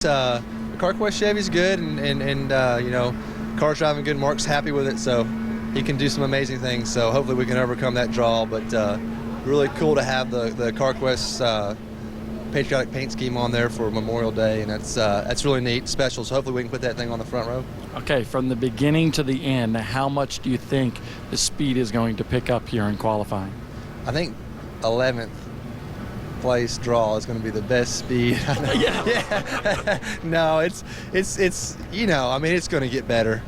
The CarQuest Chevy's good, and you know, car's driving good. Mark's happy with it, so he can do some amazing things. So hopefully we can overcome that draw. But really cool to have the CarQuest patriotic paint scheme on there for Memorial Day, and that's really neat, special. So hopefully we can put that thing on the front row. Okay, from the beginning to the end, how much do you think the speed is going to pick up here in qualifying? I think 11th place draw is going to be the best speed. Yeah. No, it's you know, I mean, it's going to get better.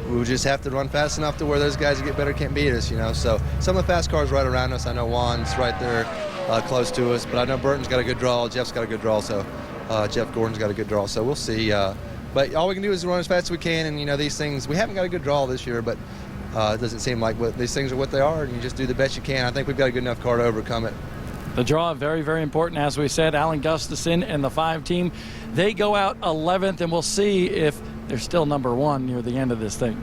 We'll just have to run fast enough to where those guys that get better can't beat us, you know. So some of the fast cars right around us. I know Juan's right there close to us, but I know Burton's got a good draw, Jeff's got a good draw, so Jeff Gordon's got a good draw, so we'll see. But all we can do is run as fast as we can, and you know, these things, we haven't got a good draw this year, but it doesn't seem like these things are what they are, and you just do the best you can. I think we've got a good enough car to overcome it. The draw, very, very important. As we said, Alan Gustafson and the 5 team, they go out 11th, and we'll see if they're still number 1 near the end of this thing.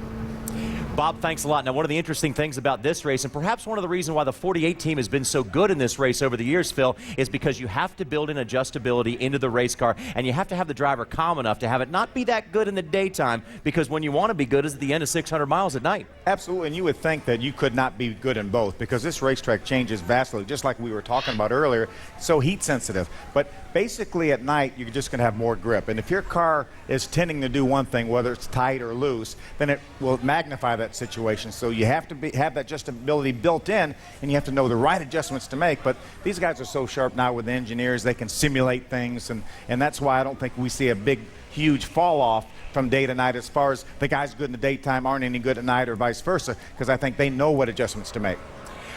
Bob, thanks a lot. Now, one of the interesting things about this race, and perhaps one of the reasons why the 48 team has been so good in this race over the years, Phil, is because you have to build in adjustability into the race car, and you have to have the driver calm enough to have it not be that good in the daytime, because when you want to be good is at the end of 600 miles at night. Absolutely, and you would think that you could not be good in both, because this racetrack changes vastly, just like we were talking about earlier, so heat sensitive. But basically at night, you're just going to have more grip, and if your car is tending to do one thing, whether it's tight or loose, then it will magnify that situation. So you have to have that adjustability built in, and you have to know the right adjustments to make. But these guys are so sharp now with the engineers, they can simulate things, and that's why I don't think we see a big, huge fall off from day to night as far as the guys good in the daytime aren't any good at night or vice versa, because I think they know what adjustments to make.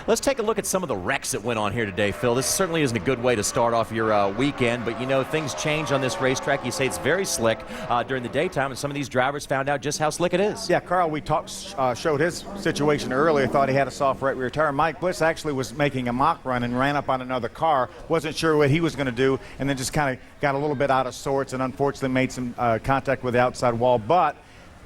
Let's take a look at some of the wrecks that went on here today, Phil. This certainly isn't a good way to start off your weekend, but you know, things change on this racetrack. You say it's very slick during the daytime, and some of these drivers found out just how slick it is. Yeah, Carl, we showed his situation earlier, thought he had a soft right rear tire. Mike Bliss actually was making a mock run and ran up on another car, wasn't sure what he was going to do, and then just kind of got a little bit out of sorts and unfortunately made some contact with the outside wall. But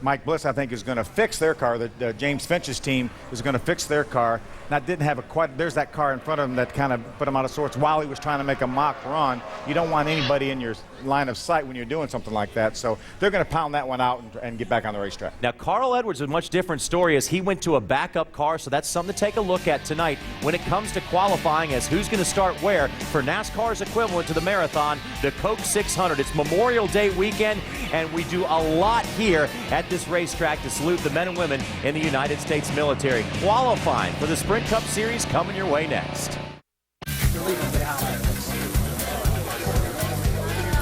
Mike Bliss, I think, is going to fix their car. The James Finch's team is going to fix their car. Now, didn't have there's that car in front of him that kind of put him out of sorts while he was trying to make a mock run. You don't want anybody in your line of sight when you're doing something like that. So they're going to pound that one out and get back on the racetrack. Now, Carl Edwards is a much different story as he went to a backup car, so that's something to take a look at tonight when it comes to qualifying as who's going to start where for NASCAR's equivalent to the marathon, the Coke 600. It's Memorial Day weekend, and we do a lot here at this racetrack to salute the men and women in the United States military. Qualifying for the Sprint Cup Series coming your way next. The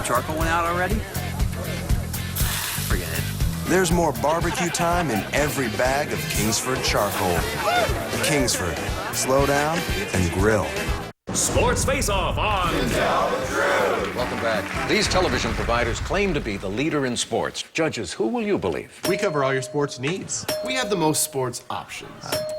charcoal went out already? Forget it. There's more barbecue time in every bag of Kingsford charcoal. Kingsford, slow down and grill. Sports Face-Off on Welcome back. These television providers claim to be the leader in sports. Judges, who will you believe? We cover all your sports needs. We have the most sports options.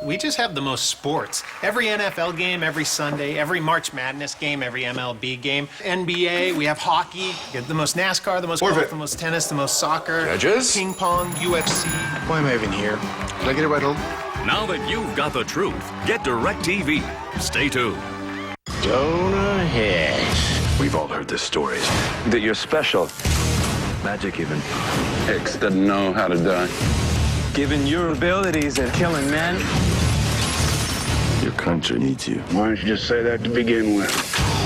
We just have the most sports. Every NFL game, every Sunday, every March Madness game, every MLB game. NBA, we have hockey, we have the most NASCAR, the most golf, the most tennis, the most soccer. Judges? Ping pong, UFC. Why am I even here? Did I get it right home? Now that you've got the truth, get DirecTV. Stay tuned. Jonah Hex. We've all heard the stories. That you're special. Magic even. Hicks doesn't know how to die. Given your abilities at killing men, your country needs you. Why don't you just say that to begin with?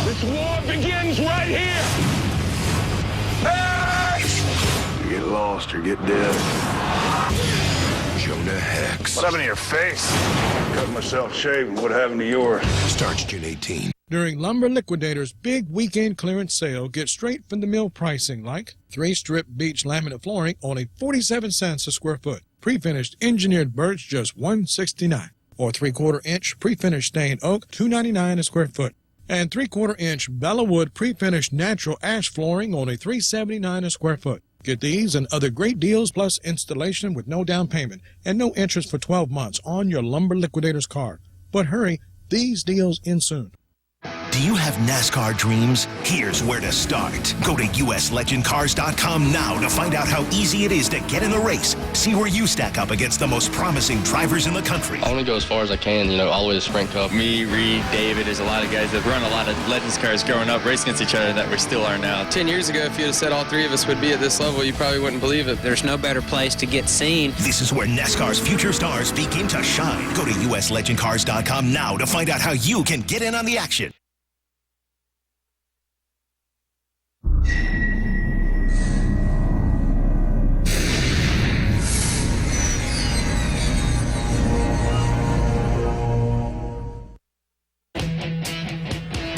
This war begins right here! You get lost or get dead. Jonah Hex. What happened to your face? Cut myself shaving. What happened to yours? Starts June 18. During Lumber Liquidators' big weekend clearance sale, get straight from the mill pricing like 3-strip beach laminate flooring, only 47 cents a square foot. Pre-finished engineered birch, just $169. Or 3/4-inch pre-finished stained oak, $2.99 a square foot. And 3/4-inch Bella Wood pre-finished natural ash flooring, only $3.79 a square foot. Get these and other great deals plus installation with no down payment and no interest for 12 months on your Lumber Liquidators card. But hurry, these deals end soon. Do you have NASCAR dreams? Here's where to start. Go to uslegendcars.com now to find out how easy it is to get in the race. See where you stack up against the most promising drivers in the country. I want to go as far as I can, all the way to Sprint Cup. Me, Reed, David, there's a lot of guys that run a lot of Legends cars growing up, racing against each other that we still are now. 10 years ago, if you'd have said all three of us would be at this level, you probably wouldn't believe it. There's no better place to get seen. This is where NASCAR's future stars begin to shine. Go to uslegendcars.com now to find out how you can get in on the action.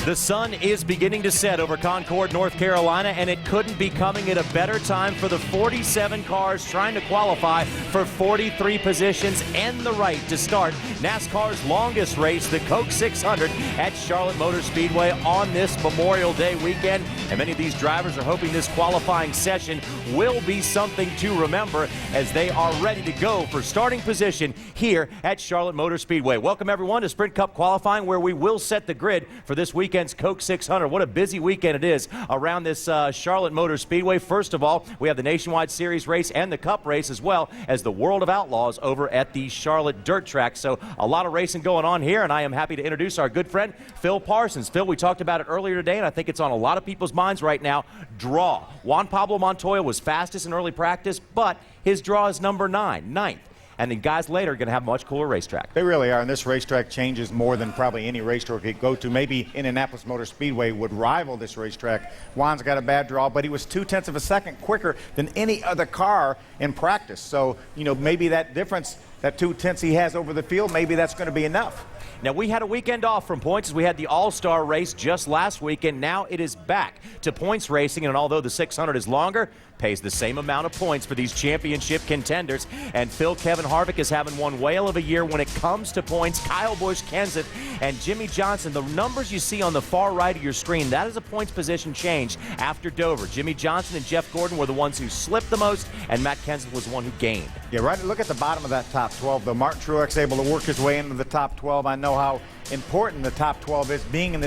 The sun is beginning to set over Concord, North Carolina, and it couldn't be coming at a better time for the 47 cars trying to qualify for 43 positions and the right to start NASCAR's longest race, the Coke 600 at Charlotte Motor Speedway on this Memorial Day weekend. And many of these drivers are hoping this qualifying session will be something to remember as they are ready to go for starting position here at Charlotte Motor Speedway. Welcome everyone to Sprint Cup qualifying, where we will set the grid for this weekend's Coke 600. What a busy weekend it is around this Charlotte Motor Speedway. First of all, we have the Nationwide Series race and the Cup race, as well as the World of Outlaws over at the Charlotte Dirt Track. So a lot of racing going on here, and I am happy to introduce our good friend Phil Parsons. Phil, we talked about it earlier today, and I think it's on a lot of people's minds right now. Draw. Juan Pablo Montoya was fastest in early practice, but his draw is number 9, ninth. And the guys later are going to have a much cooler racetrack. They really are, and this racetrack changes more than probably any racetrack you go to. Maybe Indianapolis Motor Speedway would rival this racetrack. Juan's got a bad draw, but he was 0.2 of a second quicker than any other car in practice. So, maybe that difference, that 0.2 he has over the field, maybe that's going to be enough. Now, we had a weekend off from points as we had the All-Star race just last weekend. Now it is back to points racing, and although the 600 is longer, pays the same amount of points for these championship contenders. And Phil, Kevin Harvick is having one whale of a year when it comes to points. Kyle Busch, Kenseth, and Jimmy Johnson. The numbers you see on the far right of your screen, that is a points position change after Dover. Jimmy Johnson and Jeff Gordon were the ones who slipped the most, and Matt Kenseth was the one who gained. Yeah, right. Look at the bottom of that top 12, though. Martin Truex able to work his way into the top 12. I know how important the top 12 is, being in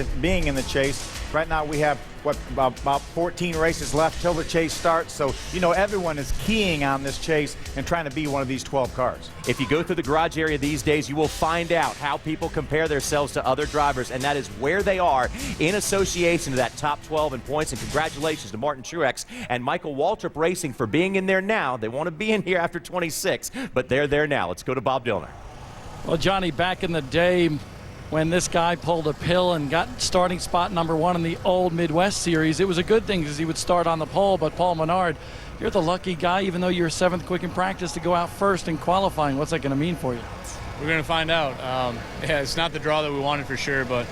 the chase. Right now we have about 14 races left till the chase starts, so everyone is keying on this chase and trying to be one of these 12 cars. If you go through the garage area these days, you will find out how people compare themselves to other drivers, and that is where they are in association to that top 12 in points. And congratulations to Martin Truex and Michael Waltrip Racing for being in there now. They want to be in here after 26, but they're there now. Let's go to Bob Dillner. Well, Johnny, back in the day when this guy pulled a pill and got starting spot number 1 in the old Midwest Series, it was a good thing because he would start on the pole. But Paul Menard, you're the lucky guy, even though you're 7th quick in practice, to go out first in qualifying. What's that going to mean for you? We're going to find out. Yeah, it's not the draw that we wanted for sure, but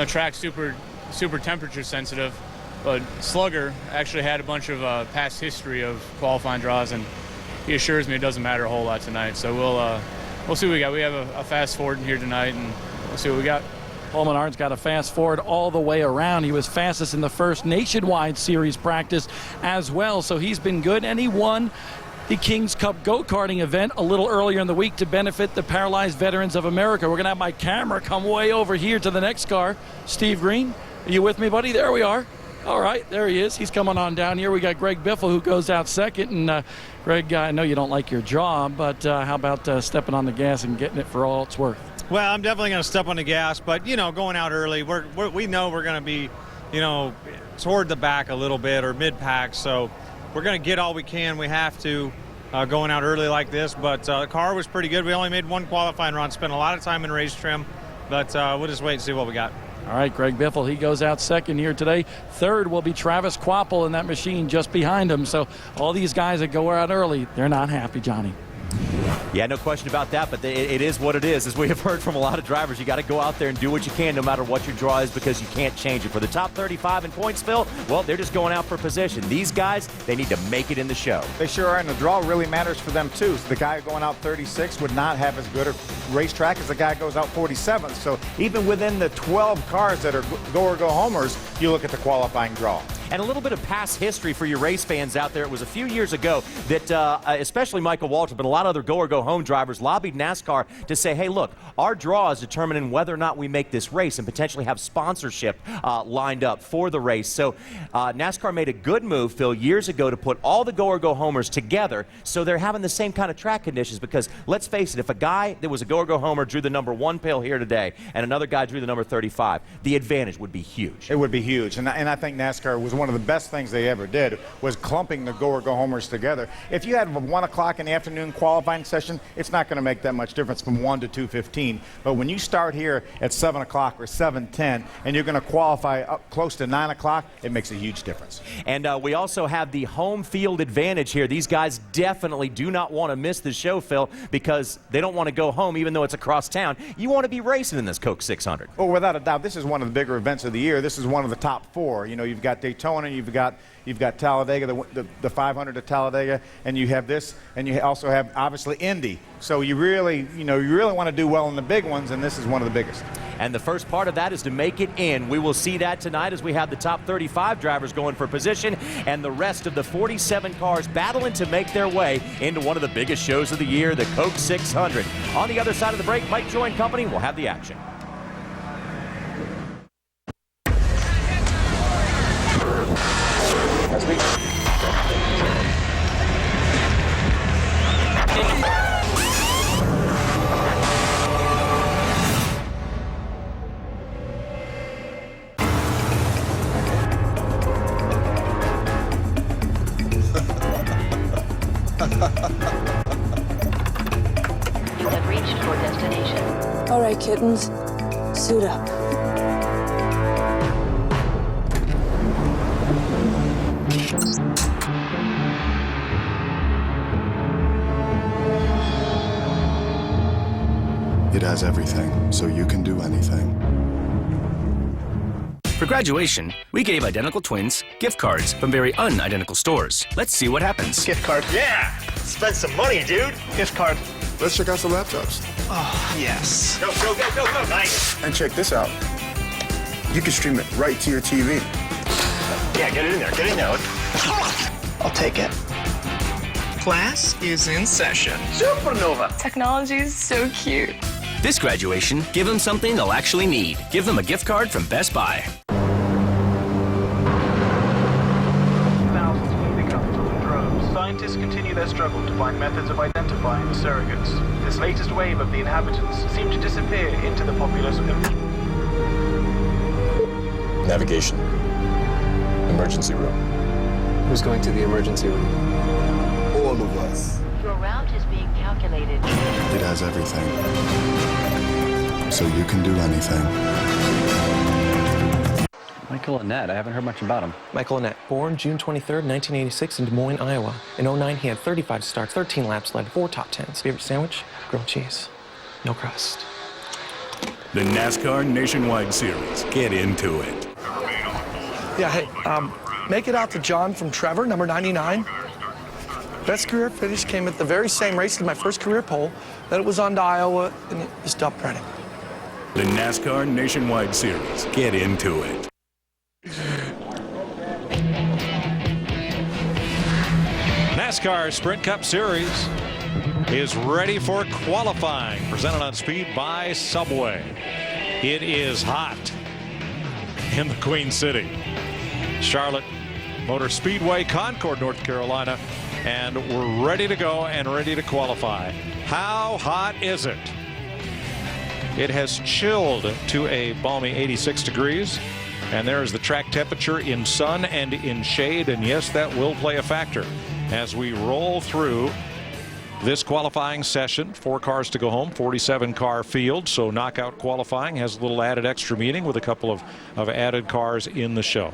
track's super temperature sensitive. But Slugger actually had a bunch of past history of qualifying draws, and he assures me it doesn't matter a whole lot tonight. So we'll see what we got. We have a fast forward in here tonight, and we'll see what we got. Paul Menard's got a fast forward all the way around. He was fastest in the first Nationwide Series practice as well, so he's been good. And he won the King's Cup go-karting event a little earlier in the week to benefit the Paralyzed Veterans of America. We're going to have my camera come way over here to the next car. Steve Green, are you with me, buddy? There we are. All right, there he is. He's coming on down here. We got Greg Biffle, who goes out second. And Greg, I know you don't like your job, but how about stepping on the gas and getting it for all it's worth? Well, I'm definitely going to step on the gas, but, going out early, we know we're going to be, toward the back a little bit or mid-pack, so we're going to get all we can. We have to going out early like this, but the car was pretty good. We only made one qualifying run, spent a lot of time in race trim, but we'll just wait and see what we got. All right, Greg Biffle, he goes out second here today. Third will be Travis Quapple in that machine just behind him. So all these guys that go out early, they're not happy, Johnny. Yeah, no question about that, but it is what it is. As we have heard from a lot of drivers, you got to go out there and do what you can no matter what your draw is, because you can't change it. For the top 35 in points, Phil, well, they're just going out for position. These guys, they need to make it in the show. They sure are, and the draw really matters for them too. So the guy going out 36 would not have as good a racetrack as the guy goes out 47th. So even within the 12 cars that are go or go homers, you look at the qualifying draw. And a little bit of past history for your race fans out there. It was a few years ago that especially Michael Waltrip, but a lot of other go-or-go-home drivers lobbied NASCAR to say, hey, look, our draw is determining whether or not we make this race and potentially have sponsorship lined up for the race. So NASCAR made a good move, Phil, years ago to put all the go-or-go-homers together so they're having the same kind of track conditions, because let's face it, if a guy that was a go-or-go-homer drew the number 1 pail here today and another guy drew the number 35, the advantage would be huge. It would be huge, and I think NASCAR was one of the best things they ever did, was clumping the go-or-go-homers together. If you had a 1 o'clock in the afternoon qualifying session, it's not going to make that much difference from 1 to 2:15. But when you start here at 7 o'clock or 7:10 and you're going to qualify up close to 9 o'clock, it makes a huge difference. And we also have the home field advantage here. These guys definitely do not want to miss the show, Phil, because they don't want to go home even though it's across town. You want to be racing in this Coke 600. Well, without a doubt, this is one of the bigger events of the year. This is one of the top 4. You know, you've got Daytona, you've got Talladega, the 500 at Talladega, and you have this, and you also have obviously Indy. So you really want to do well in the big ones, and this is one of the biggest. And the first part of that is to make it in. We will see that tonight as we have the top 35 drivers going for position and the rest of the 47 cars battling to make their way into one of the biggest shows of the year, the Coke 600. On the other side of the break, Mike Joy and company will have the action. You have reached your destination. All right, kittens, suit up. It has everything, so you can do anything. For graduation, we gave identical twins gift cards from very unidentical stores. Let's see what happens. Gift card. Yeah! Spend some money, dude. Gift card. Let's check out some laptops. Oh, yes. Go, go, go, go, go. Nice. And check this out. You can stream it right to your TV. Yeah, get it in there. Get it in there. I'll take it. Class is in session. Supernova. Technology is so cute. This graduation, give them something they'll actually need. Give them a gift card from Best Buy. Thousands moving up in droves. Scientists continue their struggle to find methods of identifying the surrogates. This latest wave of the inhabitants seem to disappear into the populous ocean. Navigation. Emergency room. Who's going to the emergency room? All of us. Your route is being calculated. It has everything, so you can do anything. Michael Annette, I haven't heard much about him. Michael Annette, born June 23rd, 1986 in Des Moines, Iowa. In 09, he had 35 starts, 13 laps, led 4 top 10s. Favorite sandwich? Grilled cheese. No crust. The NASCAR Nationwide Series. Get into it. Yeah, hey, make it out to John from Trevor, number 99. Best career finish came at the very same race as my first career pole. Then it was on to Iowa, and he stopped running. The NASCAR Nationwide Series. Get into it. NASCAR Sprint Cup Series is ready for qualifying, presented on Speed by Subway. It is hot in the Queen City. Charlotte Motor Speedway, Concord, North Carolina, and we're ready to go and ready to qualify. How hot is it? It has chilled to a balmy 86 degrees, and there is the track temperature in sun and in shade, and yes, that will play a factor as we roll through this qualifying session. 4 cars to go home, 47 car field, so knockout qualifying has a little added extra meaning with a couple of added cars in the show.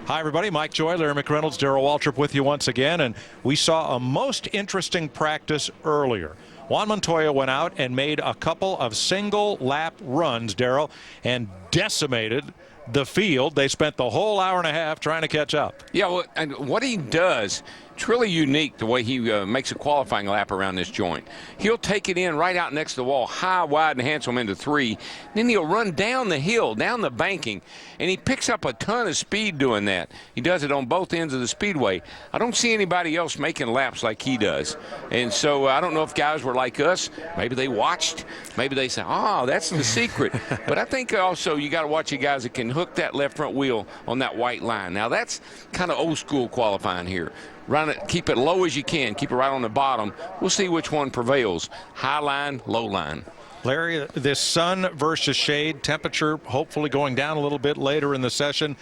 Hi, everybody. Mike Joy, Larry McReynolds, Darrell Waltrip with you once again. And we saw a most interesting practice earlier. Juan Montoya went out and made a couple of single lap runs, Darrell, and decimated the field. They spent the whole hour and a half trying to catch up. Yeah, well, and what he does It's really unique the way he makes a qualifying lap around this joint. He'll take it in right out next to the wall, high, wide, and handsome into 3. Then he'll run down the hill, down the banking, and he picks up a ton of speed doing that. He does it on both ends of the speedway. I don't see anybody else making laps like he does. And so I don't know if guys were like us. Maybe they watched. Maybe they said, that's the secret. But I think also you got to watch the guys that can hook that left front wheel on that white line. Now, that's kind of old school qualifying here. Run it, keep it low as you can, keep it right on the bottom. We'll see which one prevails, high line, low line. Larry, this sun versus shade, temperature hopefully going down a little bit later in the session.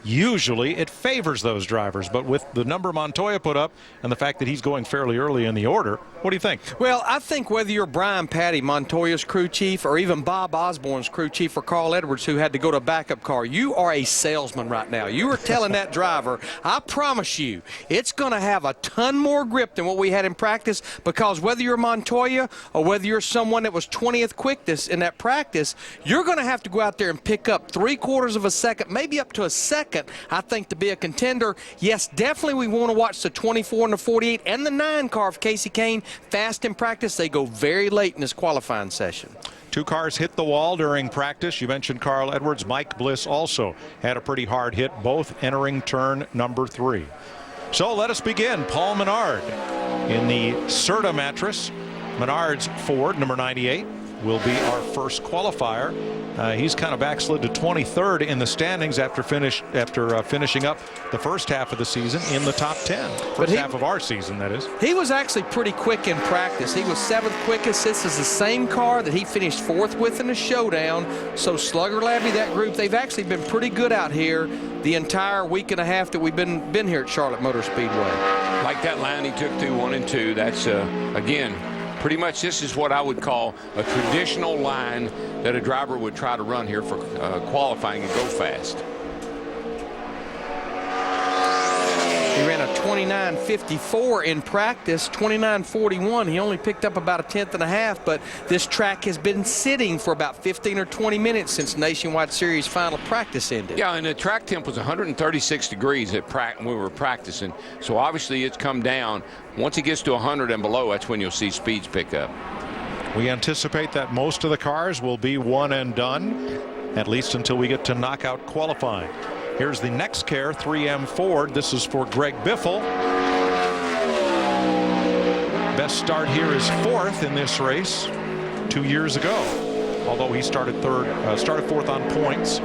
Usually it favors those drivers, but with the number Montoya put up and the fact that he's going fairly early in the order, what do you think? Well, I think whether you're Brian Patty, Montoya's crew chief, or even Bob Osborne's crew chief, or Carl Edwards, who had to go to a backup car, you are a salesman right now. You are telling that driver, I promise you, it's going to have a ton more grip than what we had in practice, because whether you're Montoya or whether you're someone that was 20th quickest in that practice, you're going to have to go out there and pick up 3/4 of a second, maybe up to a second, I think, to be a contender. Yes, definitely we want to watch the 24 and the 48 and the 9 car of Casey Kane. Fast in practice, they go very late in this qualifying session. 2 cars hit the wall during practice. You mentioned Carl Edwards. Mike Bliss also had a pretty hard hit, both entering turn number 3. So let us begin. Paul Menard in the Serta mattress. Menard's Ford, number 98, will be our first qualifier. He's kind of backslid to 23rd in the standings after finishing up the first half of the season in the top 10. First half of our season, that is. He was actually pretty quick in practice. He was 7th quickest. This is the same car that he finished 4th with in the showdown. So Slugger Labby, that group, they've actually been pretty good out here the entire week and a half that we've been here at Charlotte Motor Speedway. Like that line he took through 1 and 2, that's, again, pretty much this is what I would call a traditional line that a driver would try to run here for qualifying and go fast. He ran a 29.54 in practice, 29.41. He only picked up about a 1/10 and a half, but this track has been sitting for about 15 or 20 minutes since Nationwide Series final practice ended. Yeah, and the track temp was 136 degrees when we were practicing, so obviously it's come down. Once it gets to 100 and below, that's when you'll see speeds pick up. We anticipate that most of the cars will be one and done, at least until we get to knockout qualifying. Here's the NextCare 3M Ford. This is for Greg Biffle. Best start here is 4th in this race 2 years ago, although he started 4th on points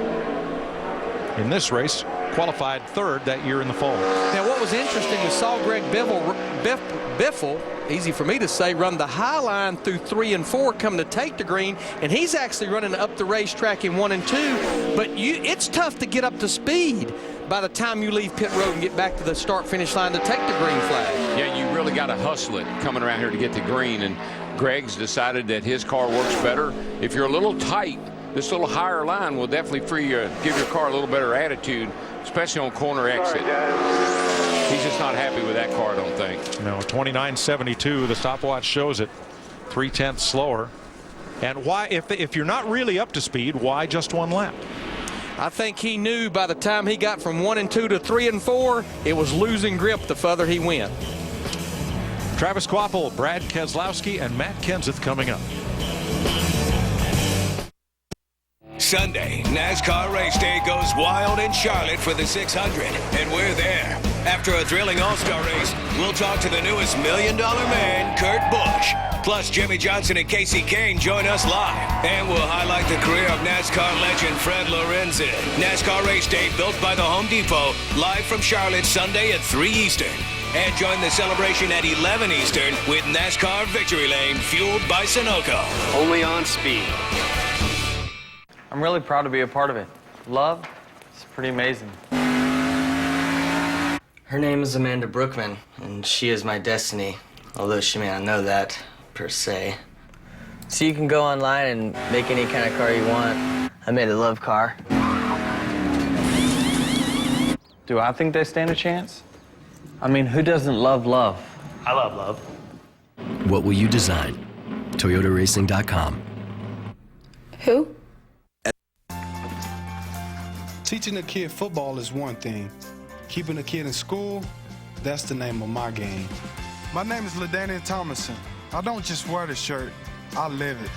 in this race. Qualified 3rd that year in the fall. Now, what was interesting, we saw Greg Biffle, easy for me to say, run the high line through 3 and 4, come to take the green, and he's actually running up the racetrack in 1 and 2. But it's tough to get up to speed by the time you leave pit road and get back to the start-finish line to take the green flag. Yeah, you really got to hustle it coming around here to get the green, and Greg's decided that his car works better. If you're a little tight, this little higher line will definitely give your car a little better attitude, especially on corner exit. He's just not happy with that car, I don't think. No, 29.72. The stopwatch shows it. 0.3 slower. And why, if you're not really up to speed, why just 1 lap? I think he knew by the time he got from 1 and 2 to 3 and 4, it was losing grip the further he went. Travis Kvapil, Brad Keselowski, and Matt Kenseth coming up. Sunday, NASCAR race day goes wild in Charlotte for the 600, and we're there. After a thrilling all-star race, we'll talk to the newest $1 Million Man, Kurt Busch. Plus, Jimmy Johnson and Casey Kane join us live, and we'll highlight the career of NASCAR legend Fred Lorenzen. NASCAR race day built by the Home Depot, live from Charlotte Sunday at 3 Eastern. And join the celebration at 11 Eastern with NASCAR Victory Lane, fueled by Sunoco. Only on speed. I'm really proud to be a part of it. Love, it's pretty amazing. Her name is Amanda Brookman, and she is my destiny, although she may not know that, per se. So you can go online and make any kind of car you want. I made a love car. Do I think they stand a chance? I mean, who doesn't love love? I love love. What will you design? ToyotaRacing.com. Who? Teaching a kid football is one thing. Keeping a kid in school, That's the name of my game. My name is LaDainian Thomason. I don't just wear the shirt, I live it.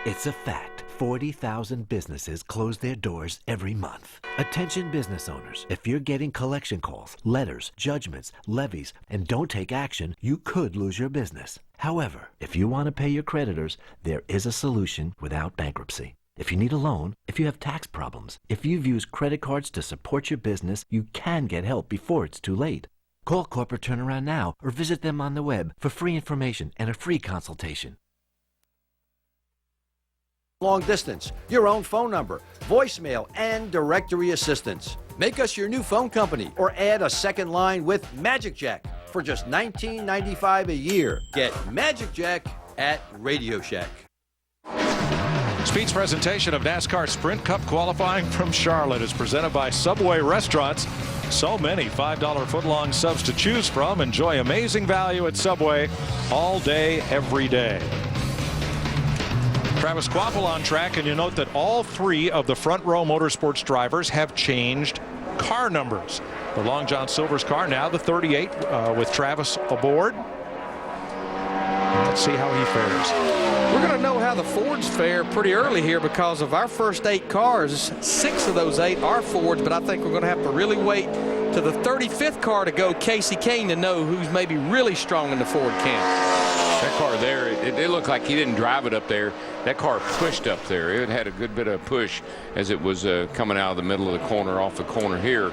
It's a fact. 40,000 businesses close their doors every month. Attention business owners, if you're getting collection calls, letters, judgments, levies, and don't take action, you could lose your business. However, if you want to pay your creditors, there is a solution without bankruptcy. If you need a loan, if you have tax problems, if you've used credit cards to support your business, you can get help before it's too late. Call Corporate Turnaround now or visit them on the web for free information and a free consultation. Long distance, your own phone number, voicemail, and directory assistance. Make us your new phone company or add a second line with Magic Jack for just $19.95 a year. Get Magic Jack at Radio Shack. Speed's presentation of NASCAR Sprint Cup qualifying from Charlotte is presented by Subway Restaurants. So many $5 footlong subs to choose from. Enjoy amazing value at Subway all day, every day. Travis Kvapil on track, and you note that all three of the front row motorsports drivers have changed car numbers. The Long John Silver's car now the 38 with Travis aboard. Let's see how he fares. We're going to know how the Fords fare pretty early here because of our first 8 cars. 6 of those 8 are Fords, but I think we're going to have to really wait to the 35th car to go Casey Kane to know who's maybe really strong in the Ford camp. That car there, it looked like he didn't drive it up there. That car pushed up there. It had a good bit of push as it was coming out of the middle of the corner, off the corner here.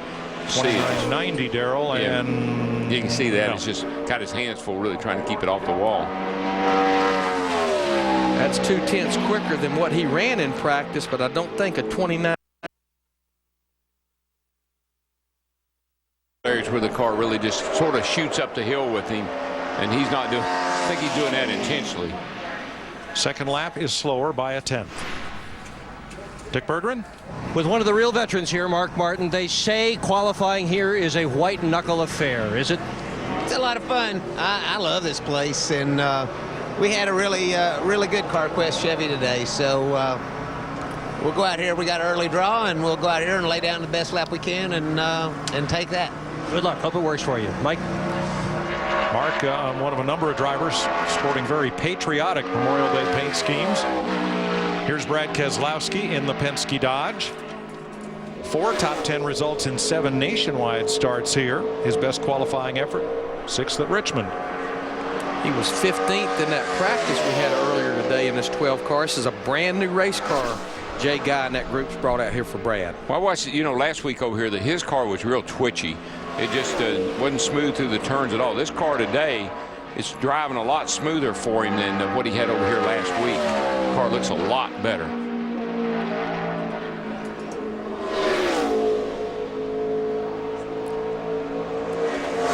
2990, Darrell, yeah. And you can see that he's just got his hands full, really trying to keep it off the wall. That's 2/10 quicker than what he ran in practice, but I don't think a 29. There's where the car really just sort of shoots up the hill with him, and he's not doing. I think he's doing that intentionally. Second lap is slower by a 10th. Dick Berggren? With one of the real veterans here, Mark Martin, they say qualifying here is a white knuckle affair. Is it? It's a lot of fun. I love this place, and we had a really good CarQuest Chevy today, so we'll go out here. We got an early draw, and we'll go out here and lay down the best lap we can and take that. Good luck. Hope it works for you. Mike? Mark, one of a number of drivers sporting very patriotic Memorial Day paint schemes. Here's Brad Keselowski in the Penske Dodge. 4 top 10 results in 7 nationwide starts here. His best qualifying effort, 6th at Richmond. He was 15th in that practice we had earlier today in this 12 car. This is a brand new race car Jay Guy and that group's brought out here for Brad. Well, I watched, last week over here that his car was real twitchy. It just wasn't smooth through the turns at all. This car today is driving a lot smoother for him than what he had over here last week. The car looks a lot better.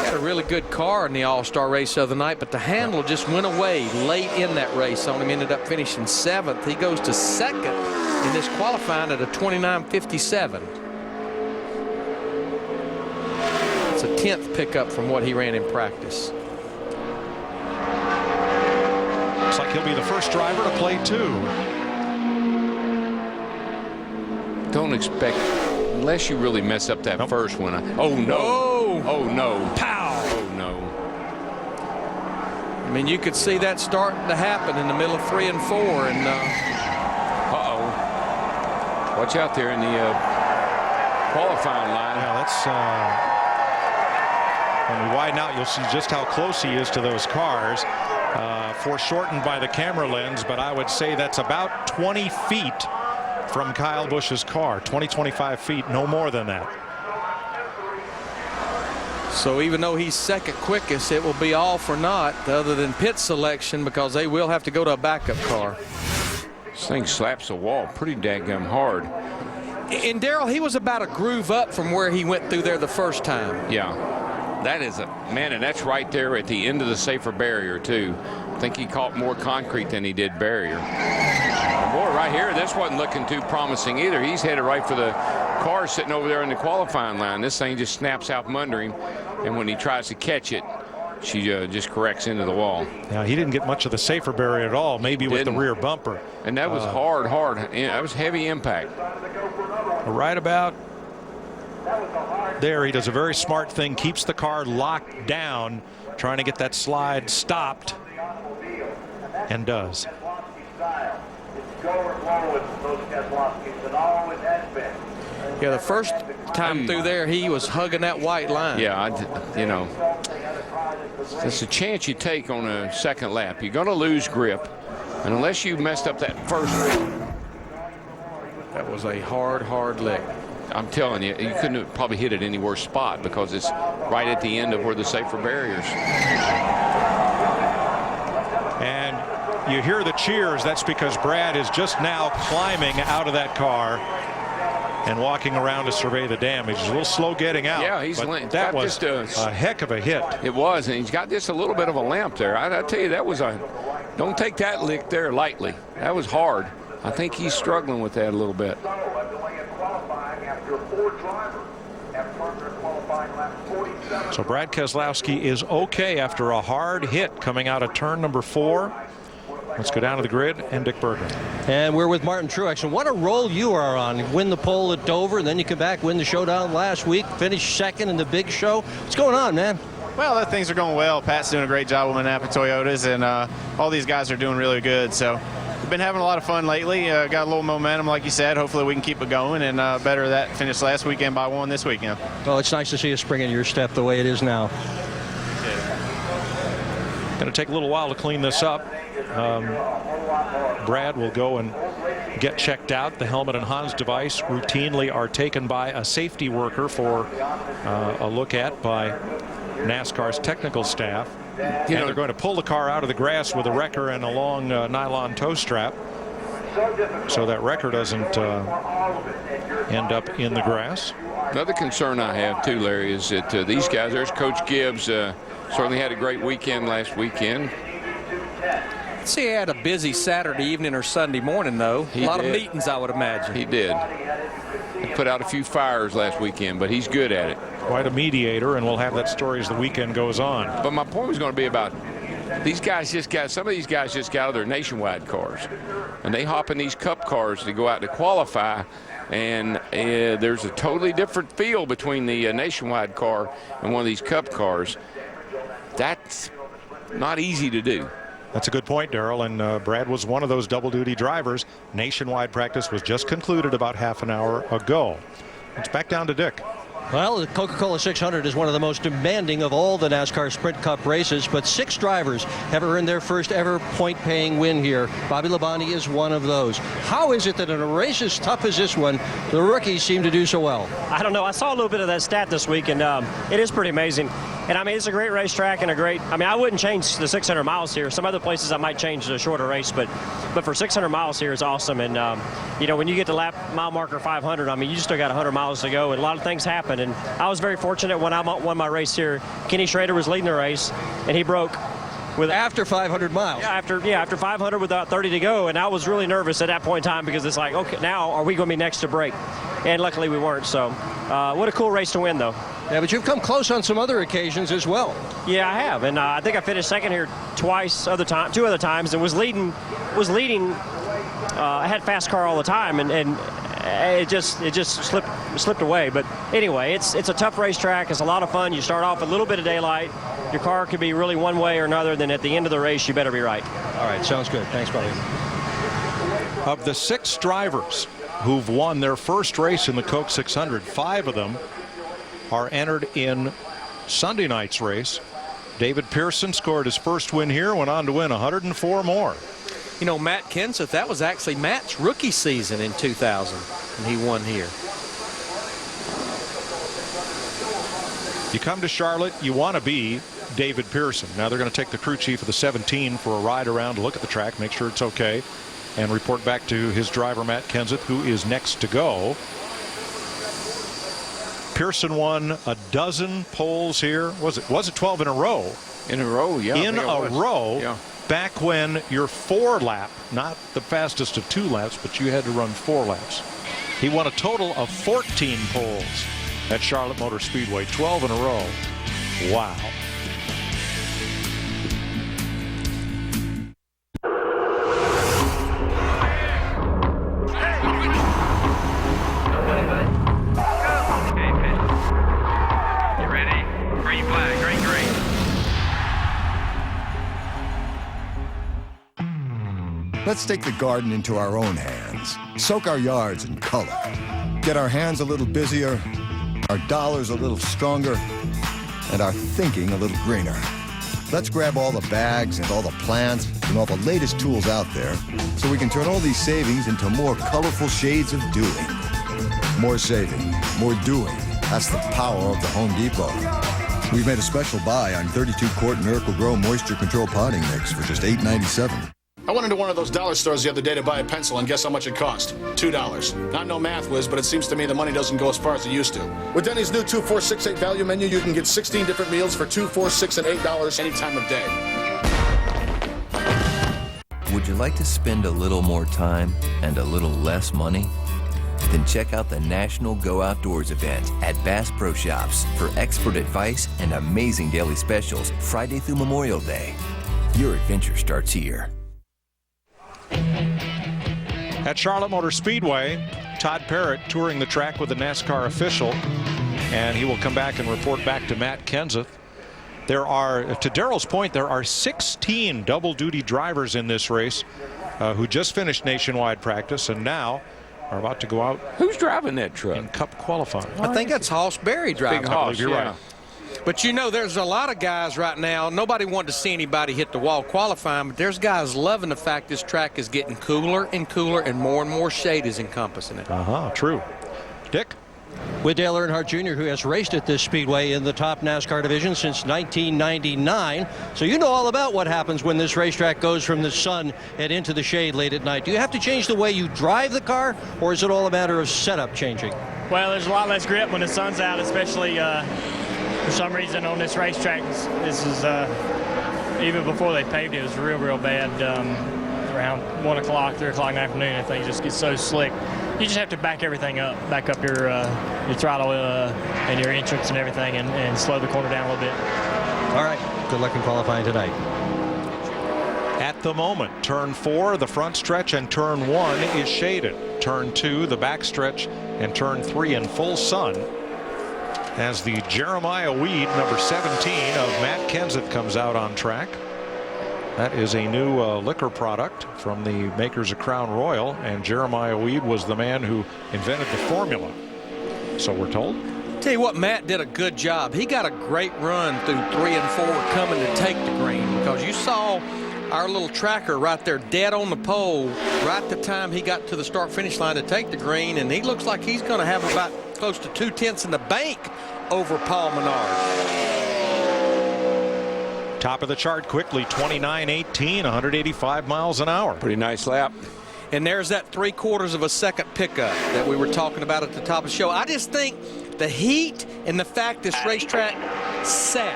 Had a really good car in the All-Star race the other night, but the handle just went away late in that race on him. Ended up finishing 7th. He goes to 2nd in this qualifying at a 29.57. It's a 10th pickup from what he ran in practice. Looks like he'll be the first driver to play 2. Don't expect, unless you really mess up that first one. Oh, no. Whoa. Oh, no. Pow. Oh, no. I mean, you could see that starting to happen in the middle of 3 and 4. And uh-oh. Watch out there in the qualifying line. Yeah, that's... when we widen out, you'll see just how close he is to those cars. Foreshortened by the camera lens, but I would say that's about 20 feet from Kyle Busch's car. 25 feet, no more than that. So even though he's 2nd quickest, it will be all for naught other than pit selection because they will have to go to a backup car. This thing slaps the wall pretty daggum hard. And Darrell, he was about a groove up from where he went through there the first time. Yeah. That is and that's right there at the end of the safer barrier, too. I think he caught more concrete than he did barrier. And boy, right here, this wasn't looking too promising either. He's headed right for the car sitting over there in the qualifying line. This thing just snaps out from under him, and when he tries to catch it, she just corrects into the wall. Now, he didn't get much of the safer barrier at all, maybe with the rear bumper. And that was hard. That was heavy impact. Right about there, he does a very smart thing, keeps the car locked down, trying to get that slide stopped, and does. Yeah, the first time through there, he was hugging that white line. Yeah, you know, it's a chance you take on a second lap. You're going to lose grip, and unless you messed up that first one. That was a hard lick. I'm telling you, you couldn't have probably hit it any worse spot because it's right at the end of where the safer barriers. And you hear the cheers. That's because Brad is just now climbing out of that car and walking around to survey the damage. He's a little slow getting out. Yeah, that was a heck of a hit. It was, and he's got just a little bit of a limp there. I tell you, that was don't take that lick there lightly. That was hard. I think he's struggling with that a little bit. So Brad Keselowski is okay after a hard hit coming out of turn number 4. Let's go down to the grid and Dick Bergman. And we're with Martin Truex. And what a roll you are on. Win the pole at Dover, and then you come back, win the showdown last week, finish second in the big show. What's going on, man? Well, things are going well. Pat's doing a great job with Napa Toyotas, and all these guys are doing really good. So we've been having a lot of fun lately. Got a little momentum, like you said. Hopefully we can keep it going and better that finish last weekend by 1 this weekend. Well, it's nice to see a spring in your step the way it is now. Going to take a little while to clean this up. Brad will go and get checked out. The helmet and Hans device routinely are taken by a safety worker for a look at by NASCAR's technical staff. And they're going to pull the car out of the grass with a wrecker and a long nylon tow strap so that wrecker doesn't end up in the grass. Another concern I have too, Larry, is that these guys, there's Coach Gibbs, certainly had a great weekend last weekend. See, he had a busy Saturday evening or Sunday morning, though. A lot of meetings, I would imagine. He did. He put out a few fires last weekend, but he's good at it. Quite a mediator, and we'll have that story as the weekend goes on. But my point was going to be about these guys some of these guys just got out of their nationwide cars, and they hop in these cup cars to go out to qualify, and there's a totally different feel between the nationwide car and one of these cup cars. That's not easy to do. That's a good point, Darrell, and Brad was one of those double-duty drivers. Nationwide practice was just concluded about half an hour ago. It's back down to Dick. Well, the Coca-Cola 600 is one of the most demanding of all the NASCAR Sprint Cup races, but 6 drivers have earned their first ever point-paying win here. Bobby Labonte is one of those. How is it that in a race as tough as this one, the rookies seem to do so well? I don't know. I saw a little bit of that stat this week, and it is pretty amazing. And, I mean, it's a great racetrack and I wouldn't change the 600 miles here. Some other places I might change the shorter race, but for 600 miles here, it's awesome. And, when you get to mile marker 500, I mean, you still got 100 miles to go, and a lot of things happen. And I was very fortunate when I won my race here. Kenny Schrader was leading the race, and he broke after 500 miles. Yeah, after 500 with 30 to go, and I was really nervous at that point in time because it's like, okay, now are we going to be next to break? And luckily we weren't. So, what a cool race to win, though. Yeah, but you've come close on some other occasions as well. Yeah, I have, and I think I finished second here two other times, and was leading. I had fast car all the time, and it just slipped away. But anyway, it's a tough racetrack. It's a lot of fun. You start off with a little bit of daylight. Your car could be really one way or another. Then at the end of the race, you better be right. All right, sounds good. Thanks, Bobby. Of the 6 drivers who've won their first race in the Coke 600, 5 of them are entered in Sunday night's race. David Pearson scored his first win here, went on to win 104 more. You know, Matt Kenseth, that was actually Matt's rookie season in 2000, and he won here. You come to Charlotte, you want to be David Pearson. Now they're going to take the crew chief of the 17 for a ride around to look at the track, make sure it's okay, and report back to his driver, Matt Kenseth, who is next to go. Pearson won a dozen poles here. Was it 12 in a row? In a row, yeah. In a row. Yeah. Back when your 4 lap, not the fastest of 2 laps, but you had to run 4 laps. He won a total of 14 poles at Charlotte Motor Speedway, 12 in a row. Wow. Let's take the garden into our own hands. Soak our yards in color. Get our hands a little busier, our dollars a little stronger, and our thinking a little greener. Let's grab all the bags and all the plants and all the latest tools out there so we can turn all these savings into more colorful shades of doing. More saving, more doing. That's the power of the Home Depot. We've made a special buy on 32-quart Miracle Grow Moisture Control Potting Mix for just $8.97. I went into one of those dollar stores the other day to buy a pencil, and guess how much it cost? $2. Not no math whiz, but it seems to me the money doesn't go as far as it used to. With Denny's new 2, 4, 6, 8 value menu, you can get 16 different meals for $2, $4, $6, and $8 any time of day. Would you like to spend a little more time and a little less money? Then check out the National Go Outdoors event at Bass Pro Shops for expert advice and amazing daily specials Friday through Memorial Day. Your adventure starts here. At Charlotte Motor Speedway, Todd Parrott touring the track with a NASCAR official, and he will come back and report back to Matt Kenseth. There are, to Darrell's point, there are 16 double-duty drivers in this race who just finished nationwide practice and now are about to go out. Who's driving that truck? In Cup qualifying. I think that's Hoss Berry driving. Big Hoss, you're right. But you know, there's a lot of guys right now. Nobody wanted to see anybody hit the wall qualifying, but there's guys loving the fact this track is getting cooler and cooler and more shade is encompassing it. True. Dick? With Dale Earnhardt Jr., who has raced at this speedway in the top NASCAR division since 1999. So you know all about what happens when this racetrack goes from the sun and into the shade late at night. Do you have to change the way you drive the car, or is it all a matter of setup changing? Well, there's a lot less grip when the sun's out, especially for some reason on this racetrack. This is even before they paved it, it was real bad. Around 1 o'clock, 3 o'clock in the afternoon, and things just get so slick. You just have to back everything up, back up your throttle and your entrance and everything, and slow the corner down a little bit. All right, good luck in qualifying tonight. At the moment, turn 4, the front stretch, and turn 1 is shaded. Turn 2, the back stretch, and turn 3 in full sun. As the Jeremiah Weed, number 17 of Matt Kenseth, comes out on track. That is a new liquor product from the makers of Crown Royal, and Jeremiah Weed was the man who invented the formula, so we're told. Tell you what, Matt did a good job. He got a great run through 3 and 4 coming to take the green, because you saw our little tracker right there dead on the pole right at the time he got to the start-finish line to take the green, and he looks like he's going to have about close to 2/10 in the bank over Paul Menard. Top of the chart quickly, 29.18, 185 miles an hour. Pretty nice lap. And there's that 3/4 of a second pickup that we were talking about at the top of the show. I just think the heat and the fact this racetrack sat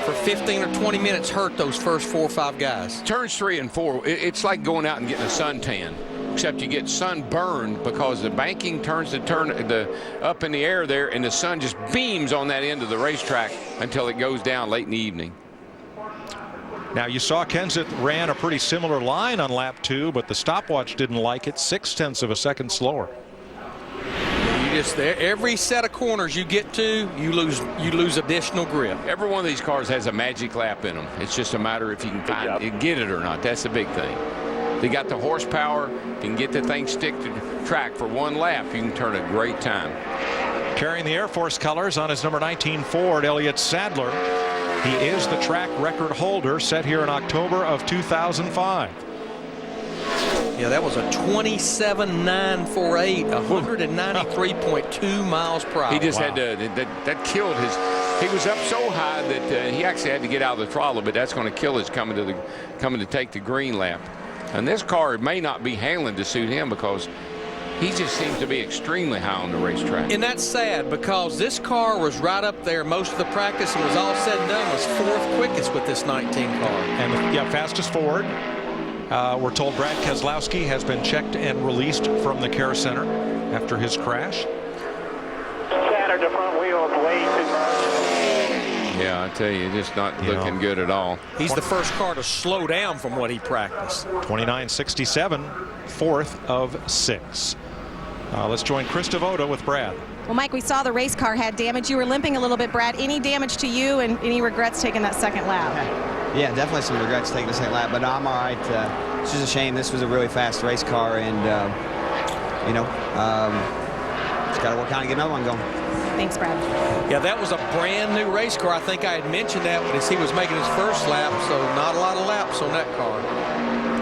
for 15 or 20 minutes hurt those first 4 or 5 guys. Turns 3 and 4, it's like going out and getting a suntan, except you get sunburned because the banking turns the up in the air there, and the sun just beams on that end of the racetrack until it goes down late in the evening. Now, you saw Kenseth ran a pretty similar line on lap 2, but the stopwatch didn't like it, 0.6 of a second slower. You just every set of corners you get to, you lose additional grip. Every one of these cars has a magic lap in them. It's just a matter if you can get it or not. That's the big thing. They got the horsepower. You can get the thing stick to the track for 1 lap. You can turn a great time. Carrying the Air Force colors on his number 19 Ford, Elliott Sadler. He is the track record holder set here in October of 2005. Yeah, that was a 27.948, 193.2 miles per hour. He just had to, that killed his, he was up so high that he actually had to get out of the throttle, but that's going to kill his coming to take the green lap. And this car may not be handling to suit him because he just seems to be extremely high on the racetrack. And that's sad because this car was right up there most of the practice, and was all said and done was 4th quickest with this 19 car. And yeah, fastest Ford. We're told Brad Keselowski has been checked and released from the care center after his crash. Shattered the front wheels way too much. Yeah, I tell you, just not looking good at all. He's the first car to slow down from what he practiced. 29.67, 4th of 6. Let's join Chris Devoto with Brad. Well, Mike, we saw the race car had damage. You were limping a little bit, Brad. Any damage to you, and any regrets taking that second lap? Yeah, definitely some regrets taking the second lap, but I'm all right. It's just a shame. This was a really fast race car, and just got to work on and get another one going. Thanks, Brad. Yeah, that was a brand new race car. I think I had mentioned that as he was making his first lap, so not a lot of laps on that car.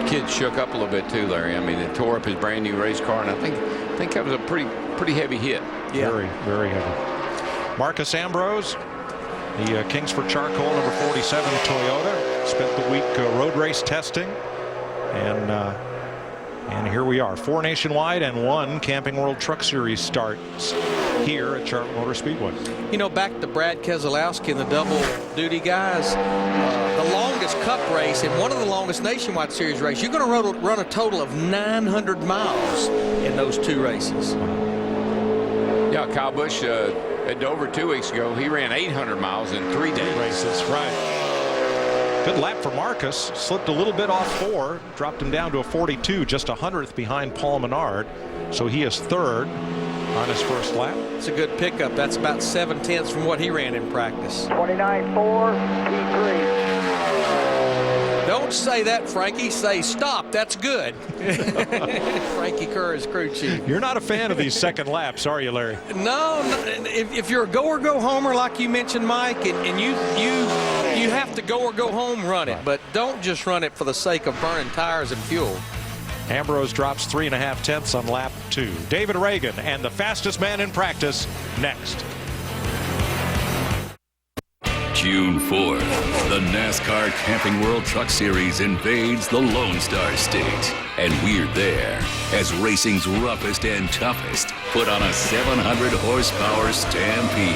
Kid shook up a little bit too, Larry. I mean, it tore up his brand new race car, and I think that was a pretty heavy hit. Yeah. Very, very heavy. Marcus Ambrose, the Kingsford Charcoal number 47 Toyota, spent the week road race testing, and here we are, 4 nationwide and 1 Camping World Truck Series starts here at Charlotte Motor Speedway. You know, back to Brad Keselowski and the double duty guys, the longest cup race and one of the longest nationwide series race, you're going to run a total of 900 miles in those 2 races. Yeah, Kyle Busch at Dover 2 weeks ago, he ran 800 miles in 3 days. Races, right. Good lap for Marcus. Slipped a little bit off 4, dropped him down to a 42, just 100th behind Paul Menard. So he is 3rd on his first lap. It's a good pickup. That's about 7/10 from what he ran in practice. 29.4, P3. Don't say that, Frankie. Say stop. That's good. Frankie Kerr is crew chief. You're not a fan of these second laps, are you, Larry? No. If you're a go or go homer, like you mentioned, Mike, and you have to go or go home, run it. But don't just run it for the sake of burning tires and fuel. Ambrose drops 3.5 tenths on lap 2. David Reagan and the fastest man in practice next. June 4th, the NASCAR Camping World Truck Series invades the Lone Star State. And we're there as racing's roughest and toughest put on a 700-horsepower stampede.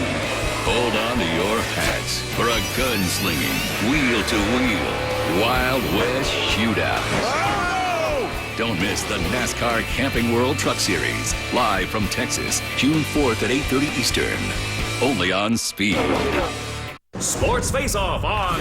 Hold on to your hats for a gunslinging, wheel-to-wheel, Wild West shootout. Don't miss the NASCAR Camping World Truck Series, live from Texas, June 4th at 8:30 Eastern. Only on Speed. Sports Face-Off on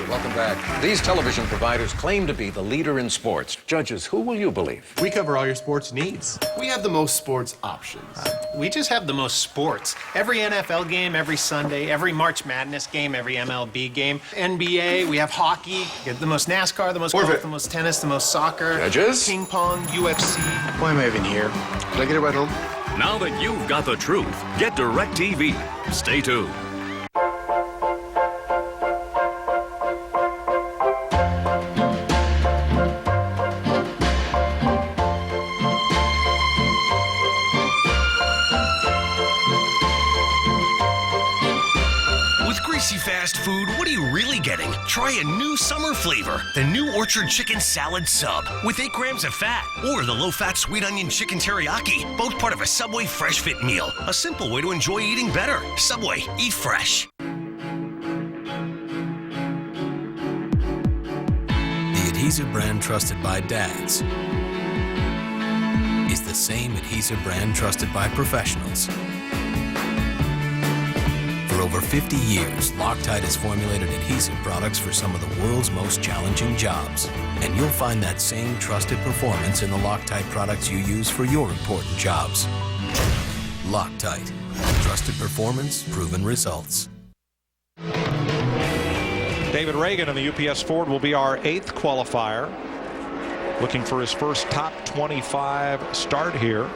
Welcome back. These television providers claim to be the leader in sports. Judges, who will you believe? We cover all your sports needs. We have the most sports options. We just have the most sports. Every NFL game, every Sunday, every March Madness game, every MLB game, NBA, we have hockey, we have the most NASCAR, the most golf, the most tennis, the most soccer, Judges? ping pong, UFC. Why am I even here? Did I get it right home? Now that you've got the truth, get DirecTV. Stay tuned. Fast food, what are you really getting? Try a new summer flavor, the new Orchard Chicken Salad Sub with 8 grams of fat, or the low-fat sweet onion chicken teriyaki, both part of a Subway Fresh Fit meal. A simple way to enjoy eating better. Subway, eat fresh. The adhesive brand trusted by dads is the same adhesive brand trusted by professionals. For over 50 years, Loctite has formulated adhesive products for some of the world's most challenging jobs. And you'll find that same trusted performance in the Loctite products you use for your important jobs. Loctite. Trusted performance, proven results. David Reagan in the UPS Ford will be our 8th qualifier. Looking for his first top 25 start here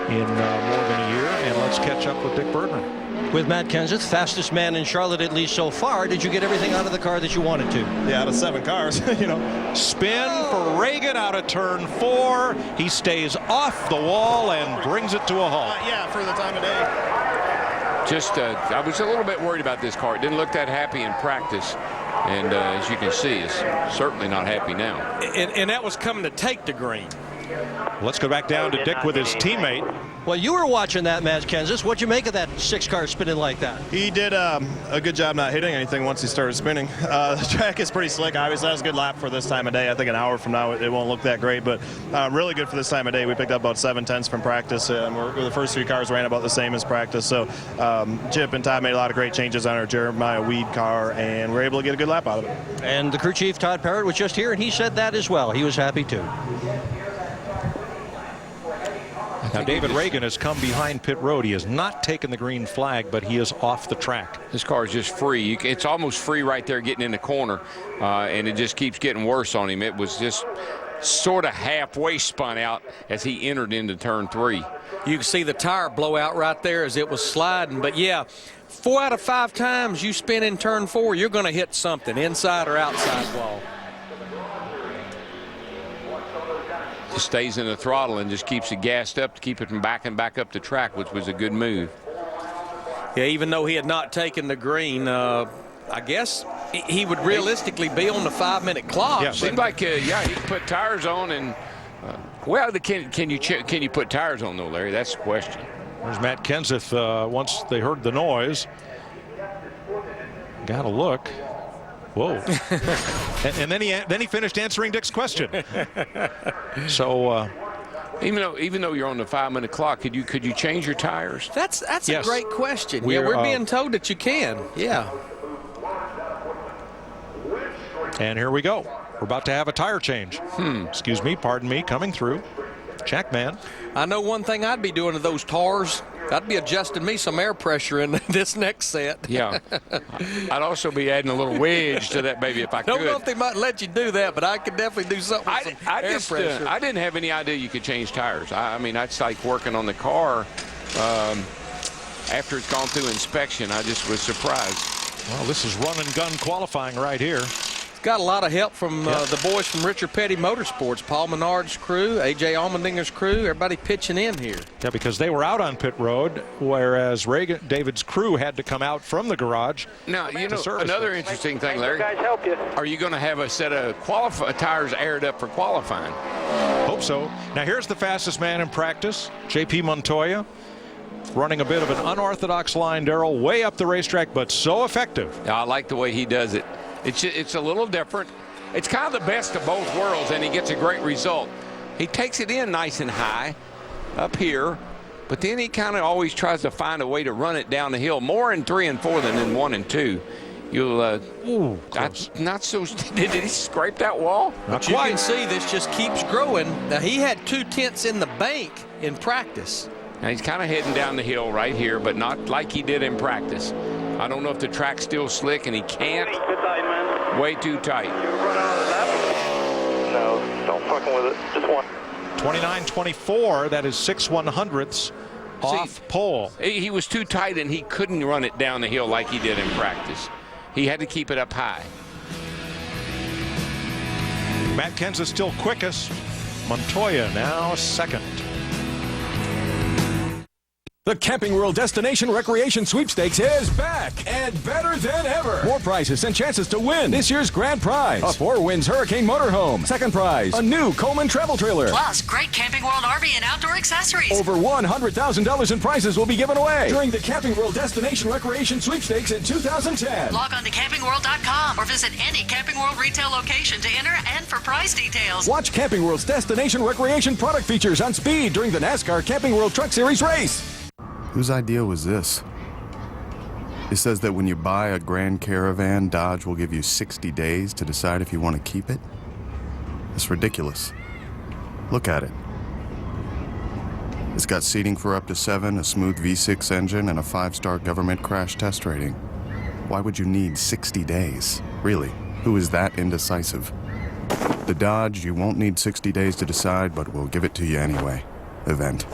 in more than a year. And let's catch up with Dick Bergman. With Matt Kenseth, fastest man in Charlotte at least so far. Did you get everything out of the car that you wanted to? Yeah, out of 7 cars, you know. Spin for Reagan out of turn 4. He stays off the wall and brings it to a halt. Yeah, for the time of day. Just, I was a little bit worried about this car. It didn't look that happy in practice. And as you can see, it's certainly not happy now. And that was coming to take the green. Let's go back down to Dick with his teammate. Well, you were watching that match, Kenseth. What'd you make of that 6-car spinning like that? He did a good job not hitting anything once he started spinning. The track is pretty slick. Obviously, that was a good lap for this time of day. I think an hour from now it won't look that great, but really good for this time of day. We picked up about 7/10 from practice, and the first 3 cars ran about the same as practice. So Chip and Todd made a lot of great changes on our Jeremiah Weed car, and we're able to get a good lap out of it. And the crew chief, Todd Parrott, was just here, and he said that as well. He was happy, too. Now, David Reagan has come behind pit road. He has not taken the green flag, but he is off the track. This car is just free. It's almost free right there getting in the corner, and it just keeps getting worse on him. It was just sort of halfway spun out as he entered into turn 3. You can see the tire blow out right there as it was sliding. But, yeah, 4 out of 5 times you spin in turn 4, you're going to hit something, inside or outside wall. Just stays in the throttle and just keeps it gassed up to keep it from backing back up the track, which was a good move. Yeah, even though he had not taken the green, I guess he would realistically be on the 5-minute clock. Yeah, seemed like he could put tires on, and well, can you put tires on though, Larry? That's the question. There's Matt Kenseth. Once they heard the noise, got a look. Whoa! and then he finished answering Dick's question. So even though you're on the 5-minute clock, could you change your tires? That's yes. a great question. We're being told that you can. Yeah. And here we go. We're about to have a tire change. Excuse me, pardon me, coming through. Jackman. I know one thing I'd be doing to those tires. I'd be adjusting me some air pressure in this next set. Yeah. I'd also be adding a little wedge to that baby if I could. Don't know if they might let you do that, but I could definitely do something with some air pressure. I didn't have any idea you could change tires. I mean, that's like working on the car. After it's gone through inspection, I just was surprised. Well, this is run and gun qualifying right here. Got a lot of help from the boys from Richard Petty Motorsports, Paul Menard's crew, A.J. Allmendinger's crew, everybody pitching in here. Yeah, because they were out on pit road, whereas David's crew had to come out from the garage. Now, you know, another interesting thing, Larry. Guys, help you. Are you going to have a set of tires aired up for qualifying? Hope so. Now, here's the fastest man in practice, J.P. Montoya, running a bit of an unorthodox line, Darrell, way up the racetrack, but so effective. Yeah, I like the way he does it. It's a little different. It's kind of the best of both worlds, and he gets a great result. He takes it in nice and high up here, but then he kind of always tries to find a way to run it down the hill, more in 3 and 4 than in 1 and 2. You'll not so. Did he scrape that wall? But you can see this just keeps growing. Now, he had 2 tenths in the bank in practice. Now he's kind of heading down the hill right here, but not like he did in practice. I don't know if the track's still slick and he can't. Way too tight. No, don't fucking with it. Just one. 29.24. That is 6/100ths off pole. He was too tight and he couldn't run it down the hill like he did in practice. He had to keep it up high. Matt Kenseth still quickest. Montoya now second. The Camping World Destination Recreation Sweepstakes is back and better than ever. More prizes and chances to win this year's grand prize. A 4-Winds Hurricane Motorhome. Second prize, a new Coleman Travel Trailer. Plus, great Camping World RV and outdoor accessories. Over $100,000 in prizes will be given away during the Camping World Destination Recreation Sweepstakes in 2010. Log on to campingworld.com or visit any Camping World retail location to enter and for prize details. Watch Camping World's Destination Recreation product features on speed during the NASCAR Camping World Truck Series race. Whose idea was this? It says that when you buy a Grand Caravan, Dodge will give you 60 days to decide if you want to keep it? It's ridiculous. Look at it. It's got seating for up to 7, a smooth V6 engine, and a 5-star government crash test rating. Why would you need 60 days? Really, who is that indecisive? The Dodge, you won't need 60 days to decide, but we'll give it to you anyway. Event.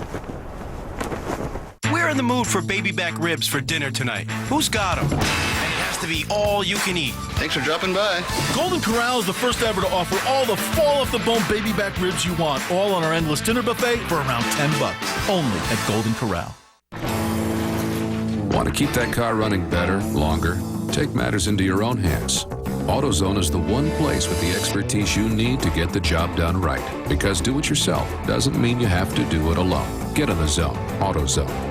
We're in the mood for baby back ribs for dinner tonight. Who's got them? And it has to be all you can eat. Thanks for dropping by. Golden Corral is the first ever to offer all the fall-off-the-bone baby back ribs you want, all on our endless dinner buffet for around $10. Only at Golden Corral. Want to keep that car running better, longer? Take matters into your own hands. AutoZone is the one place with the expertise you need to get the job done right. Because do it yourself doesn't mean you have to do it alone. Get in the zone. AutoZone.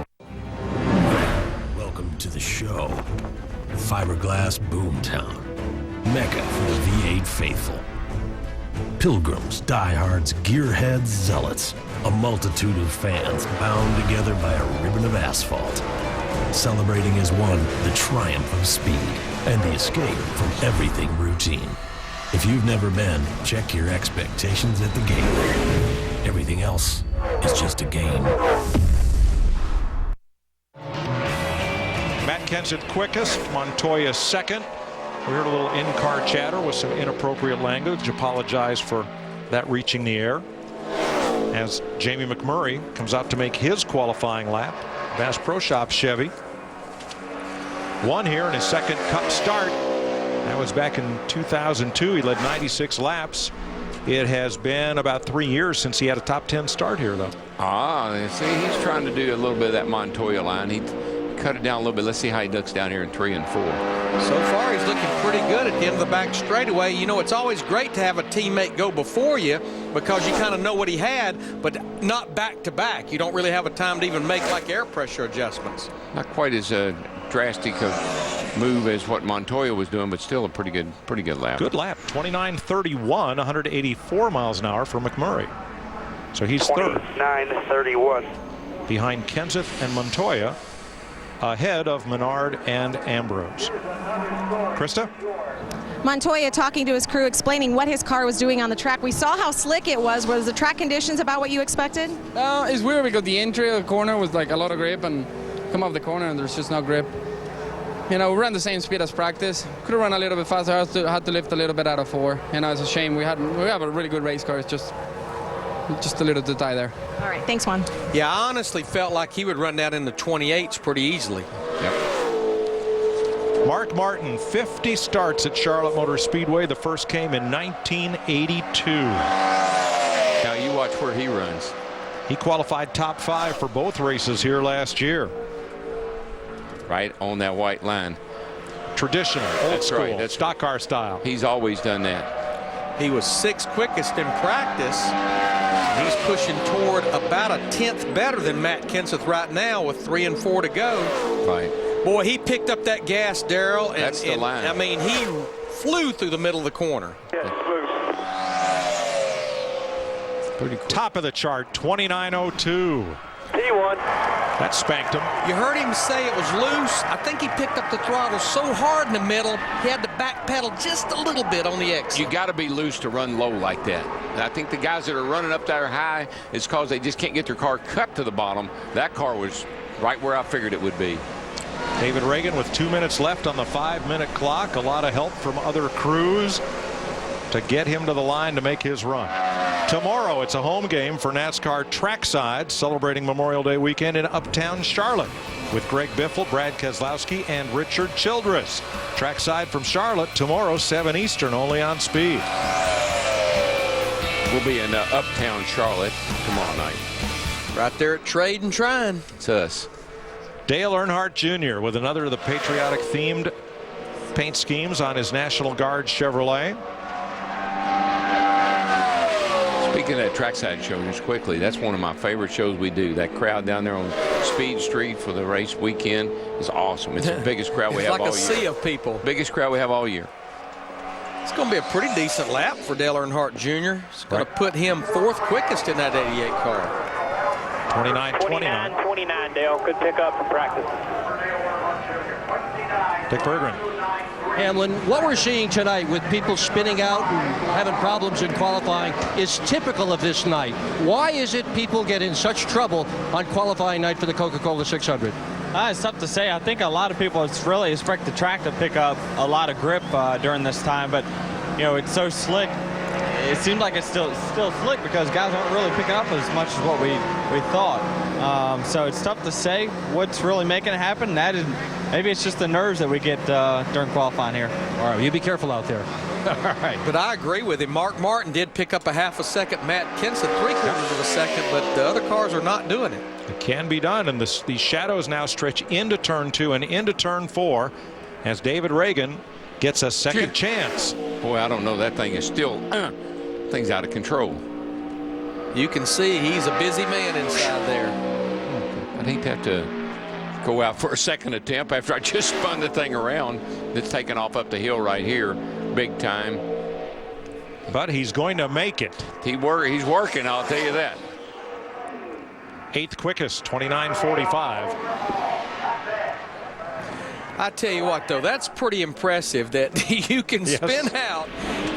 Welcome to the show. Fiberglass Boomtown. Mecca for the V8 faithful. Pilgrims, diehards, gearheads, zealots. A multitude of fans bound together by a ribbon of asphalt. Celebrating as one the triumph of speed and the escape from everything routine. If you've never been, check your expectations at the gate. Everything else is just a game. Matt Kenseth quickest, Montoya second. We heard a little in-car chatter with some inappropriate language. Apologize for that reaching the air. As Jamie McMurray comes out to make his qualifying lap. Bass Pro Shop Chevy. Won here in his second Cup start. That was back in 2002. He led 96 laps. It has been about 3 years since he had a top 10 start here, though. See, he's trying to do a little bit of that Montoya line. He cut it down a little bit. Let's see how he looks down here in 3 and 4. So far, he's looking pretty good at the end of the back straightaway. You know, it's always great to have a teammate go before you because you kind of know what he had, but not back to back. You don't really have a time to even make like air pressure adjustments. Not quite as drastic a move as what Montoya was doing, but still a pretty good lap. Good lap. 29.31, 184 miles an hour for McMurray. So he's third. 29.31. Behind Kenseth and Montoya, ahead of Menard and Ambrose. Krista? Montoya talking to his crew, explaining what his car was doing on the track. We saw how slick it was. Was the track conditions about what you expected? It's weird because the entry of the corner was like a lot of grip, and come off the corner and there's just no grip. You know, we ran the same speed as practice. Could have run a little bit faster. I had to lift a little bit out of 4. You know, it's a shame. We have a really good race car. It's just a little too tight there. All right, thanks, Juan. Yeah, I honestly felt like he would run down in the 28s pretty easily. Yep. Mark Martin, 50 starts at Charlotte Motor Speedway. The first came in 1982. Now you watch where he runs. He qualified top 5 for both races here last year. Right on that white line. Traditional, old school, right. That's stock car style. He's always done that. He was 6th quickest in practice. He's pushing toward about a 10th better than Matt Kenseth right now with 3 and 4 to go. Right. Boy, he picked up that gas, Darrell. That's the line. I mean, he flew through the middle of the corner. Pretty cool. Top of the chart, 29.02. P1. That spanked him. You heard him say it was loose. I think he picked up the throttle so hard in the middle, he had to backpedal just a little bit on the exit. You got to be loose to run low like that. And I think the guys that are running up there high is because they just can't get their car cut to the bottom. That car was right where I figured it would be. David Reagan with 2 minutes left on the 5-minute clock. A lot of help from other crews to get him to the line to make his run. Tomorrow, it's a home game for NASCAR Trackside, celebrating Memorial Day weekend in Uptown Charlotte with Greg Biffle, Brad Keselowski, and Richard Childress. Trackside from Charlotte tomorrow, 7 Eastern, only on Speed. We'll be in Uptown Charlotte tomorrow night. Right there at Trade and Trine. It's us. Dale Earnhardt Jr. with another of the patriotic-themed paint schemes on his National Guard Chevrolet. Speaking of that trackside show, just quickly, that's one of my favorite shows we do. That crowd down there on Speed Street for the race weekend is awesome. It's the biggest crowd we have like all year. It's like a sea of people. Biggest crowd we have all year. It's going to be a pretty decent lap for Dale Earnhardt Jr. It's going to put him 4th quickest in that 88 car. 29.29. 29, Dale. Good pickup from practice. Dick Berggren. Hamlin, what we're seeing tonight with people spinning out and having problems in qualifying is typical of this night. Why is it people get in such trouble on qualifying night for the Coca-Cola 600? It's tough to say. I think a lot of people really expect the track to pick up a lot of grip during this time, but you know, it's so slick. It seems like it's still slick because guys aren't really picking up as much as what we thought. So it's tough to say what's really making it happen. Maybe it's just the nerves that we get during qualifying here. All right, you be careful out there. All right. But I agree with him. Mark Martin did pick up a half a second. Matt Kenseth 3/4 of a second, but the other cars are not doing it. It can be done, and the shadows now stretch into turn 2 and into turn 4 as David Reagan gets a second chance. Boy, I don't know. That thing is still thing's out of control. You can see he's a busy man inside there. I'd hate to have to go out for a second attempt after I just spun the thing around. It's taking off up the hill right here, big time. But he's going to make it. He's working, I'll tell you that. 8th quickest, 29.45. I tell you what, though, that's pretty impressive that you can spin out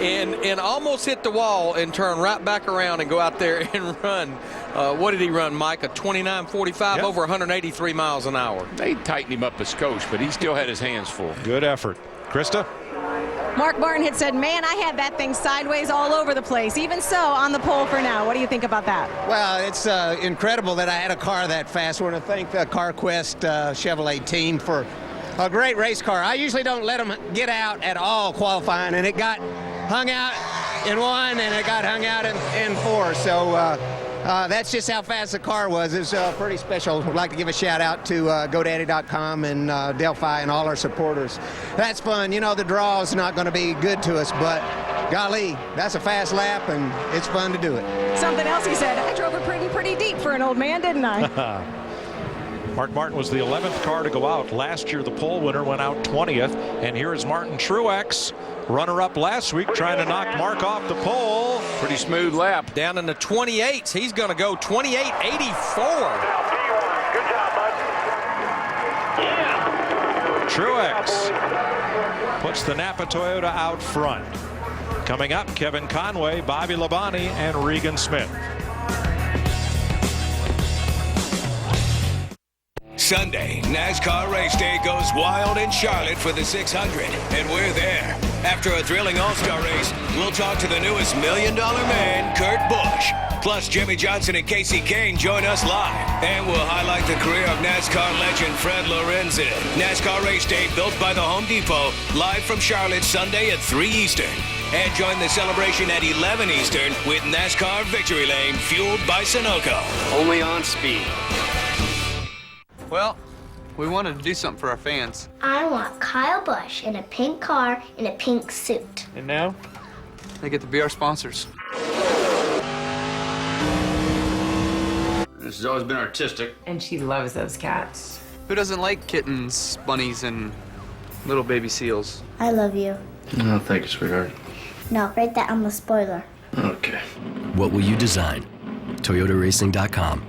and almost hit the wall and turn right back around and go out there and run What did he run, Mike? A 29.45 over 183 miles an hour. They tightened him up a skosh, but he still had his hands full. Good effort. Krista? Mark Martin had said, man, I had that thing sideways all over the place. Even so, on the pole for now. What do you think about that? Well, it's incredible that I had a car that fast. I want to thank the CarQuest Chevrolet team for a great race car. I usually don't let them get out at all qualifying, and it got hung out in 1 and it got hung out in 4. So that's just how fast the car was. It's pretty special. I'd like to give a shout out to GoDaddy.com and Delphi and all our supporters. That's fun. You know, the draw is not going to be good to us, but golly, that's a fast lap, and it's fun to do it. Something else he said, I drove it pretty deep for an old man, didn't I? Mark Martin was the 11th car to go out. Last year, the pole winner went out 20th. And here is Martin Truex, runner-up last week, trying to knock Mark off the pole. Pretty smooth lap. Down in the 28s. He's going to go 28.84. Good job, bud. Truex puts the Napa Toyota out front. Coming up, Kevin Conway, Bobby Labonte, and Regan Smith. Sunday, NASCAR race day goes wild in Charlotte for the 600, and we're there. After a thrilling all-star race, we'll talk to the newest $1 million man, Kurt Busch. Plus, Jimmy Johnson and Casey Kane join us live. And we'll highlight the career of NASCAR legend Fred Lorenzen. NASCAR race day built by the Home Depot, live from Charlotte Sunday at 3 Eastern. And join the celebration at 11 Eastern with NASCAR Victory Lane, fueled by Sunoco. Only on speed. Well, we wanted to do something for our fans. I want Kyle Busch in a pink car in a pink suit. And now, they get to be our sponsors. This has always been artistic. And she loves those cats. Who doesn't like kittens, bunnies, and little baby seals? I love you. Oh, thank you, sweetheart. No, write that on the spoiler. Okay. What will you design? ToyotaRacing.com.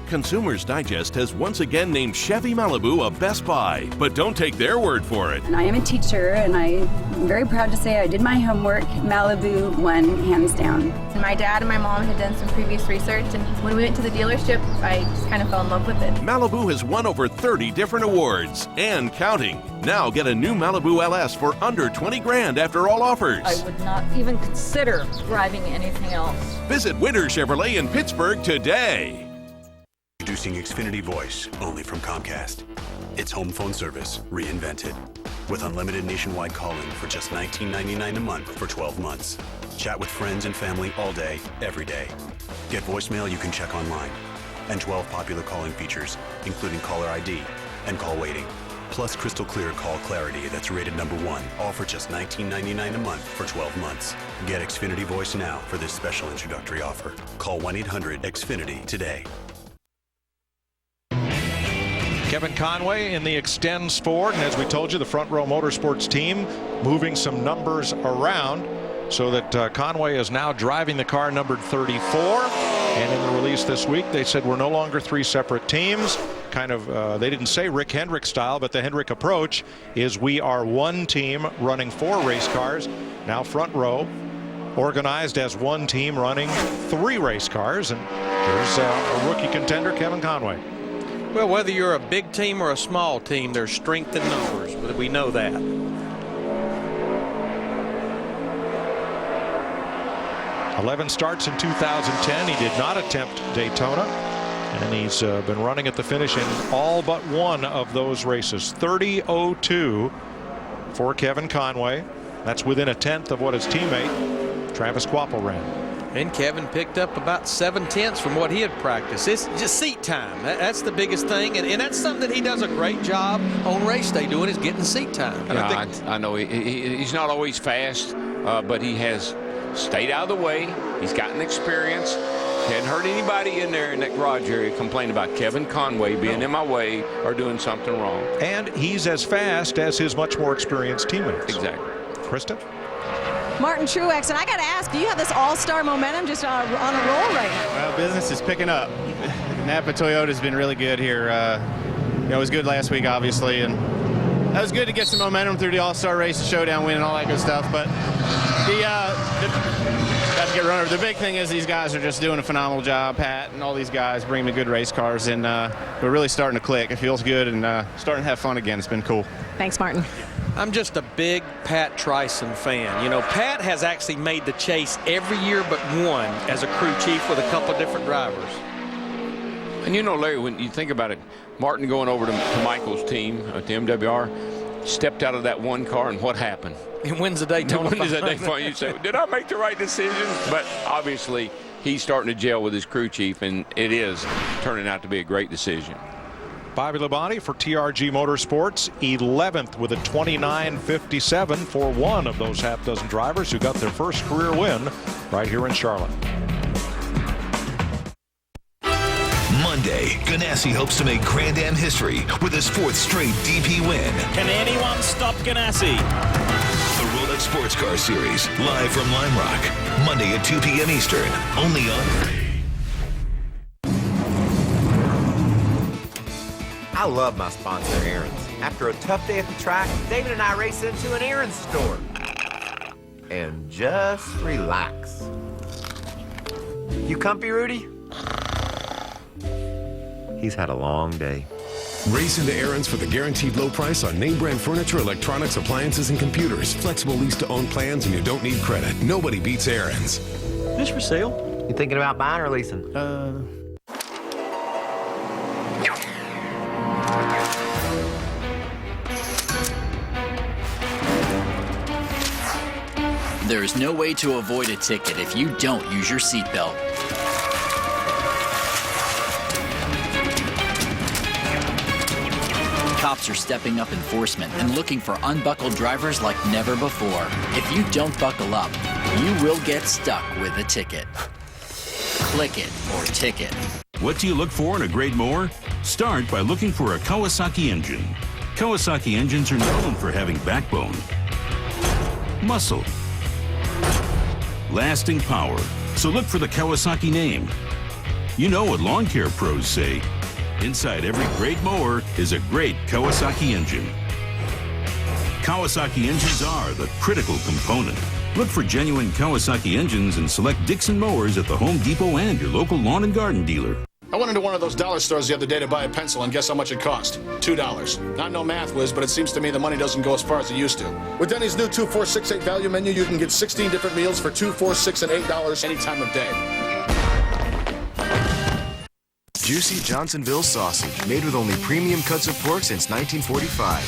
Consumers Digest has once again named Chevy Malibu a Best Buy, but don't take their word for it. And I am a teacher, and I'm very proud to say I did my homework. Malibu won, hands down. My dad and my mom had done some previous research, and when we went to the dealership, I just kind of fell in love with it. Malibu has won over 30 different awards, and counting. Now get a new Malibu LS for under 20 grand after all offers. I would not even consider driving anything else. Visit Winter Chevrolet in Pittsburgh today. Introducing Xfinity Voice, only from Comcast. It's home phone service reinvented. With unlimited nationwide calling for just $19.99 a month for 12 months. Chat with friends and family all day, every day. Get voicemail you can check online. And 12 popular calling features, including caller ID and call waiting. Plus crystal clear call clarity that's rated #1, all for just $19.99 a month for 12 months. Get Xfinity Voice now for this special introductory offer. Call 1-800-XFINITY today. Kevin Conway in the Extends Ford, and as we told you, the Front Row Motorsports team moving some numbers around so that Conway is now driving the car numbered 34. And in the release this week, they said we're no longer 3 separate teams. Kind of, they didn't say Rick Hendrick style, but the Hendrick approach is we are one team running 4 race cars. Now Front Row organized as one team running 3 race cars. And here's a rookie contender, Kevin Conway. Well, whether you're a big team or a small team, there's strength in numbers, but we know that. '11 starts in 2010. He did not attempt Daytona, and he's been running at the finish in all but one of those races. 30.02 for Kevin Conway. That's within a tenth of what his teammate Travis Quapple ran. And Kevin picked up about 7/10 from what he had practiced. It's just seat time. That's the biggest thing, and that's something that he does a great job on race day doing, is getting seat time. And I know he's not always fast, but he has stayed out of the way. He's gotten experience. Hadn't heard anybody in there in that garage area complain about Kevin Conway being in my way or doing something wrong. And he's as fast as his much more experienced teammates. Exactly. Krista? Martin Truex, and I got to ask, do you have this all-star momentum just on a roll right now? Well, business is picking up. Napa Toyota's been really good here. It was good last week, obviously, and that was good to get some momentum through the all-star race, the showdown win, and all that good stuff. But got to get run over. The big thing is these guys are just doing a phenomenal job. Pat and all these guys bring me good race cars, and we're really starting to click. It feels good, and starting to have fun again. It's been cool. Thanks, Martin. I'm just a big Pat Tryson fan. You know, Pat has actually made the chase every year but one as a crew chief with a couple of different drivers. And you know, Larry, when you think about it, Martin going over to Michael's team at the MWR, stepped out of that one car, and what happened? He wins the Daytona. Wins the Daytona. You say, did I make the right decision? But obviously, he's starting to gel with his crew chief, and it is turning out to be a great decision. Bobby Labonte for TRG Motorsports, 11th with a 29.57 for one of those half dozen drivers who got their first career win right here in Charlotte. Monday, Ganassi hopes to make Grand Am history with his 4th straight DP win. Can anyone stop Ganassi? The Rolex Sports Car Series, live from Lime Rock, Monday at 2 p.m. Eastern, only on... I love my sponsor, Aaron's. After a tough day at the track, David and I race into an Aaron's store and just relax. You comfy, Rudy? He's had a long day. Race into Aaron's for the guaranteed low price on name brand furniture, electronics, appliances, and computers. Flexible lease-to-own plans, and you don't need credit. Nobody beats Aaron's. Is this for sale? You thinking about buying or leasing? There is no way to avoid a ticket if you don't use your seatbelt. Cops are stepping up enforcement and looking for unbuckled drivers like never before. If you don't buckle up, you will get stuck with a ticket. Click it or ticket. What do you look for in a great mower? Start by looking for a Kawasaki engine. Kawasaki engines are known for having backbone, muscle, lasting power. So look for the Kawasaki name. You know what lawn care pros say. Inside every great mower is a great Kawasaki engine. Kawasaki engines are the critical component. Look for genuine Kawasaki engines and select Dixon mowers at the Home Depot and your local lawn and garden dealer. I went into one of those dollar stores the other day to buy a pencil, and guess how much it cost? $2. Not no math whiz, but it seems to me the money doesn't go as far as it used to. With Denny's new 2, 4, 6, 8 value menu, you can get 16 different meals for $2, 4, 6, and $8 any time of day. Juicy Johnsonville sausage, made with only premium cuts of pork since 1945.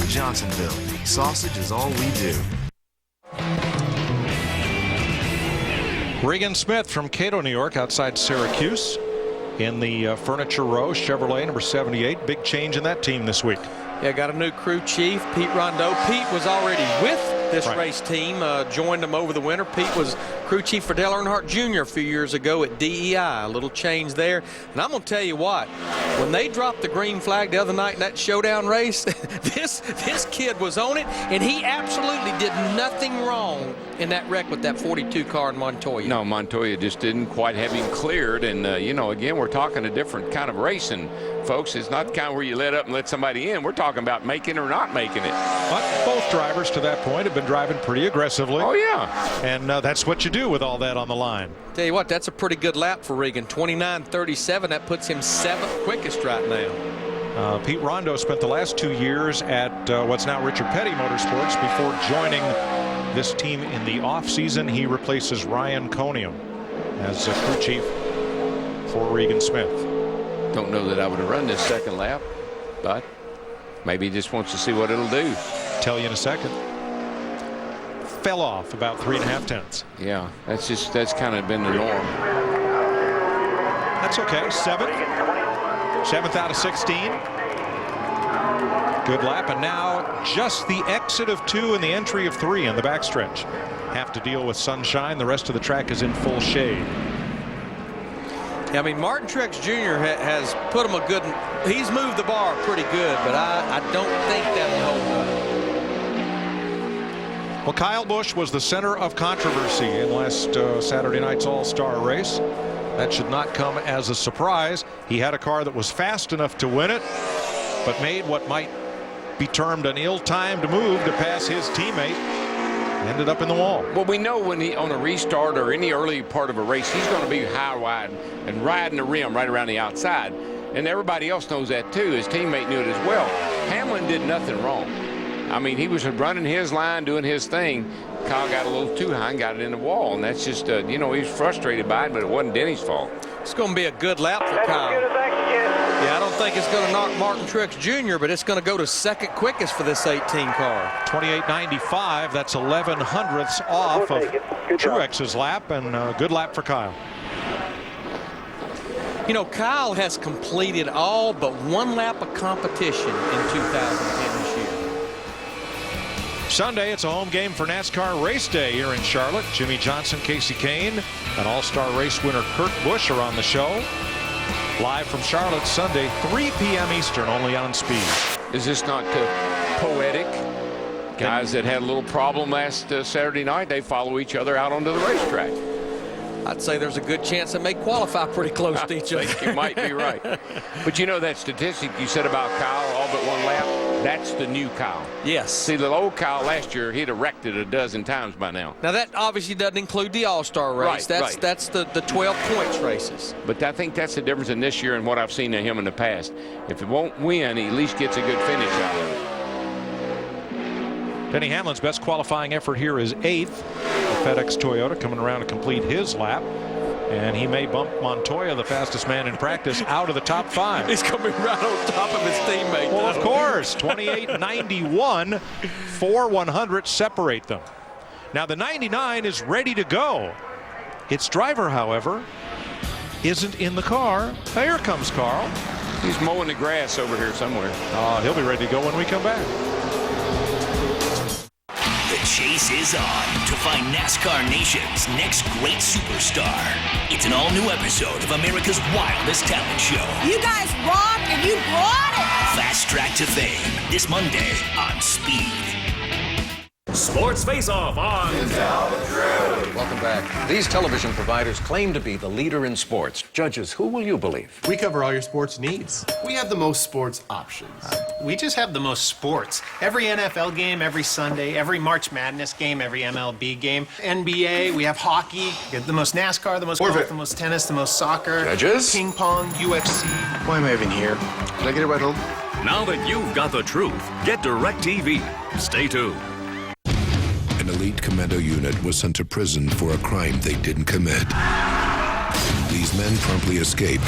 Johnsonville, sausage is all we do. Regan Smith from Cato, New York, outside Syracuse in the Furniture Row Chevrolet number 78. Big change in that team this week. Yeah, got a new crew chief, Pete Rondeau. Pete was already with this race team, joined them over the winter. Pete was crew chief for Dale Earnhardt Jr. a few years ago at DEI. A little change there. And I'm going to tell you what, when they dropped the green flag the other night in that showdown race, this kid was on it, and he absolutely did nothing wrong in that wreck with that 42 car in Montoya. No, Montoya just didn't quite have him cleared. And, you know, again, we're talking a different kind of racing, folks. It's not the kind where you let up and let somebody in. We're talking about making or not making it. But both drivers to that point have been driving pretty aggressively. Oh, yeah. And that's what you do with all that on the line. Tell you what, that's a pretty good lap for Regan. 29.37. That puts him 7th quickest right now. Pete Rondeau spent the last 2 years at what's now Richard Petty Motorsports before joining this team in the offseason. He replaces Ryan Coniam as a crew chief for Regan Smith. Don't know that I would have run this second lap, but maybe he just wants to see what it'll do. Tell you in a second. Fell off about 3.5 tenths. Yeah, that's kind of been the norm. That's okay. 7th out of 16. Good lap, and now just the exit of 2 and the entry of 3 in the backstretch. Have to deal with sunshine. The rest of the track is in full shade. Yeah, I mean, Martin Truex Jr. has put him a good. He's moved the bar pretty good, but I don't think that'll hold up. Well, Kyle Busch was the center of controversy in last Saturday night's All-Star race. That should not come as a surprise. He had a car that was fast enough to win it, but made what might be termed an ill-timed move to pass his teammate. Ended up in the wall. Well, we know when he on a restart or any early part of a race, he's going to be high wide and riding the rim right around the outside. And everybody else knows that too. His teammate knew it as well. Hamlin did nothing wrong. I mean, he was running his line, doing his thing. Kyle got a little too high and got it in the wall. And that's just, you know, he's frustrated by it, but it wasn't Denny's fault. It's going to be a good lap for Kyle. Yeah, I don't think it's going to knock Martin Truex Jr., but it's going to go to second quickest for this 18 car. 28.95. That's 11 hundredths off of Truex's lap, and a good lap for Kyle. You know, Kyle has completed all but one lap of competition in 2010 this year. Sunday, it's a home game for NASCAR Race Day here in Charlotte. Jimmy Johnson, Casey Kane, and All-Star race winner Kurt Busch are on the show. Live from Charlotte Sunday, 3 p.m. Eastern, only on Speed. Is this not poetic? Guys that had a little problem last Saturday night, they follow each other out onto the racetrack. I'd say there's a good chance they may qualify pretty close to each other. I think you might be right. But you know that statistic you said about Kyle, all but one lap? That's the new Kyle. Yes. See, the old Kyle last year, he'd have wrecked it a dozen times by now. Now, that obviously doesn't include the All-Star race. Right, that's the 12 points races. But I think that's the difference in this year and what I've seen of him in the past. If it won't win, he at least gets a good finish out of it. Denny Hamlin's best qualifying effort here is 8th. The FedEx Toyota coming around to complete his lap. And he may bump Montoya, the fastest man in practice, out of the top 5. He's coming right on top of his teammate. Well, of course. 28.91. 4 100 separate them. Now, the 99 is ready to go. Its driver, however, isn't in the car. Here comes Carl. He's mowing the grass over here somewhere. He'll be ready to go when we come back. The chase is on to find NASCAR Nation's next great superstar. It's an all-new episode of America's Wildest Talent Show. You guys rock and you brought it! Fast Track to Fame, this Monday on Speed. Sports Face-Off on Welcome back. These television providers claim to be the leader in sports. Judges, who will you believe? We cover all your sports needs. We have the most sports options. We just have the most sports. Every NFL game, every Sunday, every March Madness game, every MLB game, NBA, we have hockey, we have the most NASCAR, the most golf, the most tennis, the most soccer. Judges? Ping pong, UFC. Why am I even here? Did I get it right home? Now that you've got the truth, get DirecTV. Stay tuned. An elite commando unit was sent to prison for a crime they didn't commit. These men promptly escape.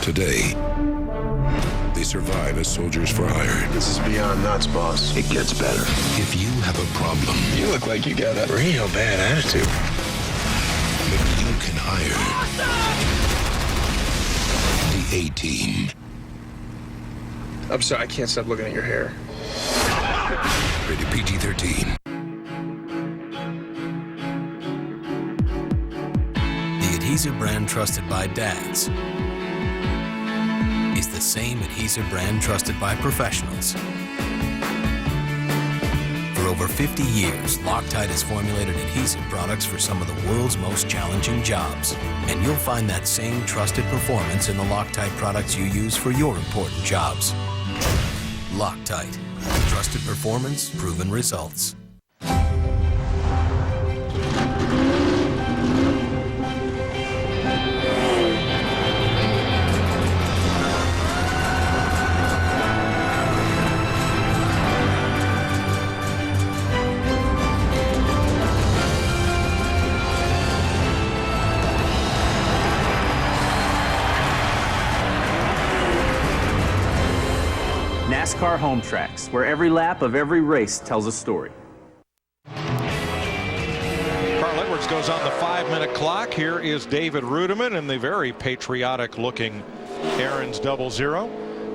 Today, they survive as soldiers for hire. This is beyond nuts, boss. It gets better. If you have a problem, You look like you got a real bad attitude. but you can hire the A-Team. I'm sorry, I can't stop looking at your hair. Rated PG-13. The adhesive brand trusted by dads is the same adhesive brand trusted by professionals. For over 50 years, Loctite has formulated adhesive products for some of the world's most challenging jobs. And you'll find that same trusted performance in the Loctite products you use for your important jobs. Loctite. Trusted performance, proven results. NASCAR Home Tracks, where every lap of every race tells a story. Carl Edwards goes on the 5-minute clock. Here is David Rudiman in the very patriotic-looking Aaron's 00. I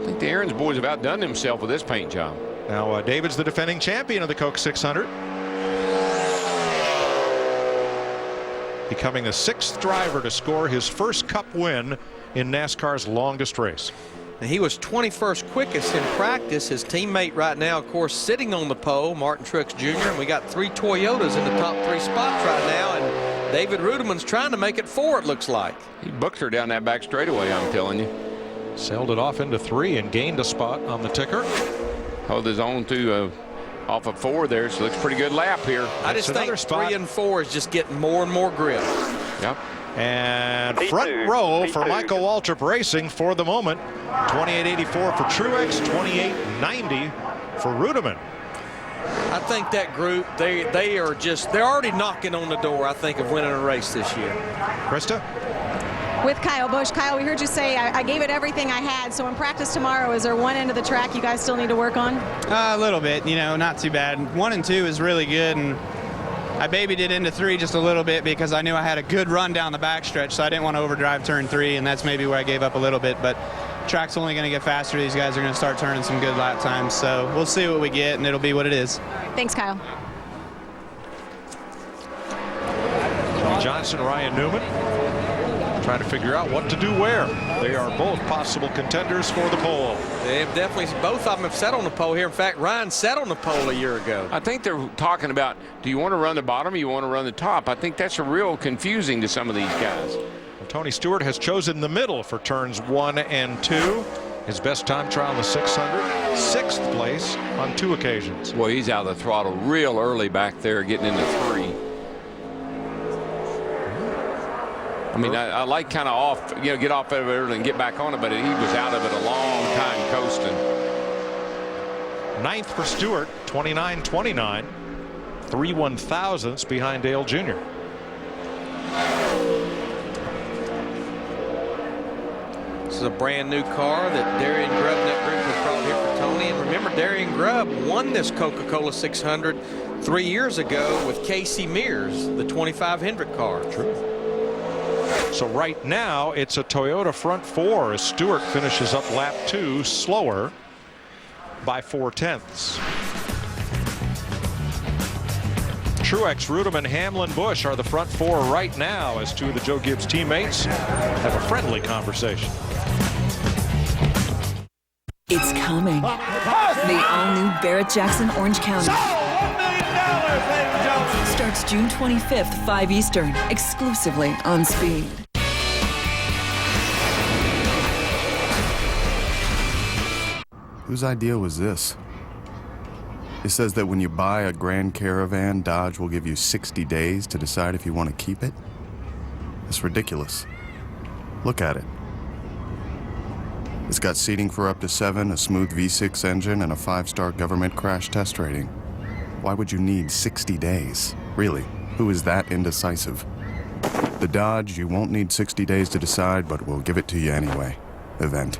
think the Aaron's boys have outdone themselves with this paint job. Now, David's the defending champion of the Coke 600. Becoming the 6th driver to score his first Cup win in NASCAR's longest race. And he was 21st quickest in practice. His teammate right now, of course, sitting on the pole, Martin Truex Jr., and we got 3 Toyotas in the top 3 spots right now, and David Rudiman's trying to make it 4, it looks like. He booked her down that back straightaway, I'm telling you. Sailed it off into 3 and gained a spot on the ticker. Hold his own through off of 4 there, so looks pretty good lap here. I just think 3 and 4 is just getting more and more grip. Yep. And front row for Michael Waltrip Racing for the moment. 28.84 for Truex, 28.90 for Rudeman. I think that group, they're already knocking on the door, I think, of winning a race this year. Krista? With Kyle Busch. Kyle, we heard you say I gave it everything I had. So in practice tomorrow, is there one end of the track you guys still need to work on? A little bit, not too bad. 1 and 2 is really good, and I babied it into 3 just a little bit because I knew I had a good run down the backstretch, so I didn't want to overdrive turn 3, and that's maybe where I gave up a little bit. But track's only going to get faster. These guys are going to start turning some good lap times, so we'll see what we get, and it'll be what it is. Thanks, Kyle. Johnson, Ryan Newman trying to figure out what to do where. They are both possible contenders for the pole. They've definitely, both of them have sat on the pole here. In fact, Ryan sat on the pole a year ago. I think they're talking about, do you want to run the bottom or you want to run the top? I think that's a real confusing to some of these guys. Well, Tony Stewart has chosen the middle for turns 1 and 2. His best time trial in the 600, 6th place on 2 occasions. Well, he's out of the throttle real early back there, getting into 3. I mean, I like kind of off, get off of it early and get back on it, but he was out of it a long time coasting. 9th for Stewart, 29.29, 3 1/1000ths behind Dale Jr. This is a brand new car that Darian Grubb and that group has brought here for Tony. And remember, Darian Grubb won this Coca-Cola 600 3 years ago with Casey Mears, the 25 Hendrick car. True. So right now it's a Toyota front 4 as Stewart finishes up lap 2 slower by 4/10. Truex, Rudeman, Hamlin, Busch are the front 4 right now as 2 of the Joe Gibbs teammates have a friendly conversation. It's coming. The all-new Barrett-Jackson Orange County. Starts June 25th, 5 Eastern, exclusively on Speed. Whose idea was this? It says that when you buy a Grand Caravan, Dodge will give you 60 days to decide if you want to keep it. It's ridiculous. Look at it. It's got seating for up to 7, a smooth V6 engine, and a 5-star government crash test rating. Why would you need 60 days? Really, who is that indecisive? The Dodge you won't need 60 days to decide, but we'll give it to you anyway. Event.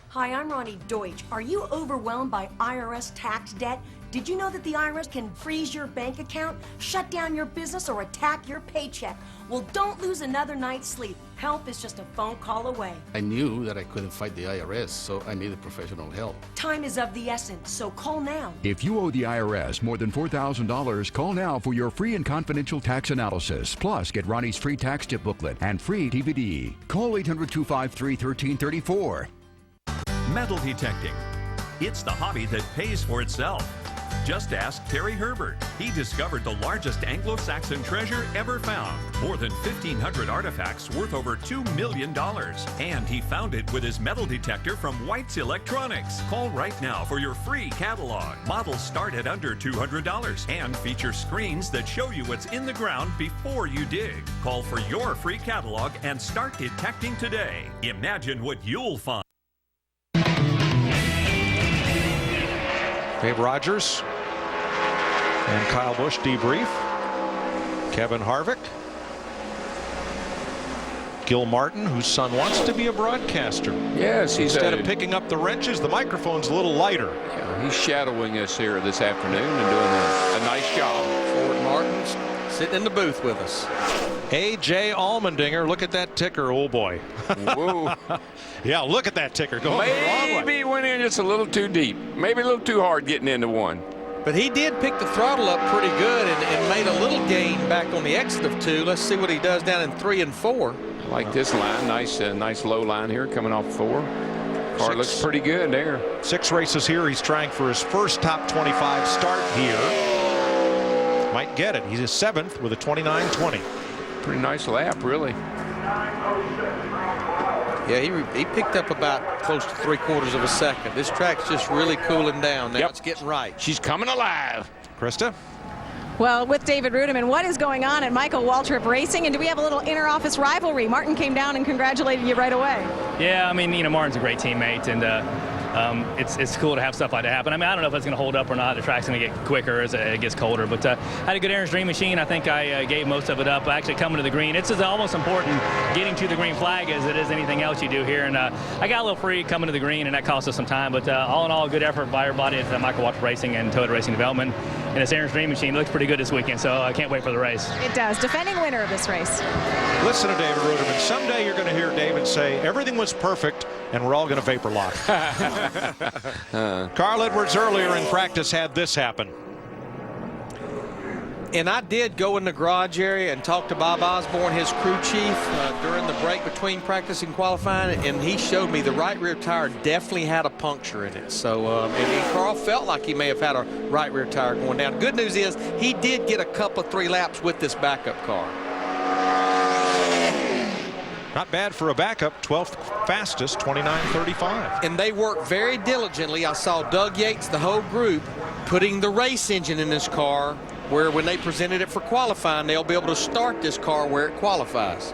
Hi, I'm Ronnie Deutsch. Are you overwhelmed by IRS tax debt? Did you know that the IRS can freeze your bank account, shut down your business, or attack your paycheck? Well, don't lose another night's sleep. Help is just a phone call away. I knew that I couldn't fight the IRS, so I needed professional help. Time is of the essence, so call now. If you owe the IRS more than $4,000, call now for your free and confidential tax analysis. Plus, get Ronnie's free tax tip booklet and free DVD. Call 800-253-1334. Metal detecting. It's the hobby that pays for itself. Just ask Terry Herbert. He discovered the largest Anglo-Saxon treasure ever found. More than 1,500 artifacts worth over $2 million. And he found it with his metal detector from White's Electronics. Call right now for your free catalog. Models start at under $200 and feature screens that show you what's in the ground before you dig. Call for your free catalog and start detecting today. Imagine what you'll find. Dave Rogers and Kyle Busch debrief. Kevin Harvick. Gil Martin, whose son wants to be a broadcaster. Yes, instead of picking up the wrenches, the microphone's a little lighter. Yeah, he's shadowing us here this afternoon and doing a nice job. Ford Martin's sitting in the booth with us. A.J. Allmendinger, look at that ticker, oh boy. Whoa. Yeah, look at that ticker going the wrong way. Maybe went in just a little too deep. Maybe a little too hard getting into one. But he did pick the throttle up pretty good and made a little gain back on the exit of 2. Let's see what he does down in 3 and 4. I like this line. Nice low line here coming off 4. Car looks pretty good there. 6 races here. He's trying for his first top 25 start here. Might get it. He's a 7th with a 29.20. Pretty nice lap, really. Yeah, he picked up about close to 3/4 of a second. This track's just really cooling down. Now it's getting right. She's coming alive. Krista? Well, with David Rudiman, what is going on at Michael Waltrip Racing? And do we have a little inter-office rivalry? Martin came down and congratulated you right away. Yeah, I mean, Martin's a great teammate, and it's cool to have stuff like that happen. I mean, I don't know if it's going to hold up or not. The track's going to get quicker as it gets colder. But I had a good Aaron's Dream machine. I think I gave most of it up. Actually, coming to the green, it's as almost important getting to the green flag as it is anything else you do here. And I got a little free coming to the green, and that cost us some time. But all in all, good effort by everybody at Michael Waltrip Racing and Toyota Racing Development. And this Aaron's Dream machine looks pretty good this weekend, so I can't wait for the race. It does. Defending winner of this race. Listen to David Rudiman. Someday you're going to hear David say, everything was perfect, and we're all going to vapor lock. Carl Edwards earlier in practice had this happen. And I did go in the garage area and talk to Bob Osborne, his crew chief, during the break between practice and qualifying, and he showed me the right rear tire definitely had a puncture in it. So, and Carl felt like he may have had a right rear tire going down. Good news is he did get a couple of 3 laps with this backup car. Not bad for a backup, 12th fastest, 29:35. And they worked very diligently. I saw Doug Yates, the whole group, putting the race engine in this car, where when they presented it for qualifying, they'll be able to start this car where it qualifies.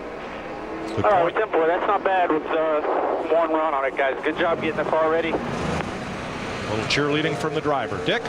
All right, Temple, that's not bad with 1 run on it, guys. Good job getting the car ready. A little cheerleading from the driver. Dick?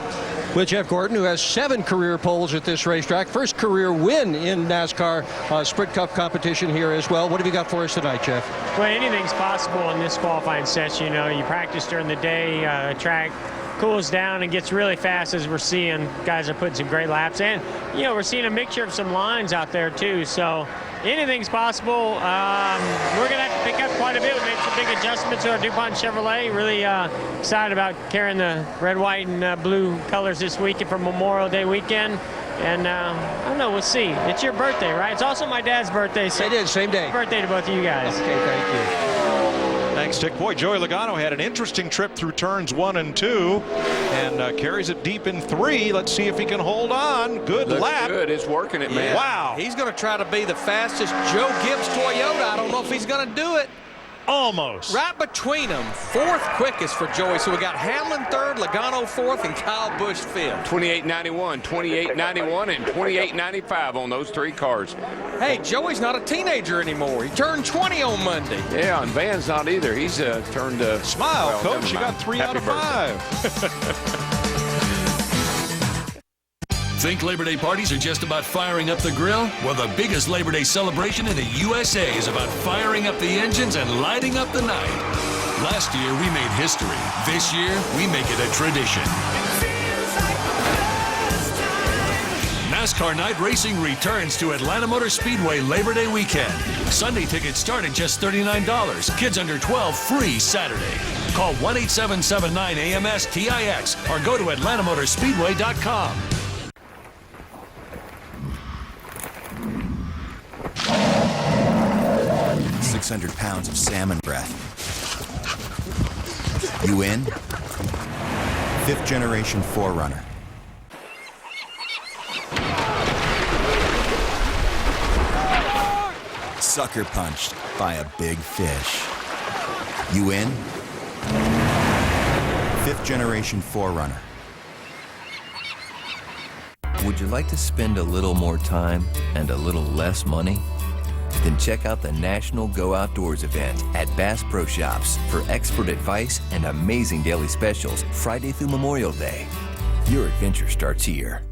With Jeff Gordon, who has 7 career poles at this racetrack. First career win in NASCAR Sprint Cup competition here as well. What have you got for us tonight, Jeff? Well, anything's possible in this qualifying session. You practice during the day, track cools down and gets really fast, as we're seeing. Guys are putting some great laps, and we're seeing a mixture of some lines out there too, so anything's possible. We're gonna have to pick up quite a bit. We made some big adjustments to our DuPont Chevrolet. Really excited about carrying the red, white, and blue colors this weekend for Memorial Day weekend. And I don't know, we'll see. It's your birthday, right? It's also my dad's birthday. So it is, same day. Happy birthday to both of you guys. Okay, thank you. Thanks, Dick. Boy, Joey Logano had an interesting trip through turns 1 and 2 and carries it deep in 3. Let's see if he can hold on. Good lap. Good. It's working it, man. Yeah. Wow. He's going to try to be the fastest Joe Gibbs Toyota. I don't know if he's going to do it. Almost. Right between them. 4th quickest for Joey. So we got Hamlin 3rd, Logano 4th, and Kyle Busch 5th. 28.91, 28.91, and 28.95 on those 3 cars. Hey, Joey's not a teenager anymore. He turned 20 on Monday. Yeah, and Van's not either. He's turned... Smile, well, Coach. You got 3 out of 5. Think Labor Day parties are just about firing up the grill? Well, the biggest Labor Day celebration in the USA is about firing up the engines and lighting up the night. Last year, we made history. This year, we make it a tradition. NASCAR Night Racing returns to Atlanta Motor Speedway Labor Day weekend. Sunday tickets start at just $39. Kids under 12 free Saturday. Call 1-877-9AMS-TIX or go to atlantamotorspeedway.com. 600 pounds of salmon breath. You in? 5th generation 4Runner. Sucker punched by a big fish. You in? 5th generation 4Runner. Would you like to spend a little more time and a little less money? Then check out the National Go Outdoors event at Bass Pro Shops for expert advice and amazing daily specials Friday through Memorial Day. Your adventure starts here.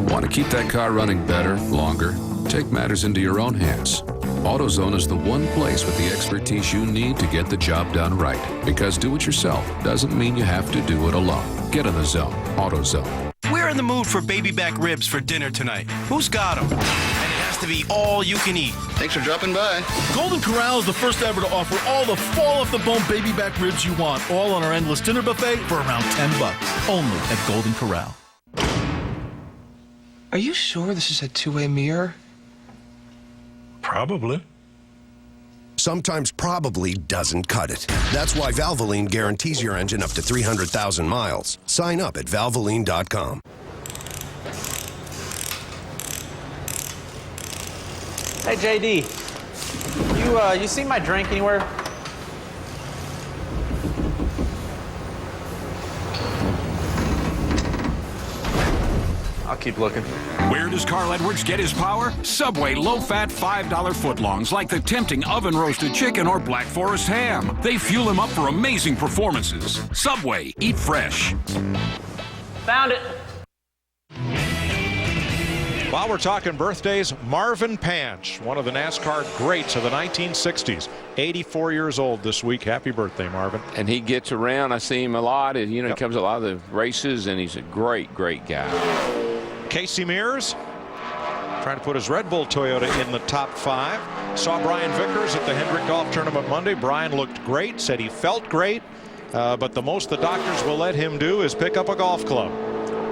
Want to keep that car running better, longer? Take matters into your own hands. AutoZone is the one place with the expertise you need to get the job done right. Because do it yourself doesn't mean you have to do it alone. Get in the zone. AutoZone. We're in the mood for baby back ribs for dinner tonight. Who's got them? And it has to be all you can eat. Thanks for dropping by. Golden Corral is the first ever to offer all the fall-off-the-bone baby back ribs you want, all on our endless dinner buffet for around $10. Only at Golden Corral. Are you sure this is a two-way mirror? Probably. Sometimes probably doesn't cut it. That's why Valvoline guarantees your engine up to 300,000 miles. Sign up at Valvoline.com. Hey, JD. You seen my drink anywhere? I'll keep looking. Where does Carl Edwards get his power? Subway low-fat $5 footlongs like the tempting oven-roasted chicken or Black Forest ham. They fuel him up for amazing performances. Subway, eat fresh. Found it. While we're talking birthdays, Marvin Panch, one of the NASCAR greats of the 1960s, 84 years old this week. Happy birthday, Marvin. And he gets around. I see him a lot. And, he comes to a lot of the races, and he's a great, great guy. Casey Mears trying to put his Red Bull Toyota in the top 5. Saw Brian Vickers at the Hendrick Golf Tournament Monday. Brian looked great, said he felt great, but the most the doctors will let him do is pick up a golf club.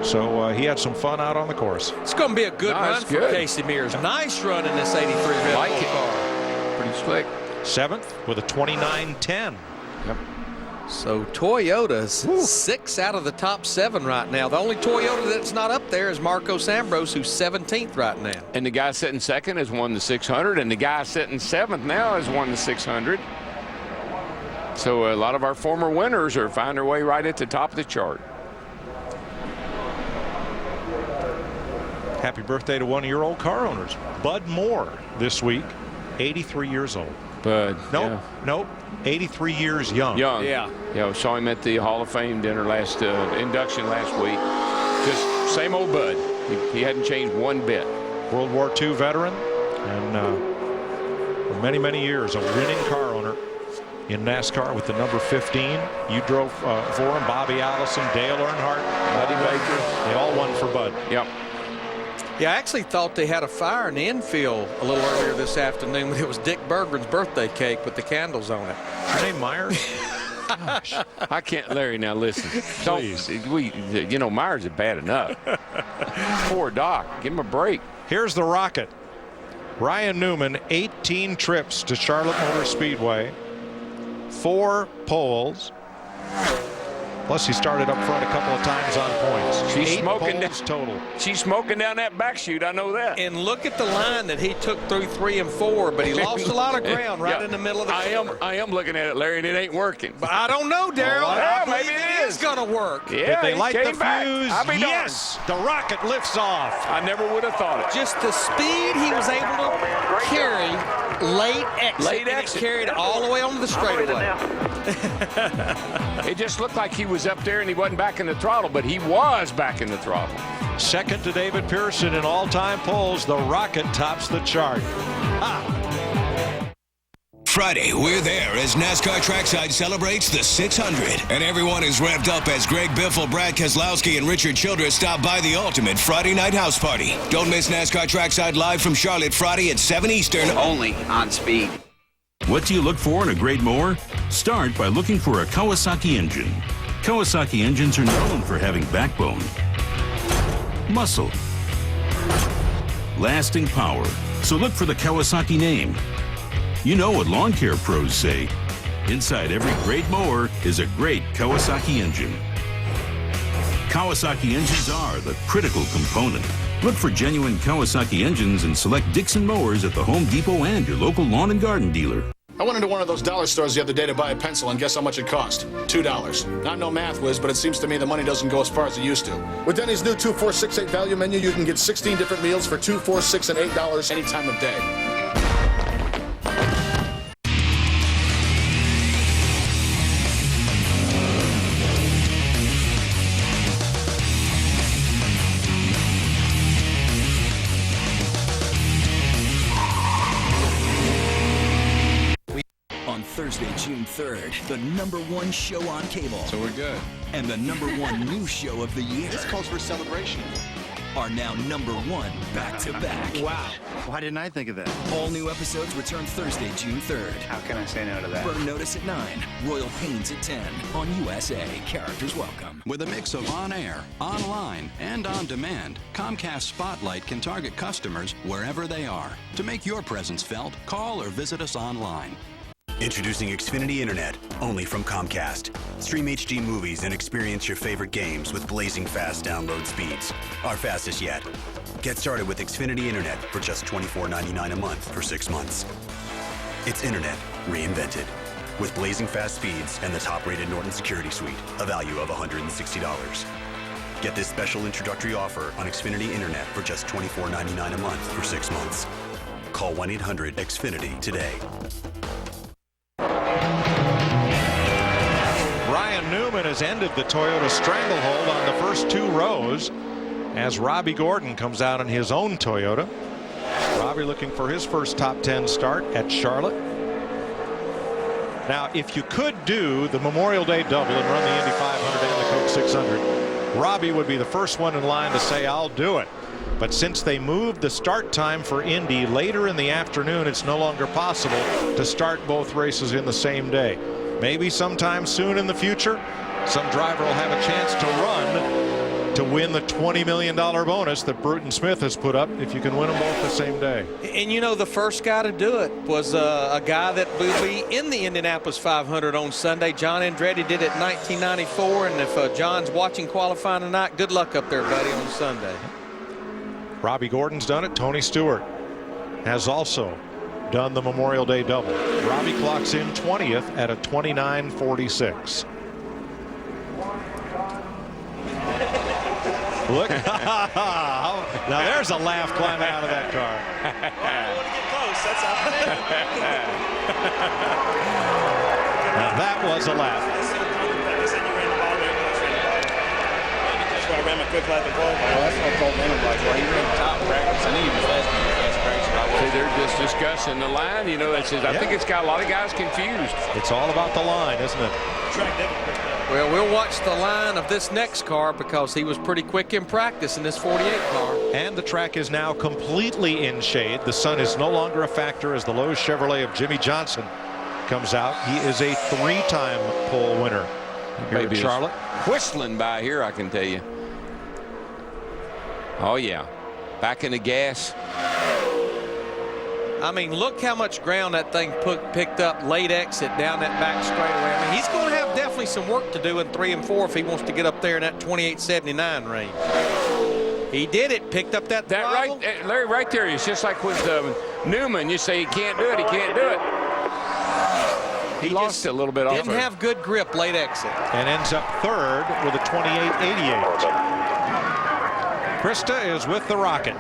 So he had some fun out on the course. It's going to be a good run for Casey Mears. Nice run in this 83 Red Bull car. Pretty slick. 7th with a 29.10. Yep. So Toyota's 6 out of the top 7 right now. The only Toyota that's not up there is Marcos Ambrose, who's 17th right now. And the guy sitting second has won the 600, and the guy sitting 7th now has won the 600. So a lot of our former winners are finding their way right at the top of the chart. Happy birthday to one-year-old car owners. Bud Moore this week, 83 years old. Bud. Nope. 83 years young. Yeah, I saw him at the Hall of Fame dinner induction last week. Just same old Bud. He hadn't changed one bit. World War II veteran, and for many, many years, a winning car owner in NASCAR with the number 15. You drove for him, Bobby Allison, Dale Earnhardt, Buddy Baker. They all won for Bud. Yep. Yeah, I actually thought they had a fire in the infield a little earlier this afternoon. It was Dick Berggren's birthday cake with the candles on it. Your name Myers? Gosh, I can't, Larry. Now listen, Myers is bad enough. Poor Doc, give him a break. Here's the Rocket. Ryan Newman, 18 trips to Charlotte Motor Speedway, 4 poles. Plus, he started up front a couple of times on points. She's 8 smoking poles total. She's smoking down that back chute. I know that. And look at the line that he took through 3 and 4, but he lost a lot of ground right in the middle of the corner. I am looking at it, Larry, and it ain't working. But I don't know, Daryl. Maybe it is going to work. Yeah, if they light the fuse, yes, the rocket lifts off. I never would have thought it. Just the speed he was able to carry. Late exit. Carried all the way onto the straightaway. It just looked like he was up there and he wasn't back in the throttle, but he was back in the throttle. Second to David Pearson in all-time polls. The Rocket tops the chart. Friday, we're there as NASCAR Trackside celebrates the 600. And everyone is revved up as Greg Biffle, Brad Keselowski, and Richard Childress stop by the ultimate Friday night house party. Don't miss NASCAR Trackside live from Charlotte Friday at 7 Eastern. Only on Speed. What do you look for in a great mower? Start by looking for a Kawasaki engine. Kawasaki engines are known for having backbone, muscle, lasting power. So look for the Kawasaki name. You know what lawn care pros say. Inside every great mower is a great Kawasaki engine. Kawasaki engines are the critical component. Look for genuine Kawasaki engines and select Dixon mowers at the Home Depot and your local lawn and garden dealer. I went into one of those dollar stores the other day to buy a pencil, and guess how much it cost? $2. Not no math whiz, but it seems to me the money doesn't go as far as it used to. With Denny's new 2, 4, 6, 8 value menu, you can get 16 different meals for $2, $4, $6, and $8 any time of day. Thursday, June 3rd, the #1 show on cable. So we're good. And the #1 news show of the year. This calls for celebration. Are now #1 back-to-back. Wow. Why didn't I think of that? All new episodes return Thursday, June 3rd. How can I say no to that? Burn Notice at 9, Royal Pains at 10 on USA. Characters welcome. With a mix of on-air, online, and on-demand, Comcast Spotlight can target customers wherever they are. To make your presence felt, call or visit us online. Introducing Xfinity Internet, only from Comcast. Stream HD movies and experience your favorite games with blazing fast download speeds. Our fastest yet. Get started with Xfinity Internet for just $24.99 a month for 6 months. It's internet reinvented. With blazing fast speeds and the top-rated Norton Security Suite, a value of $160. Get this special introductory offer on Xfinity Internet for just $24.99 a month for 6 months. Call 1-800-XFINITY today. Ryan Newman has ended the Toyota stranglehold on the first 2 rows as Robbie Gordon comes out in his own Toyota. Robbie looking for his first top 10 start at Charlotte. Now, if you could do the Memorial Day double and run the Indy 500 and the Coke 600, Robbie would be the first one in line to say, I'll do it. But since they moved the start time for Indy later in the afternoon, it's no longer possible to start both races in the same day. Maybe sometime soon in the future, some driver will have a chance to run to win the $20 million bonus that Bruton Smith has put up if you can win them both the same day. And you know, the first guy to do it was a guy that will be in the Indianapolis 500 on Sunday. John Andretti did it in 1994, and if John's watching qualifying tonight, good luck up there, buddy, on Sunday. Robbie Gordon's done it. Tony Stewart has also done the Memorial Day double. Robbie clocks in 20th at a 29.46. Look. Now there's a laugh climbing out of that car. I want to get close, that's all. Now that was a laugh. They said you ran the ball very close, that's why I ran my quick lap and qualifying. Well, that's what I told him. Like, well, he ran top practice. I knew he was fast practice. See, they're just discussing the line. You know, that's just, I think it's got a lot of guys confused. It's all about the line, isn't it? Well, we'll watch the line of this next car because he was pretty quick in practice in this 48 car. And the track is now completely in shade. The sun is no longer a factor as the Lowe's Chevrolet of Jimmy Johnson comes out. He is a 3-time pole winner here at Charlotte. Whistling by here, I can tell you. Oh, yeah. Back in the gas. I mean, look how much ground that thing picked up late exit down that back straightaway. I mean, he's going to have definitely some work to do in 3 and 4 if he wants to get up there in that 28.79 range. He did it, picked up that throttle. Right, Larry, right there. It's just like with Newman. You say he can't do it, he can't do it. He lost it a little bit off. Didn't have good grip late exit. And ends up 3rd with a 28.88. Krista is with the Rocket.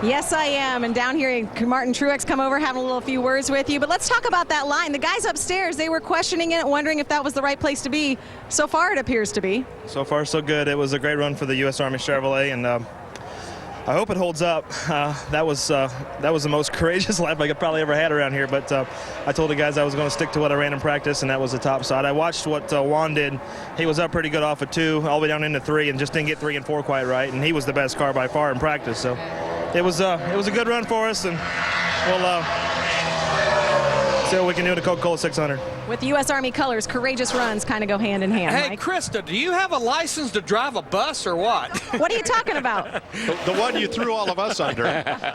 Yes, I am. And down here, Martin Truex come over, having a few words with you. But let's talk about that line. The guys upstairs, they were questioning it, wondering if that was the right place to be. So far, it appears to be. So far, so good. It was a great run for the U.S. Army Chevrolet, and I hope it holds up. That was the most courageous lap I could probably ever had around here. But I told the guys I was going to stick to what I ran in practice, and that was the top side. I watched what Juan did. He was up pretty good off of 2, all the way down into 3, and just didn't get 3 and 4 quite right. And he was the best car by far in practice. So it was a good run for us, and we'll see what we can do in the Coca-Cola 600. With the U.S. Army colors, courageous runs kind of go hand in hand. Hey, Mike. Krista, do you have a license to drive a bus or what? What are you talking about? The one you threw all of us under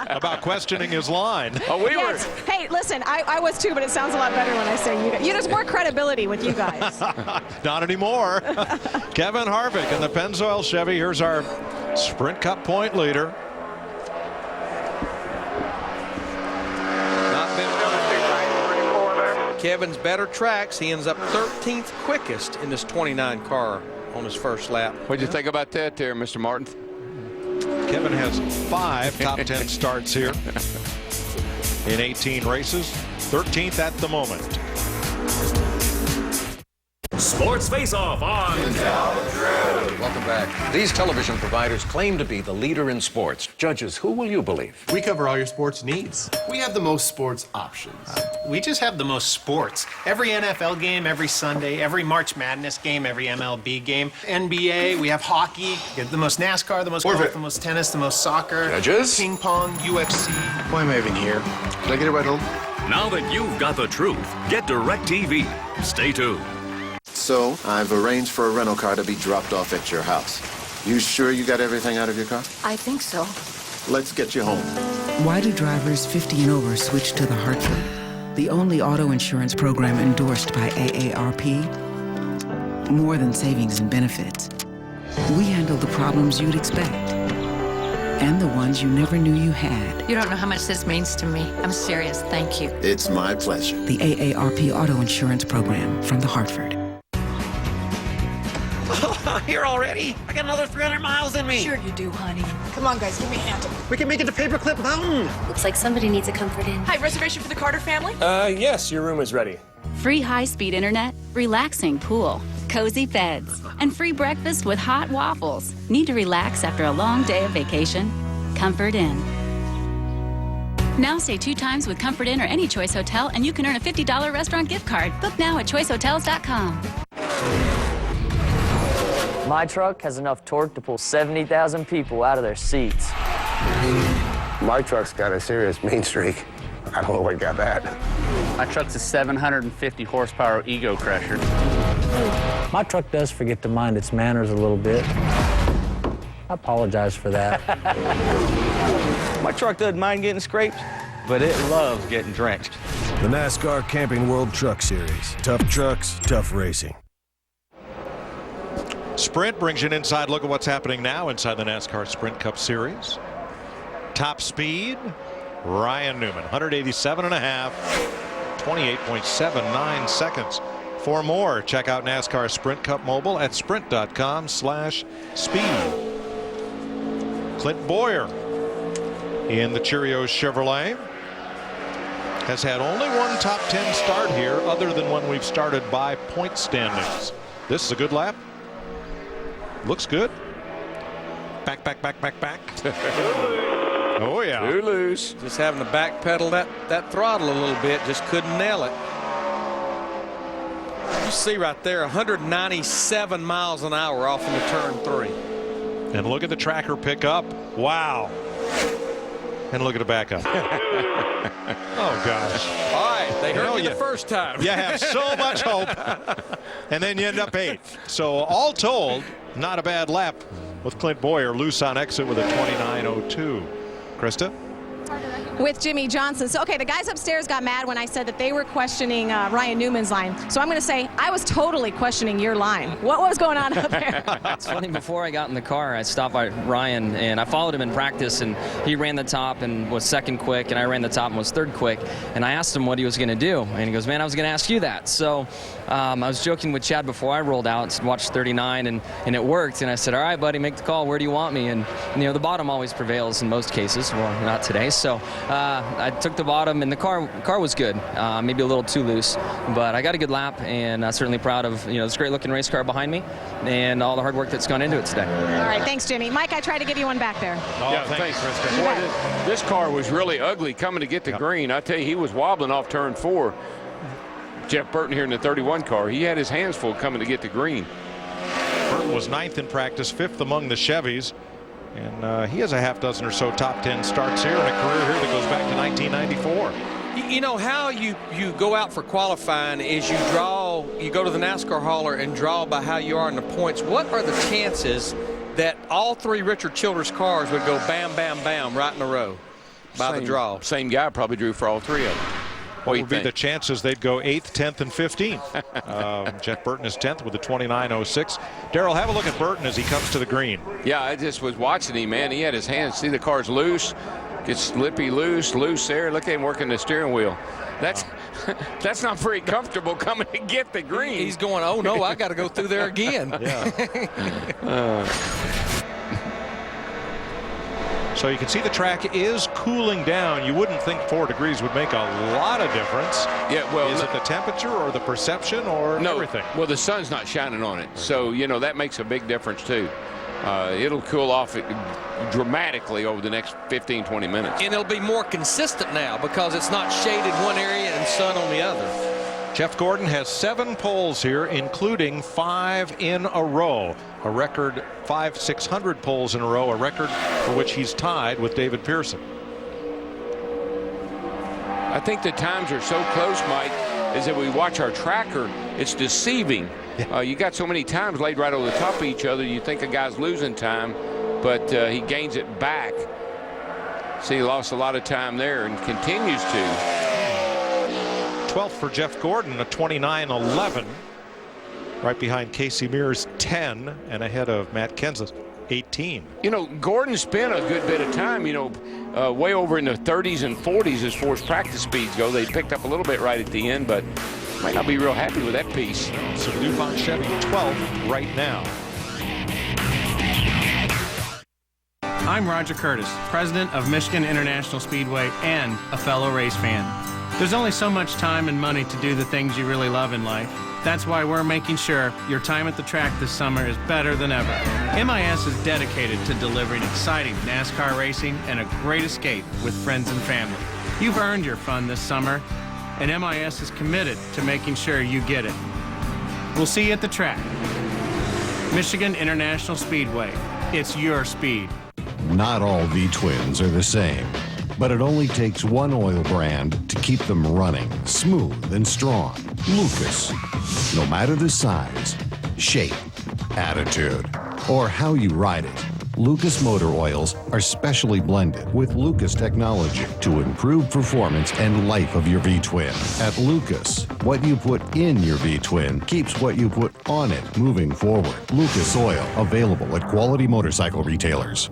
about questioning his line. Oh, we were. Hey, listen, I was too, but it sounds a lot better when I say you guys. There's more credibility with you guys. Not anymore. Kevin Harvick in the Pennzoil Chevy. Here's our Sprint Cup point leader. Kevin's better tracks. He ends up 13th quickest in this 29 car on his first lap. What'd you think about that there, Mr. Martin? Kevin has 5 top 10 starts here in 18 races. 13th at the moment. Sports Face-Off on Welcome back. These television providers claim to be the leader in sports. Judges, who will you believe? We cover all your sports needs. We have the most sports options. We just have the most sports. Every NFL game, every Sunday, every March Madness game, every MLB game, NBA, we have hockey, we have the most NASCAR, the most golf, the most tennis, the most soccer. Judges? Ping pong, UFC. Why am I even here? Did I get it right home? Now that you've got the truth, get DirecTV. Stay tuned. So, I've arranged for a rental car to be dropped off at your house. You sure you got everything out of your car? I think so. Let's get you home. Why do drivers 50 and over switch to the Hartford? The only auto insurance program endorsed by AARP? More than savings and benefits. We handle the problems you'd expect. and the ones you never knew you had. You don't know how much this means to me. I'm serious. Thank you. It's my pleasure. The AARP Auto Insurance Program from The Hartford. Here already? I got another 300 miles in me. Sure you do, honey. Come on, guys, give me a hand. We can make it to Paperclip Mountain. Looks like somebody needs a Comfort Inn. Hi, reservation for the Carter family? Yes, your room is ready. Free high-speed internet, relaxing pool, cozy beds, and free breakfast with hot waffles. Need to relax after a long day of vacation? Comfort Inn. Now stay 2 times with Comfort Inn or any Choice Hotel, and you can earn a $50 restaurant gift card. Book now at choicehotels.com. My truck has enough torque to pull 70,000 people out of their seats. My truck's got a serious mean streak. I don't know what got that. My truck's a 750 horsepower ego crusher. My truck does forget to mind its manners a little bit. I apologize for that. My truck doesn't mind getting scraped, but it loves getting drenched. The NASCAR Camping World Truck Series. Tough trucks, tough racing. Sprint brings you an inside look at what's happening now inside the NASCAR Sprint Cup Series. Top speed, Ryan Newman, 187.5, 28.79 seconds. For more, check out NASCAR Sprint Cup Mobile at sprint.com/speed. Clint Boyer in the Cheerios Chevrolet has had only one top 10 start here other than when we've started by point standings. This is a good lap. Looks good. Back. Oh, yeah. Too loose. Just having to backpedal that throttle a little bit. Just couldn't nail it. You see right there, 197 miles an hour off into turn 3. And look at the tracker pick up. Wow. And look at the backup. Oh, gosh. All right, they hurt you the first time. You have so much hope, and then you end up 8th. So all told, not a bad lap with Clint Boyer loose on exit with a 29.02. Krista? With Jimmy Johnson. So, okay, the guys upstairs got mad when I said that they were questioning Ryan Newman's line. So I'm going to say I was totally questioning your line. What was going on up there? It's funny, before I got in the car, I stopped by Ryan, and I followed him in practice, and he ran the top and was second quick, and I ran the top and was third quick. And I asked him what he was going to do, and he goes, man, I was going to ask you that. So I was joking with Chad before I rolled out and watched 39, and it worked. And I said, all right, buddy, make the call. Where do you want me? And, you know, the bottom always prevails in most cases. Well, not today. So I took the bottom, and the car was good, maybe a little too loose, but I got a good lap, and I'm certainly proud of this great-looking race car behind me and all the hard work that's gone into it today. All right, thanks, Jimmy. Mike, I tried to give you one back there. Oh, yeah, thanks, Krista. Boy, this car was really ugly coming to get the green. I tell you, he was wobbling off turn 4. Jeff Burton here in the 31 car, he had his hands full coming to get the green. Burton was 9th in practice, 5th among the Chevys. And he has a half dozen or so top 10 starts here in a career here that goes back to 1994. You know how you go out for qualifying is you go to the NASCAR hauler and draw by how you are in the points. What are the chances that all 3 Richard Childress cars would go bam, bam, bam right in a row by the draw? Same guy probably drew for all 3 of them. What would be the chances they'd go 8th, 10th, and 15th? Jeff Burton is 10th with a 29.06. Darrell, have a look at Burton as he comes to the green. Yeah, I just was watching him, man. He had his hands. See, the car's loose. Gets slippy loose there. Look at him working the steering wheel. That's not very comfortable coming to get the green. He's going, oh, no, I got to go through there again. Yeah. So you can see the track is cooling down. You wouldn't think 4 degrees would make a lot of difference. Yeah, well, is it the temperature or the perception or everything? Well, the sun's not shining on it, so that makes a big difference too. It'll cool off dramatically over the next 15-20 minutes. And it'll be more consistent now because it's not shaded one area and sun on the other. Jeff Gordon has 7 poles here, including 5 in a row. A record 5 600 poles in a row, a record for which he's tied with David Pearson. I think the times are so close, Mike, is that we watch our tracker, it's deceiving. Yeah. You got so many times laid right over the top of each other, you think a guy's losing time, but he gains it back. See, he lost a lot of time there and continues to. 12th for Jeff Gordon, a 29.11. Right behind Casey Mears' 10 and ahead of Matt Kenseth. 18. You know, Gordon spent a good bit of time, way over in the 30s and 40s as far as practice speeds go. They picked up a little bit right at the end, but might not be real happy with that piece. So DuPont Chevy 12th right now. I'm Roger Curtis, president of Michigan International Speedway and a fellow race fan. There's only so much time and money to do the things you really love in life. That's why we're making sure your time at the track this summer is better than ever. MIS is dedicated to delivering exciting NASCAR racing and a great escape with friends and family. You've earned your fun this summer, and MIS is committed to making sure you get it. We'll see you at the track. Michigan International Speedway. It's your speed. Not all V-twins are the same, but it only takes one oil brand to keep them running smooth and strong. Lucas. No matter the size, shape, attitude, or how you ride it, Lucas motor oils are specially blended with Lucas technology to improve performance and life of your V-twin. At Lucas, what you put in your V-twin keeps what you put on it moving forward. Lucas oil, available at quality motorcycle retailers.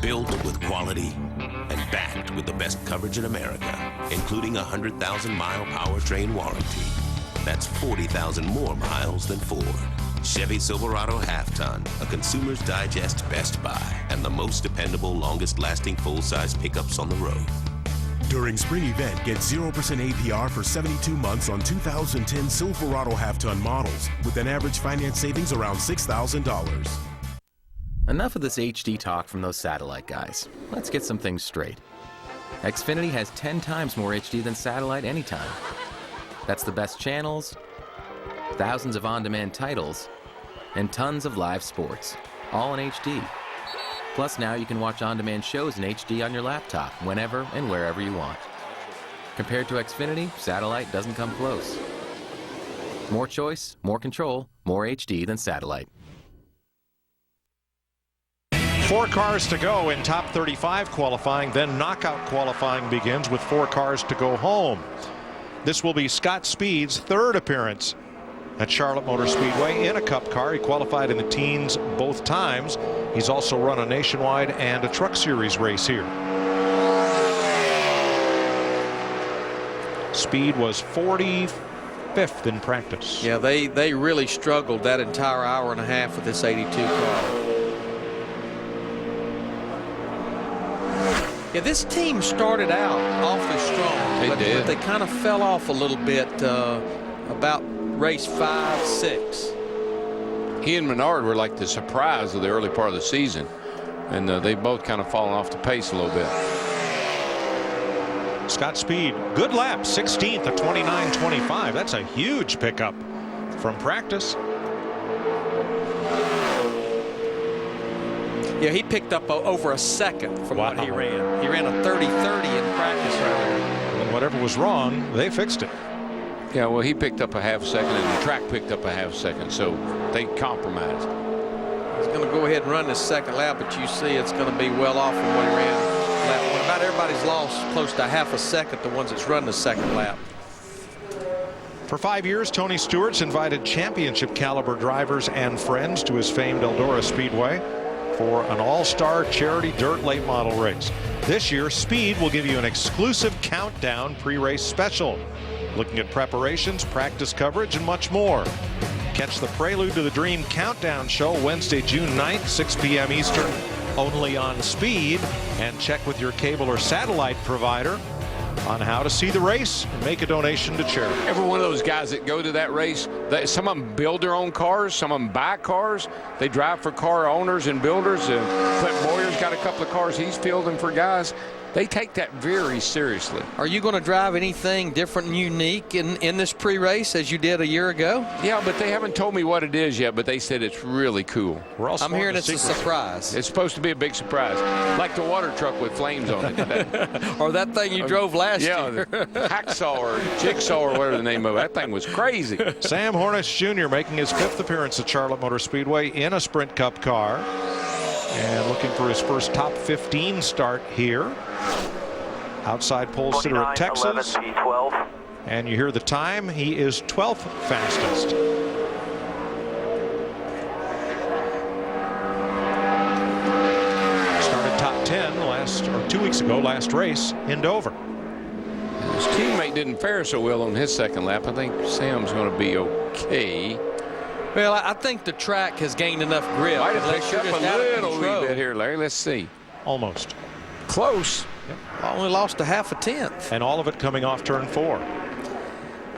Built with quality and backed with the best coverage in America, including a 100,000-mile powertrain warranty. That's 40,000 more miles than Ford. Chevy Silverado Half-Ton, a Consumer's Digest Best Buy, and the most dependable, longest-lasting full-size pickups on the road. During spring event, get 0% APR for 72 months on 2010 Silverado Half-Ton models, with an average finance savings around $6,000. Enough of this HD talk from those satellite guys. Let's get some things straight. Xfinity has 10 times more HD than satellite anytime. That's the best channels, thousands of on-demand titles, and tons of live sports, all in HD. Plus now you can watch on-demand shows in HD on your laptop whenever and wherever you want. Compared to Xfinity, satellite doesn't come close. More choice, more control, more HD than satellite. 4 cars to go in top 35 qualifying, then knockout qualifying begins with 4 cars to go home. This will be Scott Speed's 3rd appearance at Charlotte Motor Speedway in a Cup car. He qualified in the teens both times. He's also run a Nationwide and a Truck Series race here. Speed was 45th in practice. Yeah, they really struggled that entire hour and a half with this 82 car. Yeah, this team started out awfully strong. But they kind of fell off a little bit about race 5, 6. He and Menard were like the surprise of the early part of the season, and they've both kind of fallen off the pace a little bit. Scott Speed, good lap, 16th at 29.25. That's a huge pickup from practice. Yeah, he picked up over a second from what he ran. He ran a 30-30 in practice earlier. And whatever was wrong, they fixed it. Yeah, well, he picked up a half second, and the track picked up a half second, so they compromised. He's going to go ahead and run this second lap, but you see it's going to be well off from what he ran lap 1. About everybody's lost close to half a second, the ones that's run the second lap. For 5 years, Tony Stewart's invited championship caliber drivers and friends to his famed Eldora Speedway for an all-star charity dirt late model race. This year, Speed will give you an exclusive countdown pre-race special, looking at preparations, practice coverage, and much more. Catch the Prelude to the Dream Countdown Show Wednesday, June 9th, 6 p.m. Eastern, only on Speed. And check with your cable or satellite provider on how to see the race and make a donation to charity. Every one of those guys that go to that race, some of them build their own cars, some of them buy cars. They drive for car owners and builders. Clint Boyer's got a couple of cars he's fielding for guys. They take that very seriously. Are you going to drive anything different and unique in this pre-race as you did a year ago? Yeah, but they haven't told me what it is yet, but they said it's really cool. I'm hearing it's a surprise. It's supposed to be a big surprise, like the water truck with flames on it. Or that thing you drove last year. Hacksaw or Jigsaw or whatever the name of it. That thing was crazy. Sam Hornish Jr. making his 5th appearance at Charlotte Motor Speedway in a Sprint Cup car. And looking for his first top 15 start here. Outside pole sitter at Texas. 11, and you hear the time. He is 12th fastest. 10 2 weeks ago, last race in Dover. His teammate didn't fare so well on his second lap. I think Sam's going to be okay. Well, I think the track has gained enough grip. Might have picked up a little bit here, Larry. Let's see. Almost. Close. Yep. Only lost a half a tenth. And all of it coming off turn 4.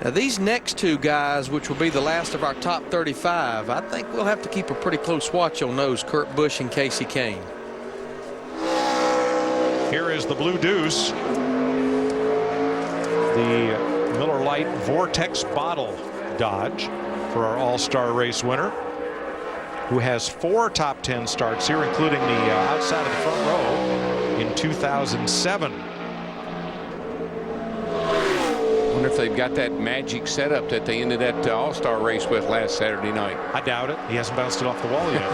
Now, these next two guys, which will be the last of our top 35, I think we'll have to keep a pretty close watch on those, Kurt Busch and Casey Kane. Here is the Blue Deuce. The Miller Lite Vortex Bottle Dodge for our All-Star Race winner, who has 4 top 10 starts here, including the outside of the front row in 2007. I wonder if they've got that magic setup that they ended that All-Star race with last Saturday night. I doubt it. He hasn't bounced it off the wall yet.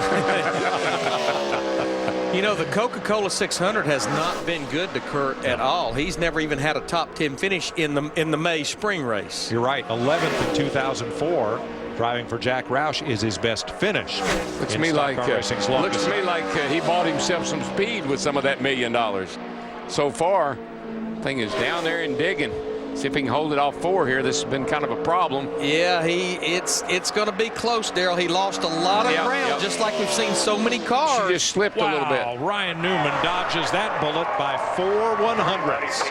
You know, the Coca-Cola 600 has not been good to Kurt at all. He's never even had a top 10 finish in the May spring race. You're right. 11th in 2004. Driving for Jack Roush is his best finish. Looks to me like he bought himself some speed with some of that $1 million. So far, thing is down there and digging. See if he can hold it off 4 here. This has been kind of a problem. Yeah, it's going to be close, Daryl. He lost a lot of ground, just like we've seen so many cars. She just slipped a little bit. Ryan Newman dodges that bullet by 4 100ths.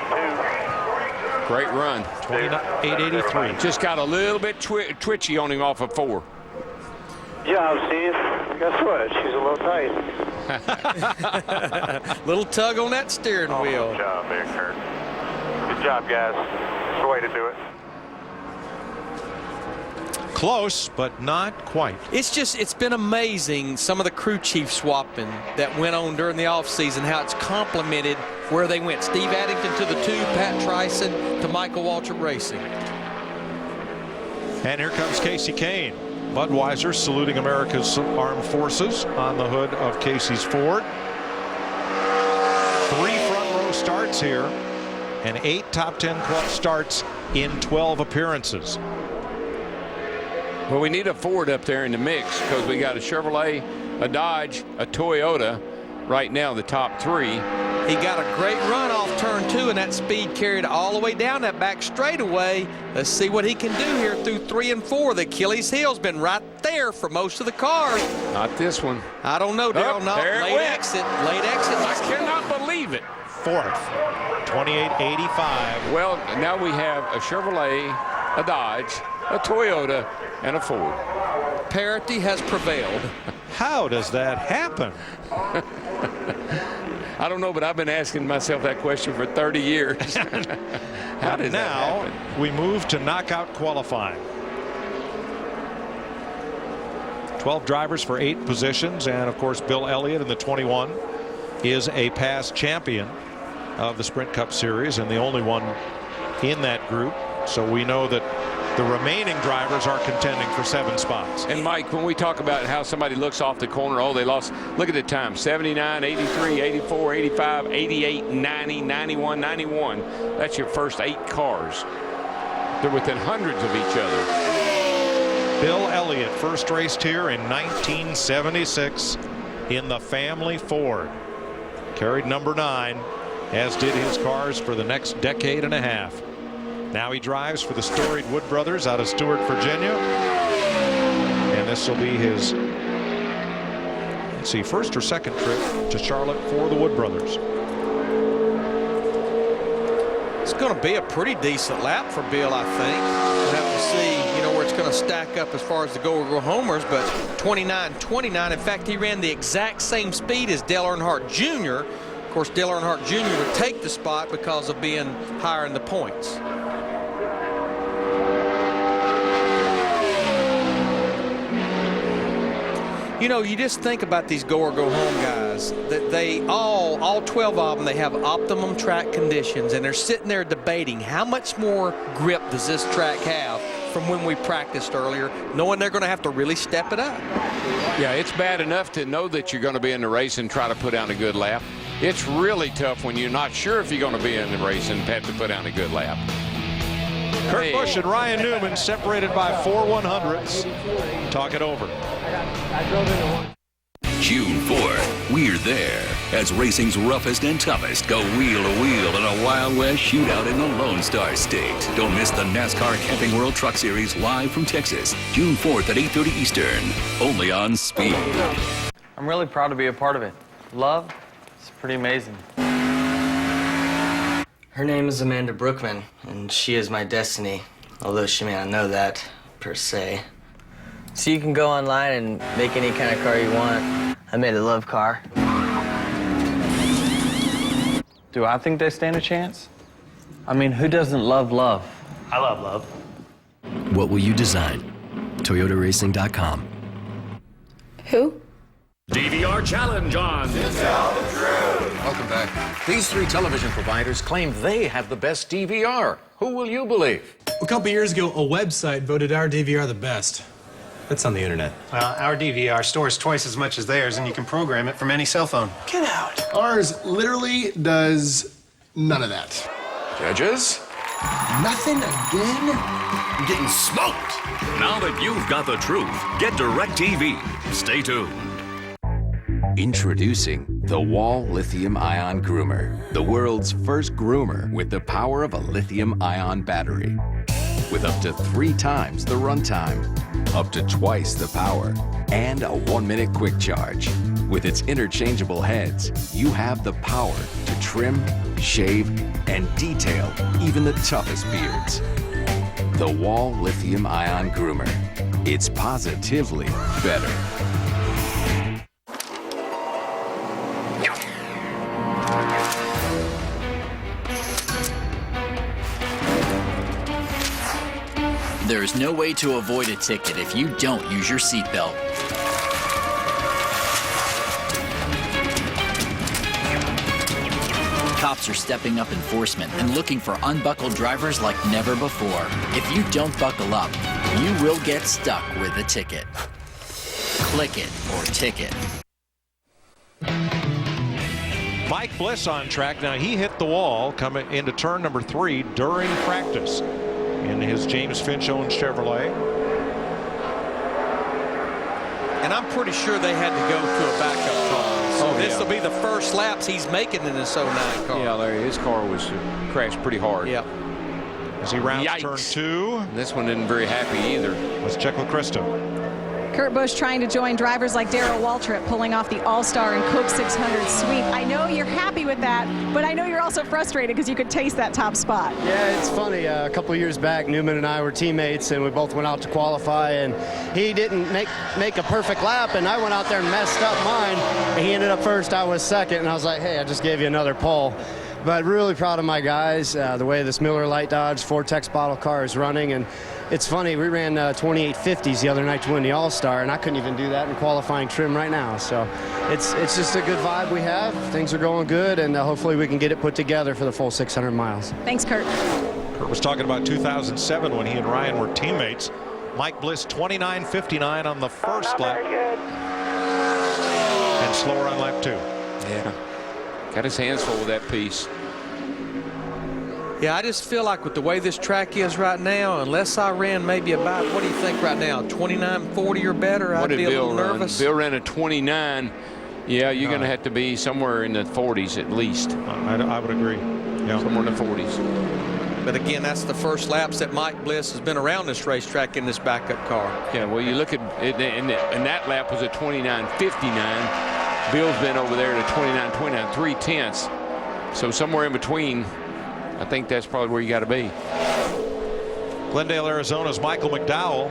Great run. 28.83. Just got a little bit twitchy on him off of 4. Yeah, Steve. Guess what? She's a little tight. Little tug on that steering wheel. Good job there, Kurt. Good job, guys. That's the way to do it. Close, but not quite. It's been amazing, some of the crew chief swapping that went on during the offseason, how it's complemented where they went. Steve Addington to the 2, Pat Tryson to Michael Waltrip Racing. And here comes Casey Kane. Budweiser saluting America's armed forces on the hood of Casey's Ford. 3 front row starts here and 8 top 10 starts in 12 appearances. Well, we need a Ford up there in the mix because we got a Chevrolet, a Dodge, a Toyota right now, the top 3. He got a great run off turn 2, and that speed carried all the way down that back straightaway. Let's see what he can do here through 3 and 4. The Achilles heel's been right there for most of the cars. Not this one. I don't know, Daryl. No, late exit. I cannot believe it. 4th, 28.85. Well, now we have a Chevrolet, a Dodge, a Toyota, and a Ford. Parity has prevailed. How does that happen? I don't know, but I've been asking myself that question for 30 years. How did that happen? Now we move to knockout qualifying. 12 drivers for 8 positions, and of course Bill Elliott in the 21 is a past champion of the Sprint Cup Series and the only one in that group. So we know that the remaining drivers are contending for 7 spots. And Mike, when we talk about how somebody looks off the corner, oh, they lost, look at the time, 79, 83, 84, 85, 88, 90, 91, 91. That's your first 8 cars. They're within hundreds of each other. Bill Elliott first raced here in 1976 in the family Ford. Carried number 9, as did his cars for the next decade and a half. Now he drives for the storied Wood Brothers out of Stewart, Virginia. And this will be his, let's see, first or second trip to Charlotte for the Wood Brothers. It's going to be a pretty decent lap for Bill, I think. We'll have to see, where it's going to stack up as far as the go homers, but 29-29. In fact, he ran the exact same speed as Dale Earnhardt Jr. Of course, Dale Earnhardt Jr. would take the spot because of being higher in the points. You just think about these go or go home guys, that they all 12 of them, they have optimum track conditions, and they're sitting there debating how much more grip does this track have from when we practiced earlier, knowing they're going to have to really step it up. Yeah, it's bad enough to know that you're going to be in the race and try to put down a good lap. It's really tough when you're not sure if you're going to be in the race and have to put down a good lap. Kurt Busch and Ryan Newman separated by 4 100ths. Talk it over. June 4th, we're there as racing's roughest and toughest go wheel to wheel in a Wild West shootout in the Lone Star State. Don't miss the NASCAR Camping World Truck Series live from Texas, June 4th at 8:30 Eastern, only on Speed. I'm really proud to be a part of it. Love, it's pretty amazing. Her name is Amanda Brookman, and she is my destiny, although she may not know that, per se. So you can go online and make any kind of car you want. I made a love car. Do I think they stand a chance? I mean, who doesn't love love? I love love. What will you design? ToyotaRacing.com. Who? DVR challenge on. Tell the truth. Welcome back. These three television providers claim they have the best DVR. Who will you believe? A couple years ago, a website voted our DVR the best. That's on the internet. Well, our DVR stores twice as much as theirs, and you can program it from any cell phone. Get out. Ours literally does none of that. Judges? Nothing again? I'm getting smoked. Now that you've got the truth, get DirecTV. Stay tuned. Introducing the Wall Lithium-Ion Groomer, the world's first groomer with the power of a lithium-ion battery. With up to 3 times the runtime, up to twice the power, and a 1-minute quick charge. With its interchangeable heads, you have the power to trim, shave, and detail even the toughest beards. The Wall Lithium-Ion Groomer. It's positively better. There's no way to avoid a ticket if you don't use your seatbelt. Cops are stepping up enforcement and looking for unbuckled drivers like never before. If you don't buckle up, you will get stuck with a ticket. Click it or ticket. Mike Bliss on track. Now, he hit the wall coming into turn number 3 during practice in his James Finch-owned Chevrolet. And I'm pretty sure they had to go to a backup car. So this will be the first laps he's making in this 09 car. Yeah, Larry, his car was crashed pretty hard. Yeah. As he rounds turn 2. And this one isn't very happy either. Let's check with Krista. Kurt Busch trying to join drivers like Darrell Waltrip, pulling off the All-Star and Coke 600 sweep. I know you're happy with that, but I know you're also frustrated because you could taste that top spot. Yeah, it's funny. A couple of years back, Newman and I were teammates, and we both went out to qualify, and he didn't make a perfect lap, and I went out there and messed up mine, and he ended up first. I was second, and I was like, hey, I just gave you another pole. But really proud of my guys, the way this Miller Lite Dodge Vortex bottle car is running. And it's funny, we ran 2850s the other night to win the All-Star, and I couldn't even do that in qualifying trim right now. So it's just a good vibe we have. Things are going good, and hopefully we can get it put together for the full 600 miles. Thanks, Kurt. Kurt was talking about 2007 when he and Ryan were teammates. Mike Bliss 29.59 on the first lap. And slower on lap 2. Yeah. Got his hands full with that piece. Yeah, I just feel like with the way this track is right now, unless I ran maybe about, what do you think right now, 29.40 or better, I'd be a little nervous. Bill ran a 29. Yeah, you're going to have to be somewhere in the 40s at least. I would agree. Yeah. Somewhere in the 40s. But again, that's the first laps that Mike Bliss has been around this racetrack in this backup car. Yeah, well, you look at it, and that lap was a 29.59. Bill's been over there to 29.29, 0.3. So somewhere in between, I think that's probably where you got to be. Glendale, Arizona's Michael McDowell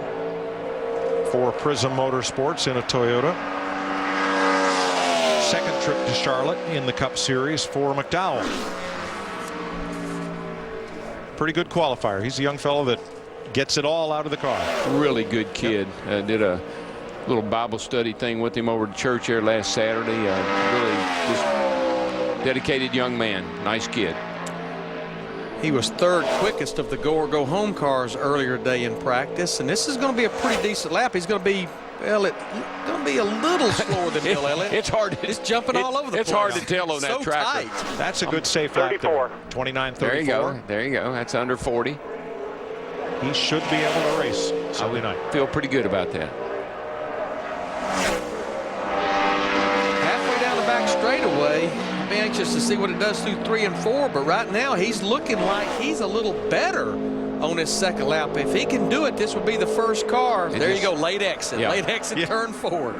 for Prism Motorsports in a Toyota. Second trip to Charlotte in the Cup Series for McDowell. Pretty good qualifier. He's a young fellow that gets it all out of the car. Really good kid. Yep. Did a little Bible study thing with him over at church there last Saturday. Really just dedicated young man. Nice kid. He was third quickest of the go or go home cars earlier today in practice, and this is going to be a pretty decent lap. He's going to be, well, it's going to be a little slower than Bill Elliott. It's hard. It's jumping all over the place. It's hard to tell on that tracker. Tight. That's a good safe lap there. 29.34. There you go. There you go. That's under 40. He should be able to race Sunday night. Feel pretty good about that. Halfway down the back straightaway, anxious to see what it does through 3 and 4, but right now he's looking like he's a little better on his second lap. If he can do it, this would be the first car. There you go, late exit. Yeah. Late exit, turn 4.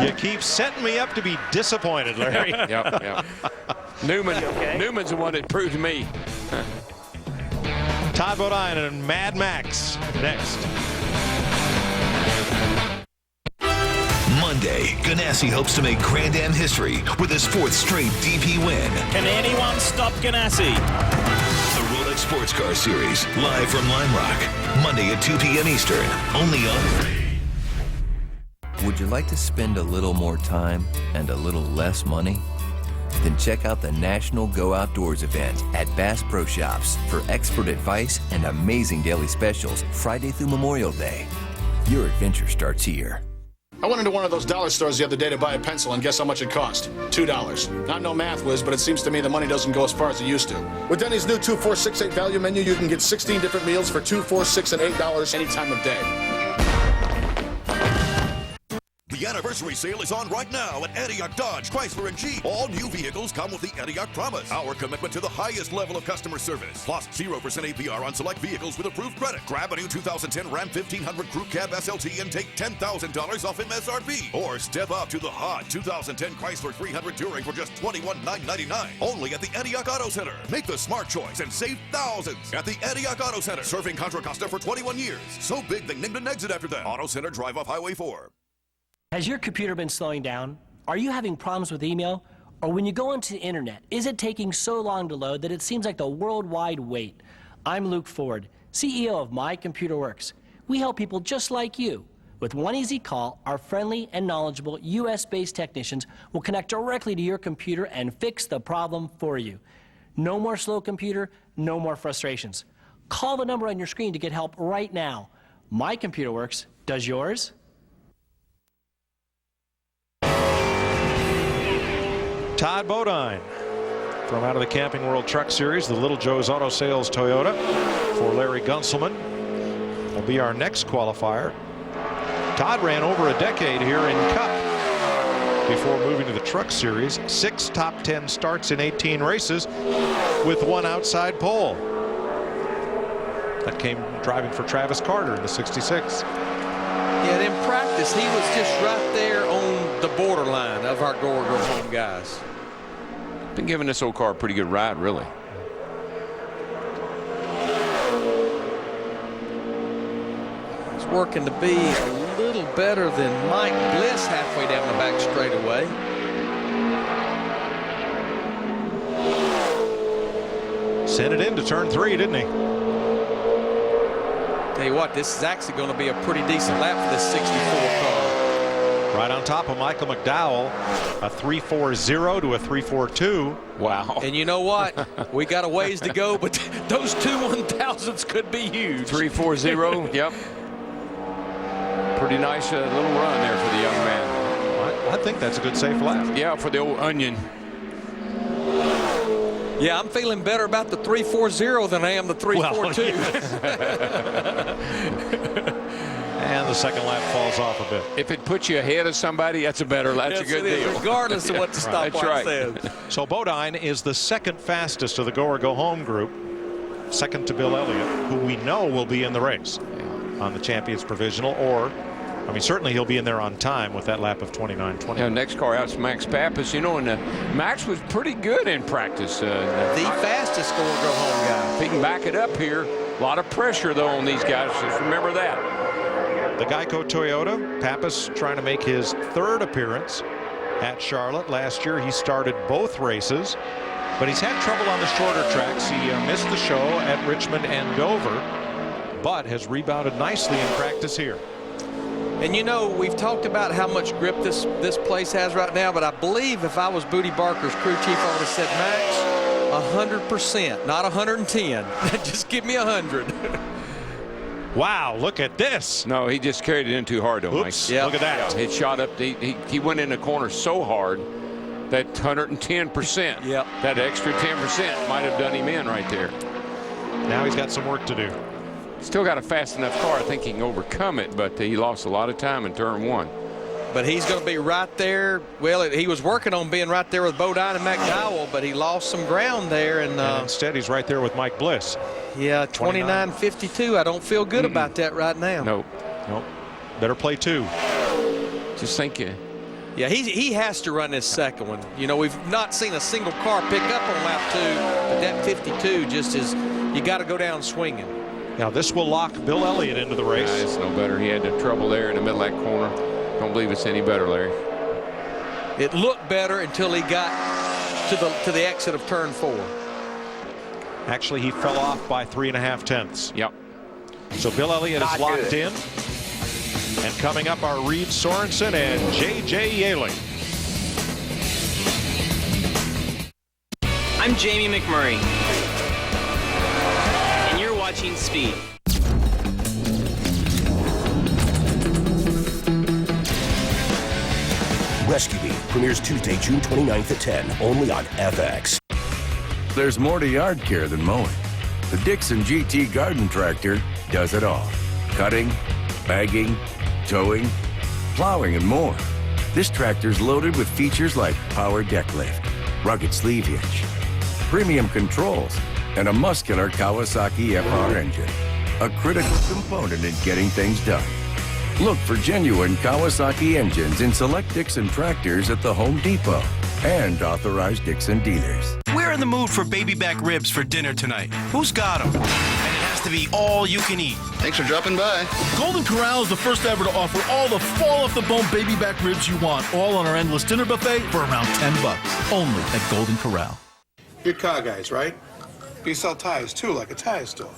You keep setting me up to be disappointed, Larry. Yep. Newman's the one that proved to me. Todd Bodine and Mad Max next. Monday, Ganassi hopes to make Grand Am history with his 4th straight DP win. Can anyone stop Ganassi? The Rolex Sports Car Series, live from Lime Rock, Monday at 2 p.m. Eastern, only on. Would you like to spend a little more time and a little less money? Then check out the National Go Outdoors event at Bass Pro Shops for expert advice and amazing daily specials Friday through Memorial Day. Your adventure starts here. I went into one of those dollar stores the other day to buy a pencil, and guess how much it cost? $2. Not no math whiz, but it seems to me the money doesn't go as far as it used to. With Denny's new 2, 4, 6, 8 value menu, you can get 16 different meals for $2, $4, $6, and $8 any time of day. The anniversary sale is on right now at Antioch Dodge, Chrysler, and Jeep. All new vehicles come with the Antioch Promise, our commitment to the highest level of customer service. Plus 0% APR on select vehicles with approved credit. Grab a new 2010 Ram 1500 Crew Cab SLT and take $10,000 off MSRP. Or step up to the hot 2010 Chrysler 300 Touring for just $21,999. Only at the Antioch Auto Center. Make the smart choice and save thousands at the Antioch Auto Center. Serving Contra Costa for 21 years. So big they named an exit after that. Auto Center, drive off Highway 4. Has your computer been slowing down? Are you having problems with email? Or when you go onto the internet, is it taking so long to load that it seems like the worldwide wait? I'm Luke Ford, CEO of My Computer Works. We help people just like you. With one easy call, our friendly and knowledgeable US-based technicians will connect directly to your computer and fix the problem for you. No more slow computer, no more frustrations. Call the number on your screen to get help right now. My Computer Works. Does yours? Todd Bodine from out of the Camping World Truck Series, the Little Joe's Auto Sales Toyota for Larry Gunselman will be our next qualifier. Todd ran over a decade here in Cup before moving to the Truck Series. 6 top 10 starts in 18 races with 1 outside pole. That came driving for Travis Carter in the 66. Yeah, in practice, he was just right there on the borderline of our go or go home guys. Been giving this old car a pretty good ride, really. He's working to be a little better than Mike Bliss halfway down the back straightaway. Sent it into turn 3, didn't he? Tell you what, this is actually going to be a pretty decent lap for this 64 car. Right on top of Michael McDowell, a 3.40 to a 3.42. Wow. And you know what? We got a ways to go, but those 2 1,000s could be huge. 3.40, yep. Pretty nice little run there for the young man. I think that's a good safe lap. Yeah, for the old onion. Yeah, I'm feeling better about the 3.40 than I am the 3.42. And the second lap falls off a bit. If it puts you ahead of somebody, that's a better. That's a good deal. Regardless of what the stopwatch says. So Bodine is the second fastest of the go or go home group, second to Bill Elliott, who we know will be in the race on the Champions Provisional, or I mean, certainly he'll be in there on time with that lap of 29.20. Yeah, next car out's Max Pappas, you know, and Max was pretty good in practice. The fastest go or go home guy. If he can back it up here, a lot of pressure though on these guys. Just remember that. The Geico Toyota, Pappas trying to make his 3rd appearance at Charlotte. Last year he started both races, but he's had trouble on the shorter tracks. He missed the show at Richmond and Dover, but has rebounded nicely in practice here. And you know, we've talked about how much grip this place has right now, but I believe if I was Booty Barker's crew chief, I would have said, Max, 100%, not 110. Just give me 100. Wow, look at this. No, he just carried it in too hard, though, Mike. Yeah. Look at that. Yeah, it shot up. He went in the corner so hard that 110%, yep. That extra 10% might have done him in right there. Now he's got some work to do. Still got a fast enough car. I think he can overcome it, but he lost a lot of time in turn 1. But he's going to be right there. Well, he was working on being right there with Bodine and McDowell, but he lost some ground there. And instead, he's right there with Mike Bliss. Yeah, 29.52. I don't feel good about that right now. Nope. Better play 2. Just think it. Yeah, he has to run this second one. You know, we've not seen a single car pick up on lap 2, but that 52 just is, you got to go down swinging. Now, this will lock Bill Elliott into the race. It's no better. He had the trouble there in the middle of that corner. Don't believe it's any better, Larry. It looked better until he got to the exit of turn 4. Actually, he fell off by 3.5 tenths. Yep. So Bill Elliott is locked in. And coming up are Reed Sorensen and J.J. Yaley. I'm Jamie McMurray. And you're watching Speed. Rescue Me premieres Tuesday, June 29th at 10, only on FX. There's more to yard care than mowing. The Dixon GT garden tractor does it all. Cutting, bagging, towing, plowing, and more. This tractor's loaded with features like power deck lift, rugged sleeve hitch, premium controls, and a muscular Kawasaki FR engine. A critical component in getting things done. Look for genuine Kawasaki engines in select Dixon tractors at the Home Depot and authorized Dixon dealers. We're in the mood for baby back ribs for dinner tonight. Who's got them? And it has to be all you can eat. Thanks for dropping by. Golden Corral is the first ever to offer all the fall-off-the-bone baby back ribs you want, all on our endless dinner buffet for around $10. Only at Golden Corral. You're car guys, right? You sell tires, too, like a tire store.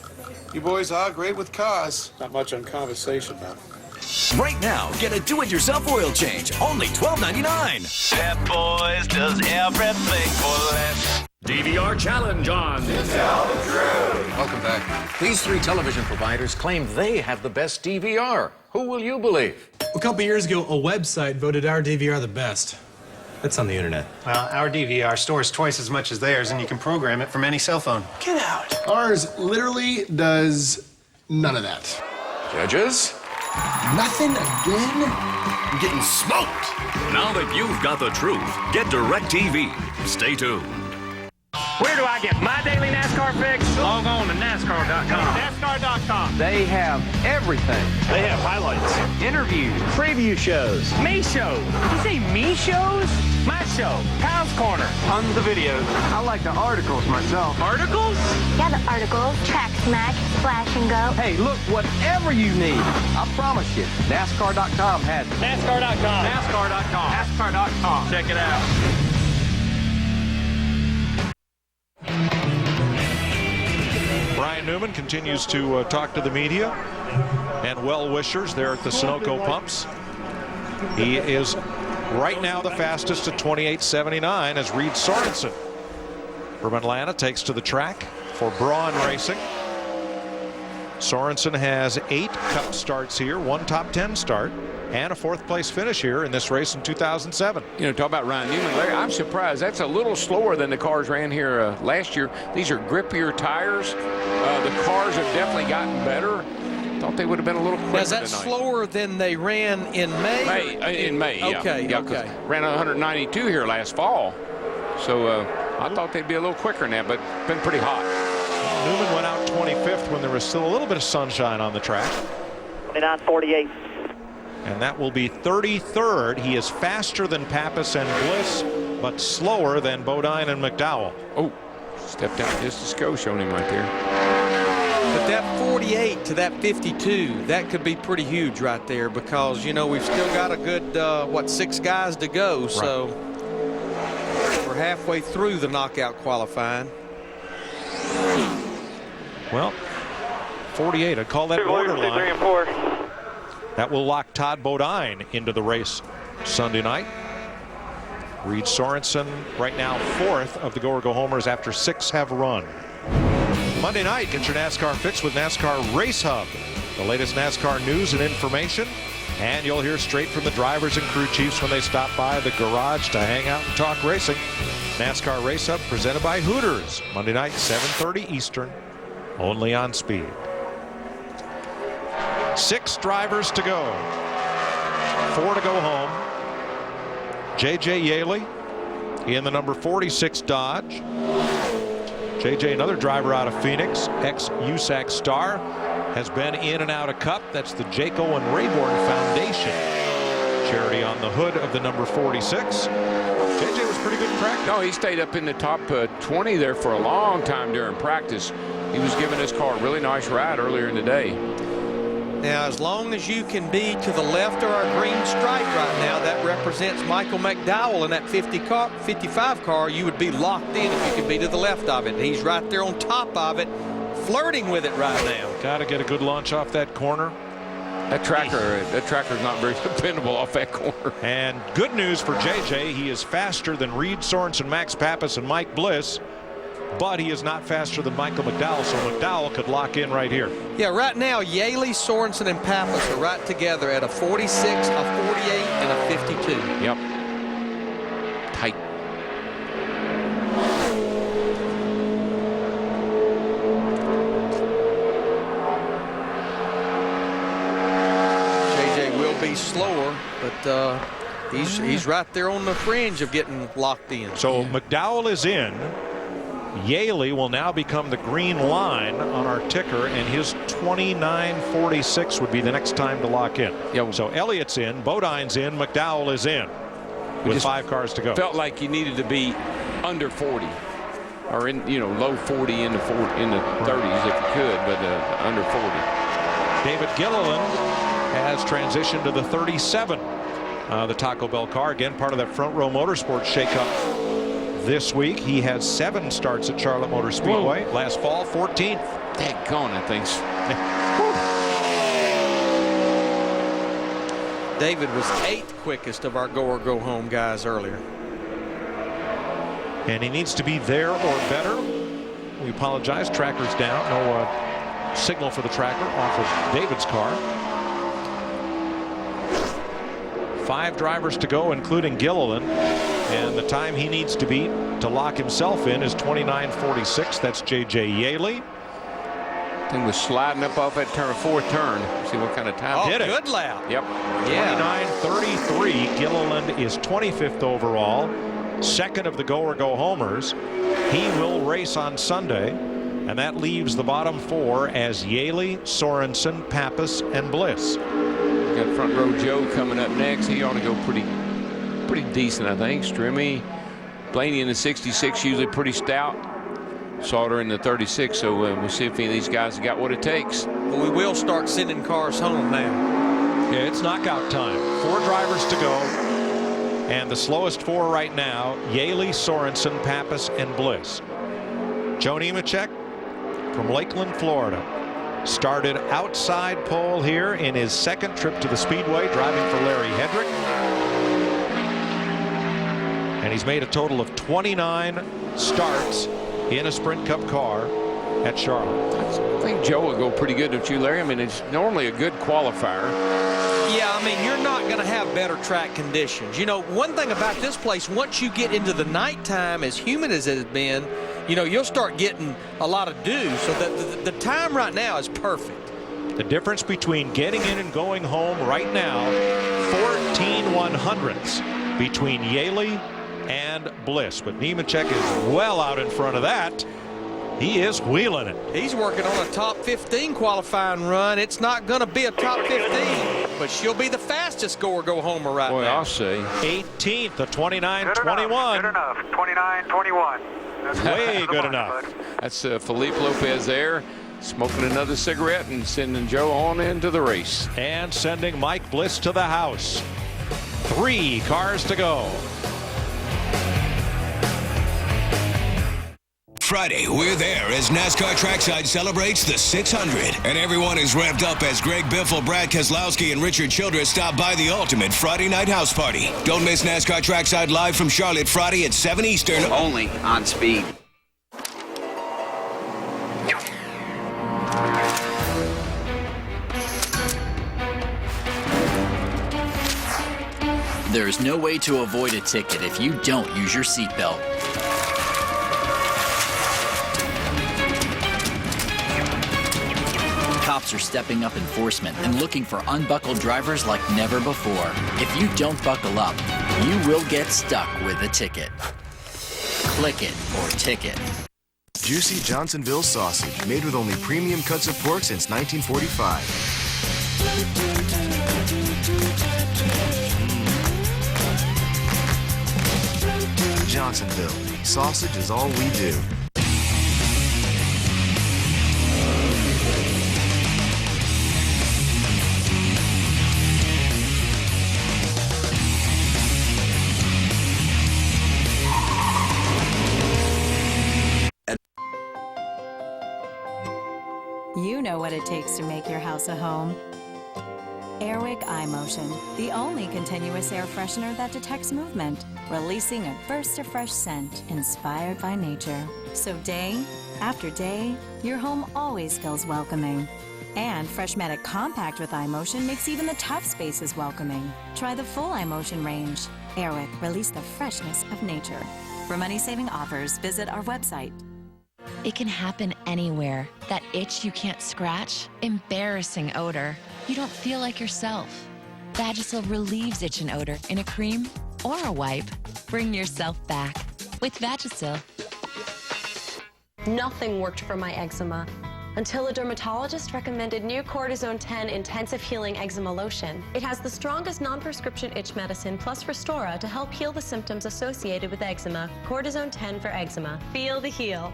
You boys are great with cars. Not much on conversation, though. Right now, get a do-it-yourself oil change, only $12.99. Pep Boys does everything for less. DVR challenge on. Tell the truth. Welcome back. These 3 television providers claim they have the best DVR. Who will you believe? A couple years ago, a website voted our DVR the best. That's on the internet. Well, our DVR stores twice as much as theirs, and you can program it from any cell phone. Get out. Ours literally does none of that. Judges? Nothing again? I'm getting smoked. Now that you've got the truth, get DirecTV. Stay tuned. Where do I get my daily NASCAR fix? Log on to NASCAR.com. NASCAR.com. They have everything. They have highlights, Interviews, preview shows, me shows. You say me shows? My show, Pound's Corner. tons of videos. I like the articles myself. Articles? Yeah, the articles, Track Smack, Splash and Go. Hey, look, whatever you need, I promise you, NASCAR.com has it. NASCAR.com. NASCAR.com. NASCAR.com. Check it out. Brian Newman continues to talk to the media and well-wishers there at the Sunoco pumps. He is right now the fastest at 28.79 as Reed Sorensen from Atlanta takes to the track for Braun Racing. Sorensen has 8 Cup starts here, 1 top 10 start, and a 4th place finish here in this race in 2007. You know, talk about Ryan Newman, Larry. I'm surprised. That's a little slower than the cars ran here last year. These are grippier tires. The cars have definitely gotten better. Thought they would have been a little quicker tonight. Is that slower than they ran in May? In May, yeah. Okay, yeah, okay. Ran 192 here last fall. So I thought they'd be a little quicker than that, but been pretty hot. Newman went out 25th when there was still a little bit of sunshine on the track. 29.48. And that will be 33rd. He is faster than Pappas and Bliss, but slower than Bodine and McDowell. Oh, stepped out just a go, showing him right there. But that 48 to that 52, that could be pretty huge right there because, you know, we've still got a good, 6 guys to go. Right. So we're halfway through the knockout qualifying. Well, 48, I'd call that borderline. 3 and 4. That will lock Todd Bodine into the race Sunday night. Reed Sorensen right now 4th of the Go-Go Homers after 6 have run. Monday night, get your NASCAR fix with NASCAR Race Hub. The latest NASCAR news and information. And you'll hear straight from the drivers and crew chiefs when they stop by the garage to hang out and talk racing. NASCAR Race Hub presented by Hooters. Monday night, 7:30 Eastern. Only on Speed. 6 drivers to go. 4 to go home. J.J. Yaley in the number 46 Dodge. J.J., another driver out of Phoenix, ex-USAC star, has been in and out of Cup. That's the Jake Owen Rayborn Foundation charity on the hood of the number 46. J.J. was pretty good in practice. No, he stayed up in the top 20 there for a long time during practice. He was giving his car a really nice ride earlier in the day. Now, as long as you can be to the left of our green stripe right now, that represents Michael McDowell in that 55 car. You would be locked in if you can be to the left of it. He's right there on top of it, flirting with it right now. Got to get a good launch off that corner. That tracker's not very dependable off that corner. And good news for JJ, he is faster than Reed Sorensen, Max Pappas, and Mike Bliss, but he is not faster than Michael McDowell, so McDowell could lock in right here. Yeah, right now, Yaley, Sorensen, and Pappas are right together at a 46, a 48, and a 52. Yep. Tight. Be slower, but he's right there on the fringe of getting locked in. So McDowell is in. Yaley will now become the green line on our ticker, and his 29.46 would be the next time to lock in. Yeah. So Elliott's in, Bodine's in, McDowell is in with 5 cars to go. Felt like you needed to be under 40 or in low 40 in the 30s if you could, but under 40. David Gilliland has transitioned to the 37. The Taco Bell car, again, part of that Front Row Motorsports shakeup this week. He has 7 starts at Charlotte Motor Speedway. Whoa. Last fall, 14th. Daggone, that thing's. David was 8th quickest of our go or go home guys earlier. And he needs to be there or better. We apologize. Tracker's down. No signal for the tracker off of David's car. 5 drivers to go, including Gilliland, and the time he needs to beat to lock himself in is 29.46. That's J.J. Yaley. Thing was sliding up off that fourth turn. See what kind of time. Oh, good lap. Yep. 29.33. Gilliland is 25th overall, second of the go or go homers. He will race on Sunday, and that leaves the bottom 4 as Yaley, Sorensen, Pappas, and Bliss. Got Front Row Joe coming up next. He ought to go pretty decent, I think. Strimmy, Blaney in the 66, usually pretty stout. Sauter in the 36, so we'll see if any of these guys have got what it takes. Well, we will start sending cars home now. Yeah, it's knockout time. 4 drivers to go, and the slowest 4 right now, Yaley, Sorensen, Pappas, and Bliss. Joe Nemechek from Lakeland, Florida. Started outside pole here in his 2nd trip to the Speedway, driving for Larry Hedrick. And he's made a total of 29 starts in a Sprint Cup car at Charlotte. I think Joe will go pretty good, don't you, Larry? I mean, it's normally a good qualifier. Yeah, I mean, you're not going to have better track conditions. One thing about this place, once you get into the nighttime, as humid as it has been, you'll start getting a lot of dew. So the time right now is perfect. The difference between getting in and going home right now, 14 100ths between Yaley and Bliss. But Nemechek is well out in front of that. He is wheeling it. He's working on a top 15 qualifying run. It's not going to be a top 15, but she'll be the fastest go or go homer right now. I'll say. 18th, a 29.21. Good enough. 29.21. That's way good enough. That's Felipe Lopez there, smoking another cigarette and sending Joe on into the race. And sending Mike Bliss to the house. 3 cars to go. Friday, we're there as NASCAR Trackside celebrates the 600. And everyone is revved up as Greg Biffle, Brad Keselowski, and Richard Childress stop by the ultimate Friday night house party. Don't miss NASCAR Trackside live from Charlotte Friday at 7 Eastern. Only on Speed. There's no way to avoid a ticket if you don't use your seatbelt. Cops are stepping up enforcement and looking for unbuckled drivers like never before. If you don't buckle up, you will get stuck with a ticket. Click it or ticket. Juicy Johnsonville sausage, made with only premium cuts of pork since 1945. Johnsonville, sausage is all we do. You know what it takes to make your house a home. Airwick iMotion, the only continuous air freshener that detects movement, releasing a burst of fresh scent inspired by nature. So day after day, your home always feels welcoming. And Freshmatic Compact with iMotion makes even the tough spaces welcoming. Try the full iMotion range. Airwick, release the freshness of nature. For money-saving offers, visit our website. It can happen anywhere. That itch you can't scratch, embarrassing odor. You don't feel like yourself. Vagisil relieves itch and odor in a cream or a wipe. Bring yourself back with Vagisil. Nothing worked for my eczema until a dermatologist recommended new Cortisone 10 Intensive Healing Eczema Lotion. It has the strongest non-prescription itch medicine plus Restora to help heal the symptoms associated with eczema. Cortisone 10 for eczema. Feel the heal.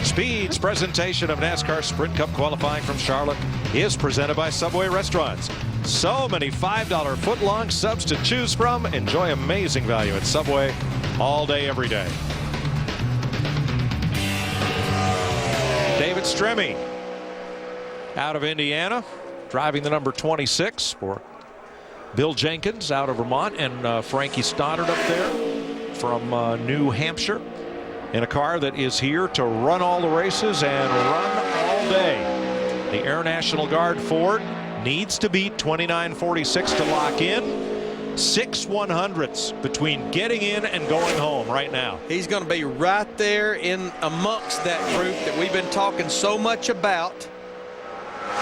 Speed's presentation of NASCAR Sprint Cup qualifying from Charlotte is presented by Subway Restaurants. So many $5 foot-long subs to choose from. Enjoy amazing value at Subway all day, every day. David Stremme out of Indiana, driving the number 26 for Bill Jenkins out of Vermont, and Frankie Stoddard up there from New Hampshire, in a car that is here to run all the races and run all day. The Air National Guard Ford needs to beat 29.46 to lock in. 6 100ths between getting in and going home right now. He's going to be right there in amongst that group that we've been talking so much about.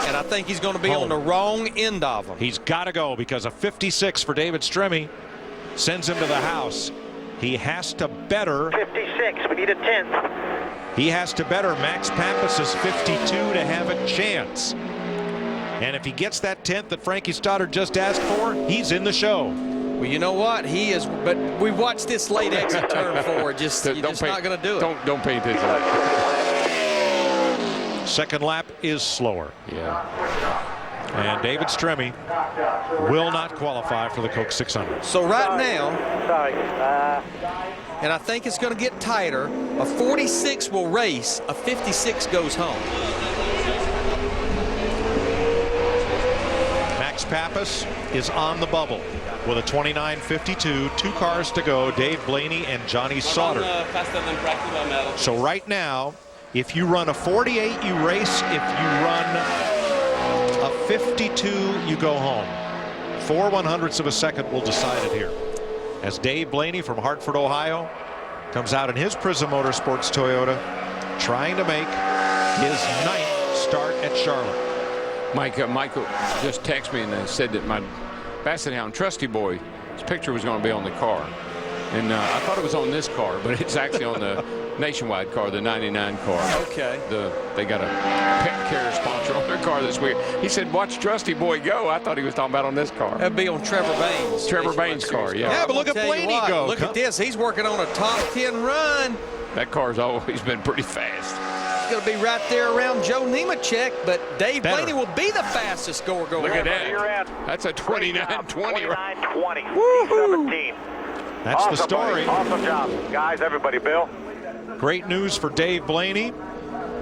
And I think he's going to be on the wrong end of them. He's got to go because a 56 for David Stremme sends him to the house. He has to better 56. We need a 10th. He has to better Max Pampas's 52 to have a chance. And if he gets that 10th that Frankie Stoddard just asked for, he's in the show. Well, you know what? He is, but we watched this late exit turn forward. You're just not going to do it. Don't pay attention. Second lap is slower. Yeah. And David Stremme will not qualify for the Coke 600. So right now, and I think it's going to get tighter, a 46 will race, a 56 goes home. Max Pappas is on the bubble with a 29.52, 2 cars to go, Dave Blaney and Johnny Sauter. So right now, if you run a 48, you race. If you run a 52, you go home. 4 100ths of a second will decide it here. As Dave Blaney from Hartford, Ohio, comes out in his Prism Motorsports Toyota, trying to make his 9th start at Charlotte. Michael just texted me and said that my Basset Hound Trusty Boy, his picture was going to be on the car. And I thought it was on this car, but it's actually on the Nationwide car, the 99 car. Okay. They got a pet care sponsor on their car this week. He said, watch Trusty Boy go. I thought he was talking about on this car. That'd be on Trevor Baines. Trevor Baines' car, yeah. Yeah, but look at Blaney go. Look at this. He's working on a top 10 run. That car's always been pretty fast. He's going to be right there around Joe Nemechek, but Dave Blaney will be the fastest scorer going. Look at that. That's a 29-20. 29-20. Woo-hoo. 17. That's awesome, the story. Buddy. Awesome job. Guys, everybody, Bill. Great news for Dave Blaney.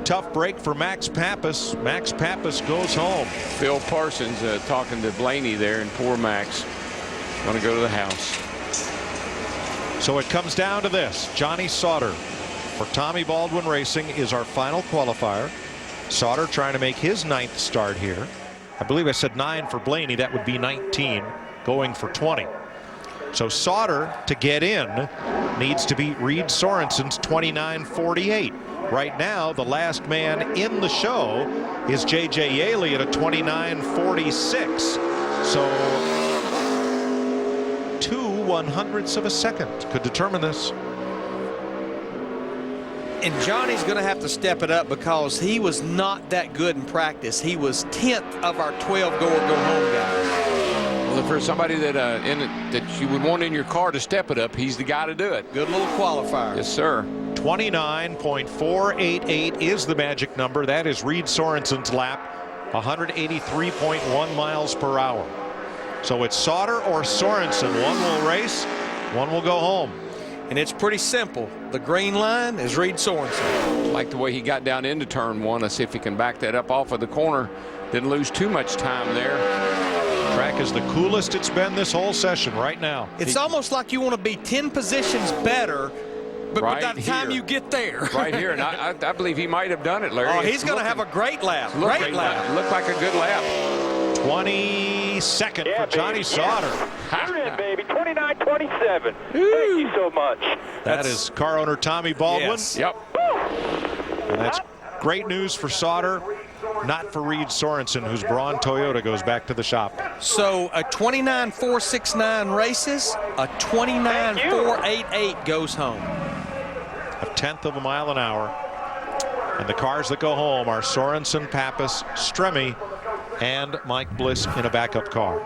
Tough break for Max Pappas. Max Pappas goes home. Bill Parsons talking to Blaney there, and poor Max going to go to the house. So it comes down to this. Johnny Sauter for Tommy Baldwin Racing is our final qualifier. Sauter trying to make his 9th start here. I believe I said 9 for Blaney. That would be 19, going for 20. So Sauter, to get in, needs to beat Reed Sorensen's 29.48. Right now, the last man in the show is J.J. Yaley at a 29.46. So 2 1/2 of a second could determine this. And Johnny's going to have to step it up because he was not that good in practice. He was 10th of our 12 go or go home guys. Well, for somebody that that you would want in your car to step it up, he's the guy to do it. Good little qualifier. Yes, sir. 29.488 is the magic number. That is Reed Sorensen's lap, 183.1 miles per hour. So it's Sauter or Sorensen. One will race, one will go home. And it's pretty simple. The green line is Reed Sorensen. Like the way he got down into turn one. Let's see if he can back that up off of the corner. Didn't lose too much time there. Track is the coolest it's been this whole session right now. It's almost like you want to be 10 positions better, but right by the time here. You get there. Right here, and I believe he might have done it, Larry. Oh, he's going to have a great lap. Great lap. Looked like a good lap. 22nd for Johnny Sauter. You're in, baby. 29-27. Thank you so much. That is car owner Tommy Baldwin. Yes. Yep. And that's great news for Sauter, not for Reed Sorensen, whose Braun Toyota goes back to the shop. So a 29.469 races, a 29.488 goes home. A 1/10 of a mile an hour. And the cars that go home are Sorensen, Pappas, Stremme, and Mike Bliss in a backup car.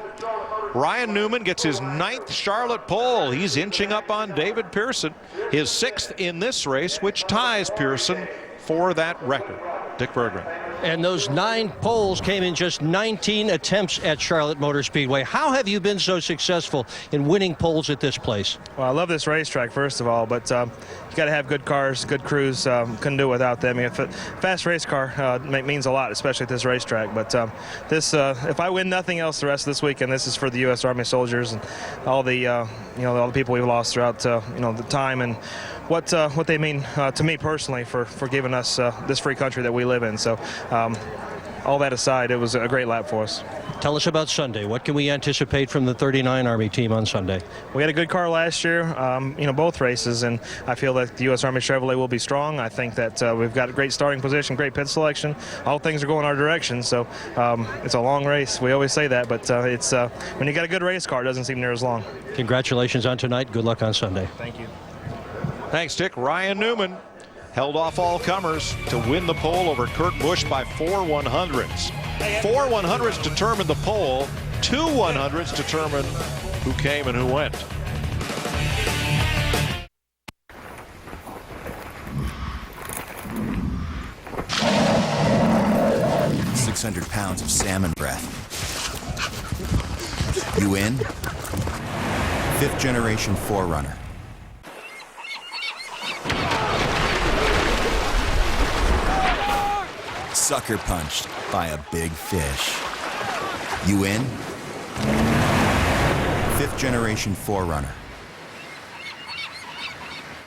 Ryan Newman gets his 9th Charlotte pole. He's inching up on David Pearson, his 6th in this race, which ties Pearson for that record. Dick Berggren. And those 9 poles came in just 19 attempts at Charlotte Motor Speedway. How have you been so successful in winning poles at this place? Well, I love this racetrack, first of all, but you got to have good cars, good crews. Couldn't do it without them. I mean, a fast race car means a lot, especially at this racetrack. But if I win nothing else the rest of this weekend, this is for the U.S. Army soldiers and all the all the people we've lost throughout the time and what they mean to me personally for giving us this free country that we live in. So all that aside, it was a great lap for us. Tell us about Sunday. What can we anticipate from the 39 Army team on Sunday? We had a good car last year, both races, and I feel that the U.S. Army Chevrolet will be strong. I think that we've got a great starting position, great pit selection. All things are going our direction, so it's a long race. We always say that, but it's when you got a good race car, it doesn't seem near as long. Congratulations on tonight. Good luck on Sunday. Thank you. Thanks, Dick. Ryan Newman held off all comers to win the pole over Kurt Busch by 4 100ths. 4 100ths determined the pole. 2 100ths determined who came and who went. £600 of salmon breath. You in? 5th generation 4Runner. Sucker punched by a big fish. You in? 5th generation 4Runner.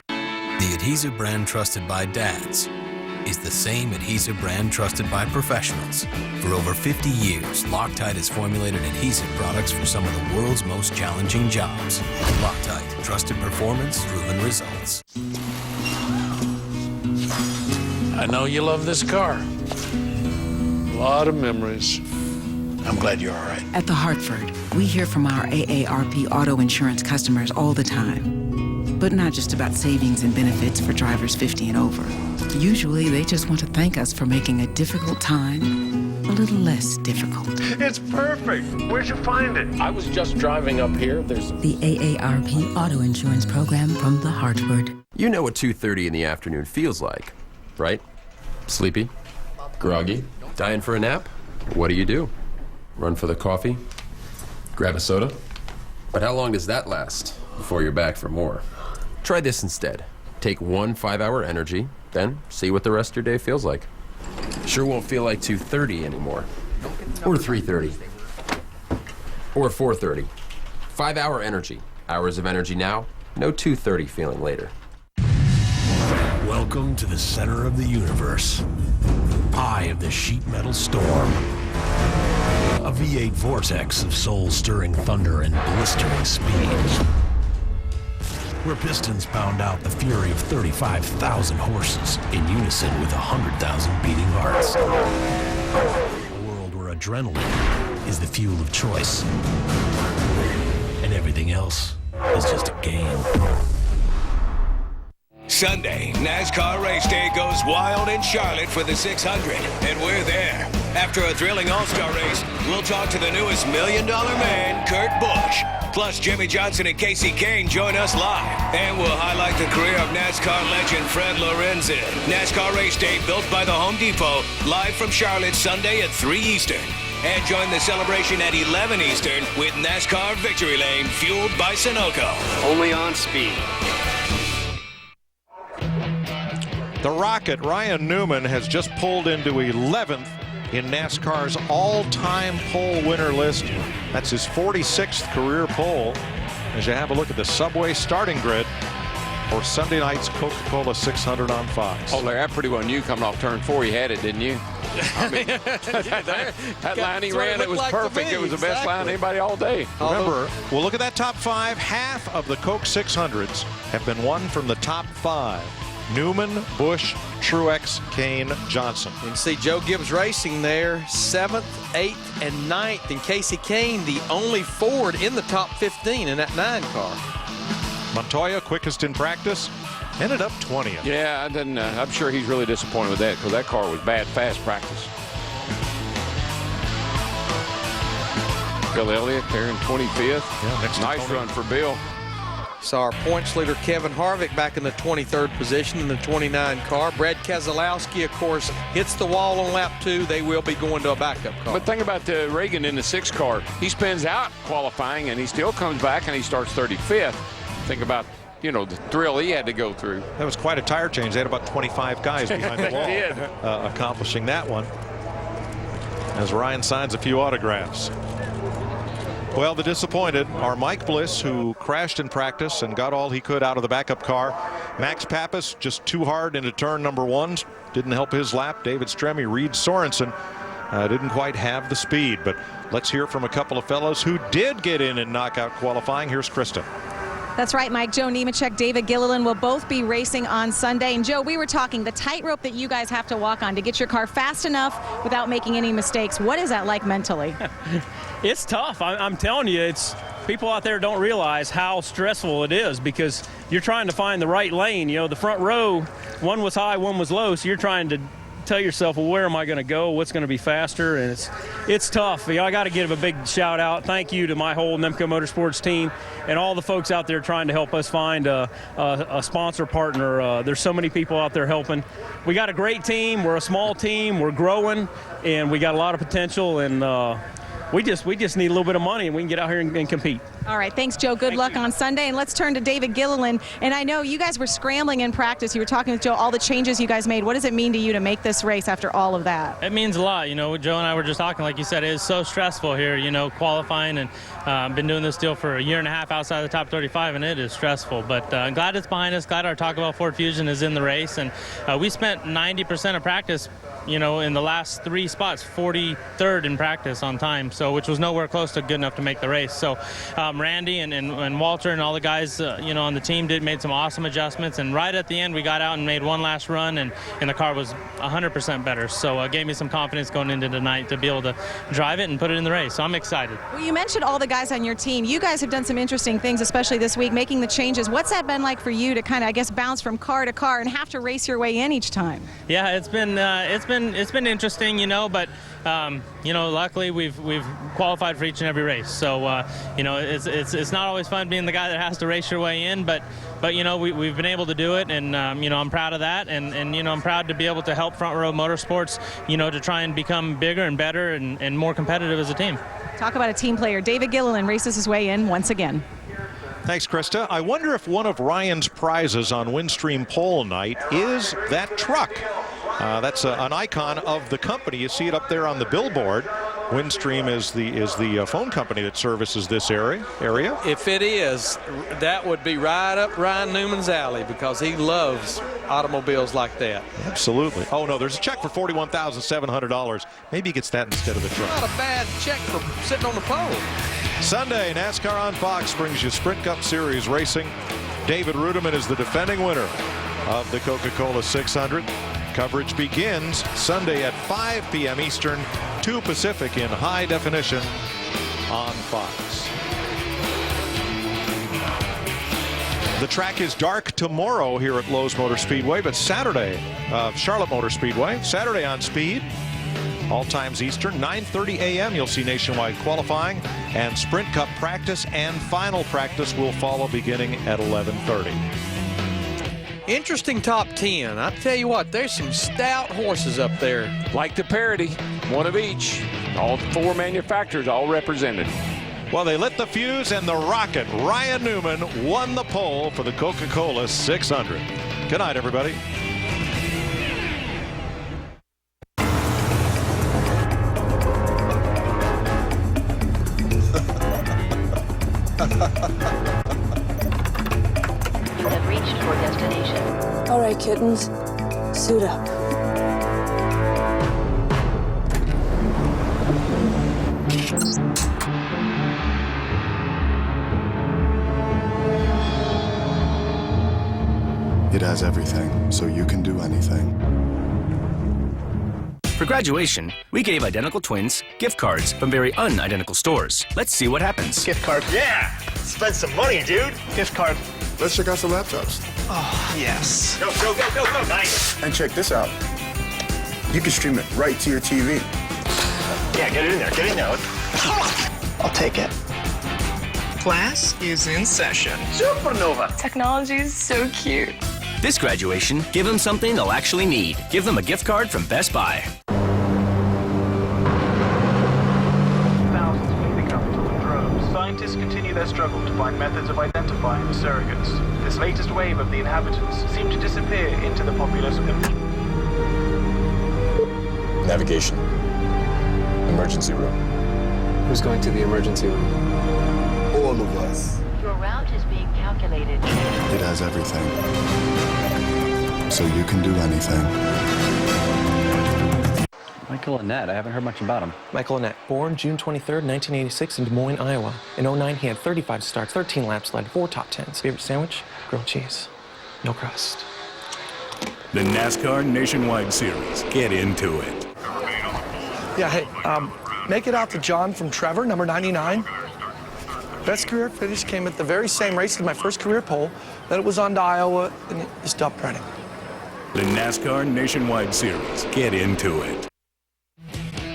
The adhesive brand trusted by dads is the same adhesive brand trusted by professionals. For over 50 years, Loctite has formulated adhesive products for some of the world's most challenging jobs. Loctite, trusted performance, proven results. I know you love this car. A lot of memories. I'm glad you're all right. At the Hartford, we hear from our AARP auto insurance customers all the time. But not just about savings and benefits for drivers 50 and over. Usually, they just want to thank us for making a difficult time a little less difficult. It's perfect. Where'd you find it? I was just driving up here. There's The AARP auto insurance program from the Hartford. You know what 2:30 in the afternoon feels like, right? Sleepy? Groggy? Dying for a nap? What do? Run for the coffee? Grab a soda? But how long does that last before you're back for more? Try this instead. Take 1 5-hour energy, then see what the rest of your day feels like. Sure won't feel like 2:30 anymore. Or 3:30. Or 4:30. 5-hour energy. Hours of energy now, no 2:30 feeling later. Welcome to the center of the universe. Eye of the sheet metal storm. A V8 vortex of soul-stirring thunder and blistering speed. Where pistons pound out the fury of 35,000 horses in unison with 100,000 beating hearts. A world where adrenaline is the fuel of choice. And everything else is just a game. Sunday, NASCAR race day goes wild in Charlotte for the 600, and we're there. After a thrilling all-star race, we'll talk to the newest $1 Million Man, Kurt Busch. Plus, Jimmy Johnson and Casey Kane join us live. And we'll highlight the career of NASCAR legend Fred Lorenzen. NASCAR race day built by the Home Depot, live from Charlotte Sunday at 3 Eastern. And join the celebration at 11 Eastern with NASCAR Victory Lane, fueled by Sunoco. Only on Speed. The Rocket, Ryan Newman, has just pulled into 11th in NASCAR's all-time pole winner list. That's his 46th career pole. As you have a look at the Subway starting grid for Sunday night's Coca-Cola 600 on Fox. Oh, Larry, I pretty well knew coming off turn 4 you had it, didn't you? I mean, that line he ran, it was like perfect. It was the best line anybody all day. Remember, we'll look at that top 5. Half of the Coke 600s have been won from the top 5. Newman, Busch, Truex, Kane, Johnson. You can see Joe Gibbs Racing there, 7th, 8th, and 9th. And Casey Kane, the only Ford in the top 15 in that 9 car. Montoya, quickest in practice, ended up 20th. Yeah, I'm sure he's really disappointed with that because that car was bad fast practice. Bill Elliott there in 25th. Yeah, nice run for Bill. Saw our points leader Kevin Harvick back in the 23rd position in the 29 car. Brad Keselowski, of course, hits the wall on lap 2. They will be going to a backup car. But think about Reagan in the 6 car. He spins out qualifying and he still comes back and he starts 35th. Think about, the thrill he had to go through. That was quite a tire change. They had about 25 guys behind the wall accomplishing that one. As Ryan signs a few autographs. Well, the disappointed are Mike Bliss, who crashed in practice and got all he could out of the backup car. Max Pappas just too hard into turn number 1. Didn't help his lap. David Stremme, Reed Sorensen didn't quite have the speed. But let's hear from a couple of fellows who did get in knockout qualifying. Here's Krista. That's right, Mike. Joe Nemechek, David Gilliland will both be racing on Sunday. And Joe, we were talking the tightrope that you guys have to walk on to get your car fast enough without making any mistakes. What is that like mentally? It's tough. I'm telling you, it's people out there don't realize how stressful it is because you're trying to find the right lane. The front row, one was high, one was low, so you're trying to tell yourself, well, where am I going to go? What's going to be faster? And it's tough. I got to give a big shout out. Thank you to my whole Nemco Motorsports team and all the folks out there trying to help us find a sponsor partner. There's so many people out there helping. We got a great team. We're a small team. We're growing, and we got a lot of potential. And we just need a little bit of money, and we can get out here and compete. All right, thanks, Joe. Good luck on Sunday. And let's turn to David Gilliland. And I know you guys were scrambling in practice. You were talking with Joe, all the changes you guys made. What does it mean to you to make this race after all of that? It means a lot. Joe and I were just talking, like you said, it is so stressful here, qualifying. And been doing this deal for a year and a half outside the top 35, and it is stressful. But glad it's behind us. Glad our Taco Bell Ford Fusion is in the race. And we spent 90% of practice, in the last 3 spots, 43rd in practice on time, which was nowhere close to good enough to make the race. So Randy and Walter and all the guys, on the team made some awesome adjustments. And right at the end, we got out and made one last run, and the car was 100% better. So it gave me some confidence going into tonight to be able to drive it and put it in the race. So I'm excited. Well, you mentioned all the guys on your team. You guys have done some interesting things, especially this week, making the changes. What's that been like for you to kind of, bounce from car to car and have to race your way in each time? Yeah, it's been interesting, but luckily we've qualified for each and every race. So it's not always fun being the guy that has to race your way in, but we've been able to do it, and I'm proud of that, and I'm proud to be able to help Front Row Motorsports, to try and become bigger and better and more competitive as a team. Talk about a team player. David Gilliland races his way in once again. Thanks, Krista. I wonder if one of Ryan's prizes on Windstream Pole Night is that truck. That's an icon of the company. You see it up there on the billboard. Windstream is the phone company that services this area. If it is, that would be right up Ryan Newman's alley because he loves automobiles like that. Absolutely. Oh, no, there's a check for $41,700. Maybe he gets that instead of the truck. Not a bad check for sitting on the pole. Sunday, NASCAR on Fox brings you Sprint Cup Series racing. David Rudiman is the defending winner of the Coca-Cola 600. Coverage begins Sunday at 5 p.m. Eastern, 2 Pacific in high definition on Fox. The track is dark tomorrow here at Lowe's Motor Speedway, but Saturday, Charlotte Motor Speedway, Saturday on speed. All times Eastern, 9:30 a.m. You'll see nationwide qualifying, and Sprint Cup practice and final practice will follow beginning at 11:30. Interesting top 10. I'll tell you what, there's some stout horses up there. Like the parity, one of each. All 4 manufacturers all represented. Well, they lit the fuse, and the rocket, Ryan Newman, won the pole for the Coca-Cola 600. Good night, everybody. You have reached your destination. All right, kittens, suit up. It has everything, so you can do anything. For graduation, we gave identical twins gift cards from very unidentical stores. Let's see what happens. Gift card. Yeah! Spend some money, dude. Gift card. Let's check out some laptops. Oh, yes. Go, go, go, go, go. Nice. And check this out. You can stream it right to your TV. Yeah, get it in there. Get it in there. I'll take it. Class is in session. Supernova. Technology is so cute. This graduation, give them something they'll actually need. Give them a gift card from Best Buy. Thousands have become in droves. Scientists continue their struggle to find methods of identifying the surrogates. This latest wave of the inhabitants seem to disappear into the populace. Navigation. Emergency room. Who's going to the emergency room? All of us. Your route is being calculated. It has everything, so you can do anything. Michael Annette, I haven't heard much about him. Michael Annette, born June 23rd, 1986 in Des Moines, Iowa. In 09, he had 35 starts, 13 laps, led 4 top 10s. Favorite sandwich? Grilled cheese. No crust. The NASCAR Nationwide Series. Get into it. Yeah, hey, make it out to John from Trevor, number 99. Best career finish came at the very same race as my first career pole. Then it was on to Iowa, and it stopped running. The NASCAR Nationwide Series. Get into it.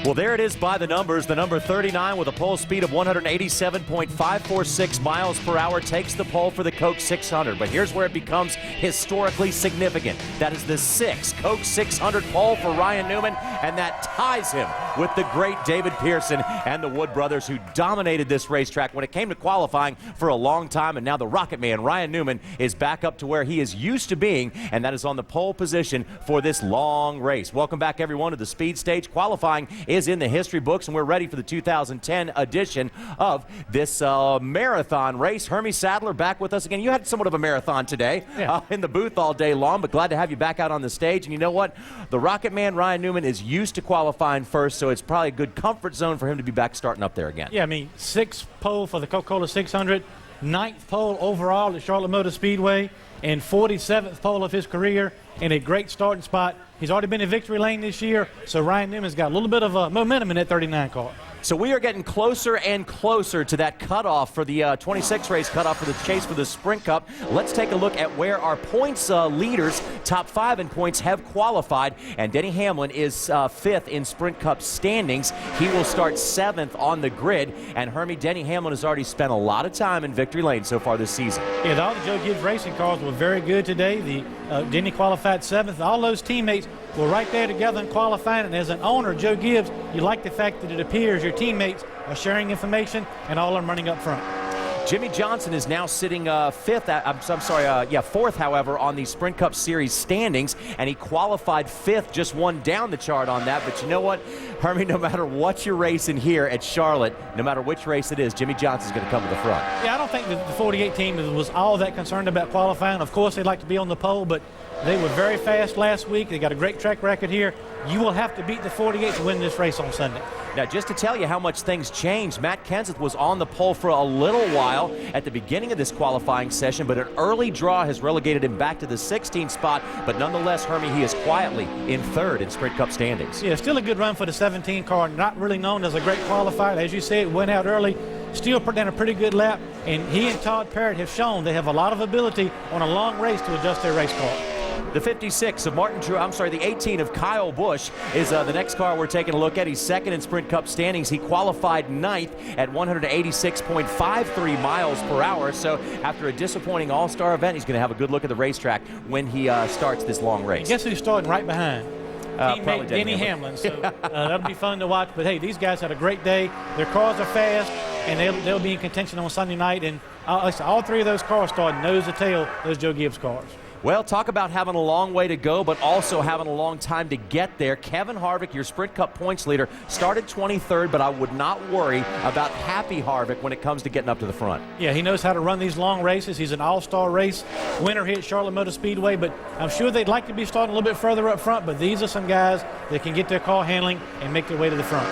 Well, there it is by the numbers. The number 39 with a pole speed of 187.546 miles per hour takes the pole for the Coke 600. But here's where it becomes historically significant. That is the 6th Coke 600 pole for Ryan Newman, and that ties him with the great David Pearson and the Wood brothers, who dominated this racetrack when it came to qualifying for a long time. And now the Rocket Man, Ryan Newman, is back up to where he is used to being, and that is on the pole position for this long race. Welcome back, everyone, to the speed stage. Qualifying is in the history books, and we're ready for the 2010 edition of this marathon race. Hermie Sadler back with us again. You had somewhat of a marathon today in the booth all day long, but glad to have you back out on the stage. And you know what? The Rocket Man, Ryan Newman, is used to qualifying first, so it's probably a good comfort zone for him to be back starting up there again. Yeah, I mean, 6th pole for the Coca-Cola 600, 9th pole overall at Charlotte Motor Speedway, and 47th pole of his career, in a great starting spot. He's already been in victory lane this year, so Ryan Newman's got a little bit of momentum in that 39 car. So we are getting closer and closer to that cutoff for the 26 race cutoff for the chase for the Sprint Cup. Let's take a look at where our points leaders, top 5 in points, have qualified. And Denny Hamlin is 5th in Sprint Cup standings. He will start 7th on the grid. And Hermie, Denny Hamlin has already spent a lot of time in victory lane so far this season. Yeah, all the Joe Gibbs racing cars were very good today. The Denny qualified 7th. All those teammates were right there together in qualifying. And as an owner, Joe Gibbs, you like the fact that it appears your teammates are sharing information and all are running up front. Jimmy Johnson is now sitting 4th, however, on the Sprint Cup Series standings, and he qualified 5th, just one down the chart on that. But you know what, Hermie, no matter what you're racing here at Charlotte, no matter which race it is, Jimmy Johnson's going to come to the front. Yeah, I don't think that the 48 team was all that concerned about qualifying. Of course, they'd like to be on the pole, but they were very fast last week. They got a great track record here. You will have to beat the 48 to win this race on Sunday. Now, just to tell you how much things changed, Matt Kenseth was on the pole for a little while at the beginning of this qualifying session, but an early draw has relegated him back to the 16th spot. But nonetheless, Hermie, he is quietly in 3rd in Sprint Cup standings. Yeah, still a good run for the 17 car. Not really known as a great qualifier. As you say, it went out early. still put down a pretty good lap, and he and Todd Parrott have shown they have a lot of ability on a long race to adjust their race car. The 56 of the 18 of Kyle Busch is the next car we're taking a look at. He's second in Sprint Cup standings. He qualified 9th at 186.53 miles per hour. So after a disappointing all-star event, he's going to have a good look at the racetrack when he starts this long race. And guess who's starting right behind? Probably Denny Hamlin. So that'll be fun to watch. But hey, these guys had a great day. Their cars are fast, and they'll be in contention on Sunday night. And all three of those cars started nose to tail, those Joe Gibbs cars. Well, talk about having a long way to go, but also having a long time to get there. Kevin Harvick, your Sprint Cup points leader, started 23rd, but I would not worry about Happy Harvick when it comes to getting up to the front. Yeah, he knows how to run these long races. He's an all-star race winner here at Charlotte Motor Speedway, but I'm sure they'd like to be starting a little bit further up front, but these are some guys that can get their car handling and make their way to the front.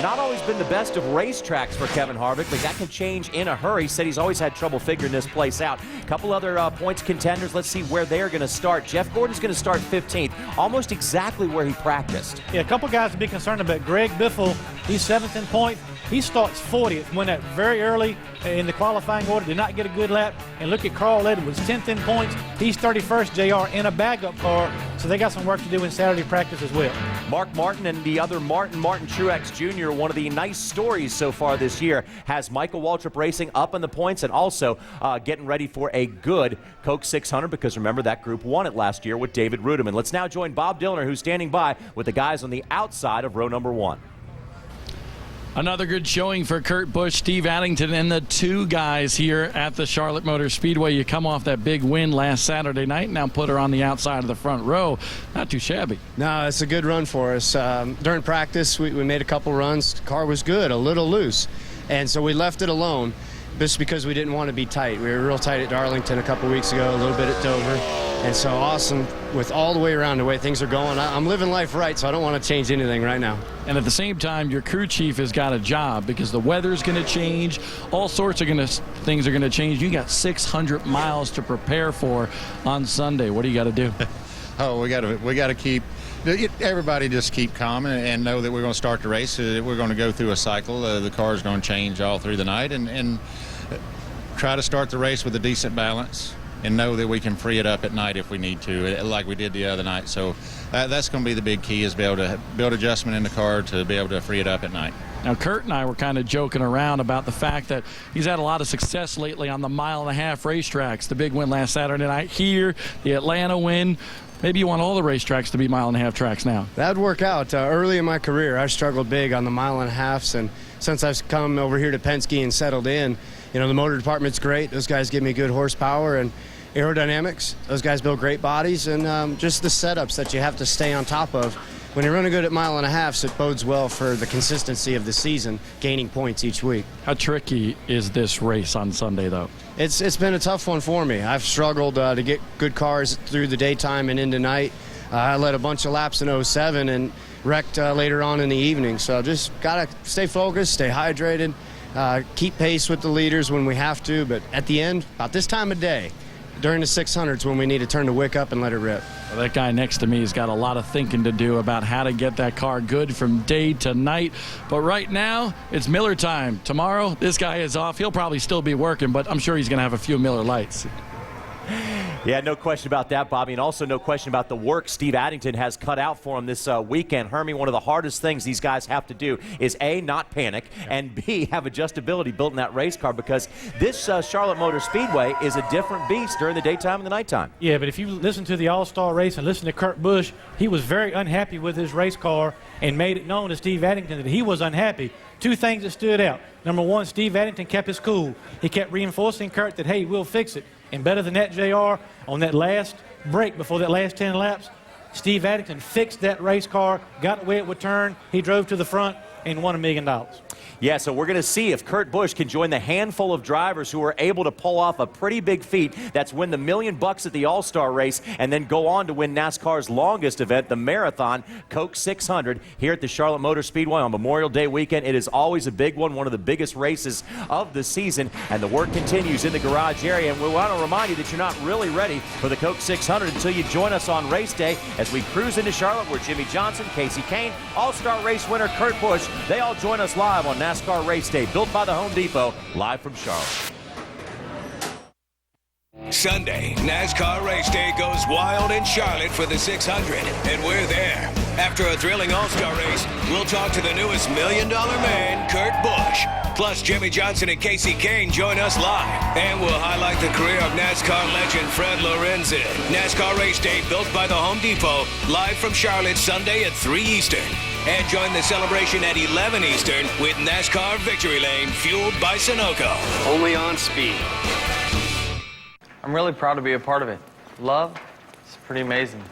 Not always been the best of racetracks for Kevin Harvick, but that can change in a hurry. Said he's always had trouble figuring this place out. A couple other points contenders. Let's see where they're going to start. Jeff Gordon's going to start 15th, almost exactly where he practiced. Yeah, a couple guys to be concerned about. Greg Biffle, he's 7th in points. He starts 40th, went out very early in the qualifying order, did not get a good lap. And look at Carl Edwards, 10th in points. He's 31st, JR, in a backup car. So they got some work to do in Saturday practice as well. Mark Martin and the other Martin Truex Jr., one of the nice stories so far this year, has Michael Waltrip Racing up in the points and also getting ready for a good Coke 600 because remember that group won it last year with David Rudiman. Let's now join Bob Dillner, who's standing by with the guys on the outside of row number 1. Another good showing for Kurt Busch, Steve Addington, and the two guys here at the Charlotte Motor Speedway. You come off that big win last Saturday night, now put her on the outside of the front row. Not too shabby. No, it's a good run for us. During practice, we made a couple runs. The car was good, a little loose, and so we left it alone just because we didn't want to be tight. We were real tight at Darlington a couple weeks ago, a little bit at Dover. And so awesome with all the way around the way things are going. I'm living life right, so I don't want to change anything right now. And at the same time, your crew chief has got a job because the weather's going to change. All sorts of things are going to change. You got 600 miles to prepare for on Sunday. What do you got to do? Oh, we got to keep everybody just keep calm and know that we're going to start the race. We're going to go through a cycle. The car's going to change all through the night and try to start the race with a decent balance. And know that we can free it up at night if we need to, like we did the other night. So that's going to be the big key, is be able to build adjustment in the car to be able to free it up at night. Now, Kurt and I were kind of joking around about the fact that he's had a lot of success lately on the mile-and-a-half racetracks. The big win last Saturday night here, the Atlanta win. Maybe you want all the racetracks to be mile-and-a-half tracks now. That would work out. Early in my career, I struggled big on the mile-and-a-halves, and since I've come over here to Penske and settled in, you know, the motor department's great. Those guys give me good horsepower and aerodynamics. Those guys build great bodies, and just the setups that you have to stay on top of. When you're running good at mile-and-a-halfs, it bodes well for the consistency of the season, gaining points each week. How tricky is this race on Sunday, though? It's been a tough one for me. I've struggled to get good cars through the daytime and into night. I led a bunch of laps in 07 and wrecked later on in the evening. So just got to stay focused, stay hydrated, keep pace with the leaders when we have to. But at the end, about this time of day, during the 600s when we need to turn the wick up and let it rip. Well, that guy next to me has got a lot of thinking to do about how to get that car good from day to night. But right now, it's Miller time. Tomorrow, this guy is off. He'll probably still be working, but I'm sure he's going to have a few Miller Lights. Yeah, no question about that, Bobby, and also no question about the work Steve Addington has cut out for him this weekend. Hermie, one of the hardest things these guys have to do is A, not panic, and B, have adjustability built in that race car, because this Charlotte Motor Speedway is a different beast during the daytime and the nighttime. Yeah, but if you listen to the All-Star race and listen to Kurt Busch, he was very unhappy with his race car and made it known to Steve Addington that he was unhappy. Two things that stood out. Number one, Steve Addington kept his cool. He kept reinforcing Kurt that, hey, we'll fix it. And better than that, JR, on that last break before that last 10 laps, Steve Addington fixed that race car, got it where it would turn. He drove to the front and won $1 million. Yeah, so we're going to see if Kurt Busch can join the handful of drivers who are able to pull off a pretty big feat. That's win the $1 million at the All-Star race and then go on to win NASCAR's longest event, the Marathon Coke 600, here at the Charlotte Motor Speedway on Memorial Day weekend. It is always a big one of the biggest races of the season, and the work continues in the garage area. And we want to remind you that you're not really ready for the Coke 600 until you join us on race day as we cruise into Charlotte, where Jimmy Johnson, Casey Kane, All-Star race winner Kurt Busch, they all join us live on NASCAR NASCAR Race Day, built by the Home Depot, live from Charlotte. Sunday, NASCAR Race Day goes wild in Charlotte for the 600, and we're there. After a thrilling all-star race, we'll talk to the newest $1 Million Man, Kurt Busch. Plus, Jimmy Johnson and Casey Kane join us live. And we'll highlight the career of NASCAR legend Fred Lorenzen. NASCAR Race Day, built by the Home Depot, live from Charlotte Sunday at 3 Eastern. And join the celebration at 11 Eastern with NASCAR Victory Lane, fueled by Sunoco. Only on Speed. I'm really proud to be a part of it. Love, it's pretty amazing.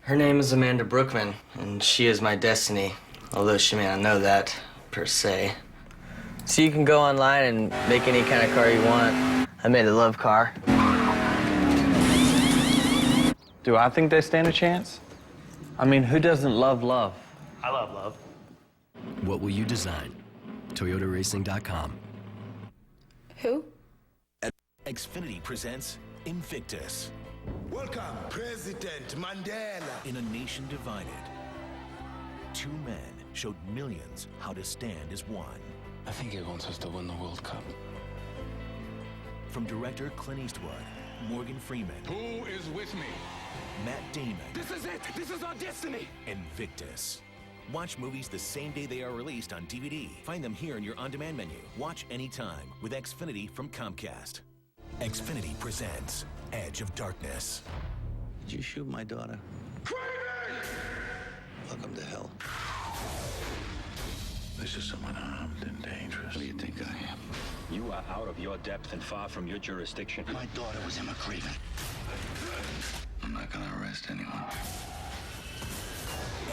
Her name is Amanda Brookman, and she is my destiny, although she may not know that, per se. So you can go online and make any kind of car you want. I made a love car. Do I think they stand a chance? I mean, who doesn't love love? I love love. What will you design? ToyotaRacing.com. Who? Xfinity presents Invictus. Welcome, President Mandela. In a nation divided, two men showed millions how to stand as one. I think he wants us to win the World Cup. From director Clint Eastwood, Morgan Freeman. Who is with me? Matt Damon. This is it. This is our destiny. Invictus. Watch movies the same day they are released on DVD. Find them here in your on-demand menu. Watch anytime with Xfinity from Comcast. Xfinity presents Edge of Darkness. Did you shoot my daughter? Welcome to hell. This is someone armed and dangerous. What do you think I am? You are out of your depth and far from your jurisdiction. My daughter was Emma Craven. I'm not gonna arrest anyone.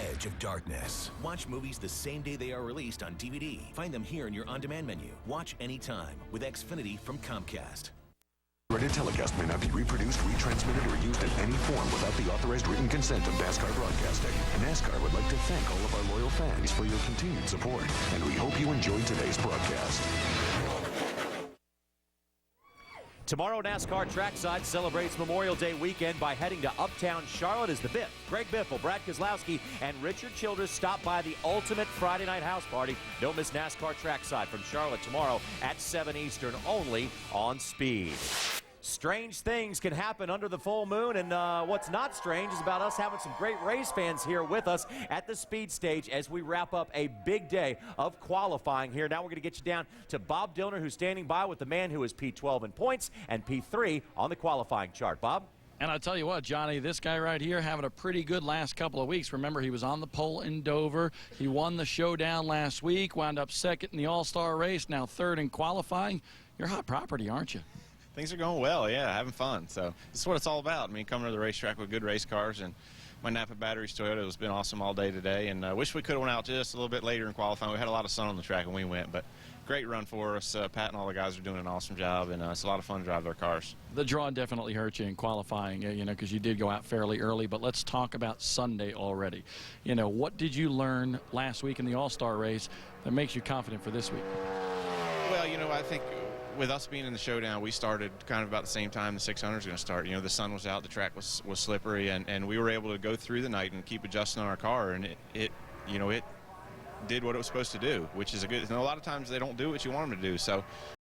Edge of Darkness. Watch movies the same day they are released on DVD. Find them here in your on-demand menu. Watch anytime with Xfinity from Comcast. Recorded telecast may not be reproduced, retransmitted, or used in any form without the authorized written consent of NASCAR Broadcasting. NASCAR would like to thank all of our loyal fans for your continued support, and we hope you enjoyed today's broadcast. Tomorrow, NASCAR Trackside celebrates Memorial Day weekend by heading to Uptown Charlotte as the Biff, Greg Biffle, Brad Keselowski, and Richard Childress stop by the ultimate Friday night house party. Don't miss NASCAR Trackside from Charlotte tomorrow at 7 Eastern, only on Speed. Strange things can happen under the full moon, and what's not strange is about us having some great race fans here with us at the Speed Stage as we wrap up a big day of qualifying here. Now we're going to get you down to Bob Dillner, who's standing by with the man who is P12 in points and P3 on the qualifying chart. Bob? And I tell you what, Johnny, this guy right here having a pretty good last couple of weeks. Remember, he was on the pole in Dover. He won the showdown last week, wound up second in the All-Star race, now third in qualifying. You're hot property, aren't you? Things are going well, yeah, having fun. So this is what it's all about. I mean, coming to the racetrack with good race cars, and my Napa Batteries Toyota has been awesome all day today. And I wish we could have went out just a little bit later in qualifying. We had a lot of sun on the track when we went, but great run for us. Pat and all the guys are doing an awesome job, and it's a lot of fun to drive their cars. The draw definitely hurt you in qualifying, you know, because you did go out fairly early. But let's talk about Sunday already. You know, what did you learn last week in the All-Star race that makes you confident for this week? Well, you know, I think with us being in the showdown, we started kind of about the same time the 600 is going to start. You know, the sun was out, the track was slippery, and we were able to go through the night and keep adjusting on our car, and it did what it was supposed to do, which is a good. And a lot of times they don't do what you want them to do. So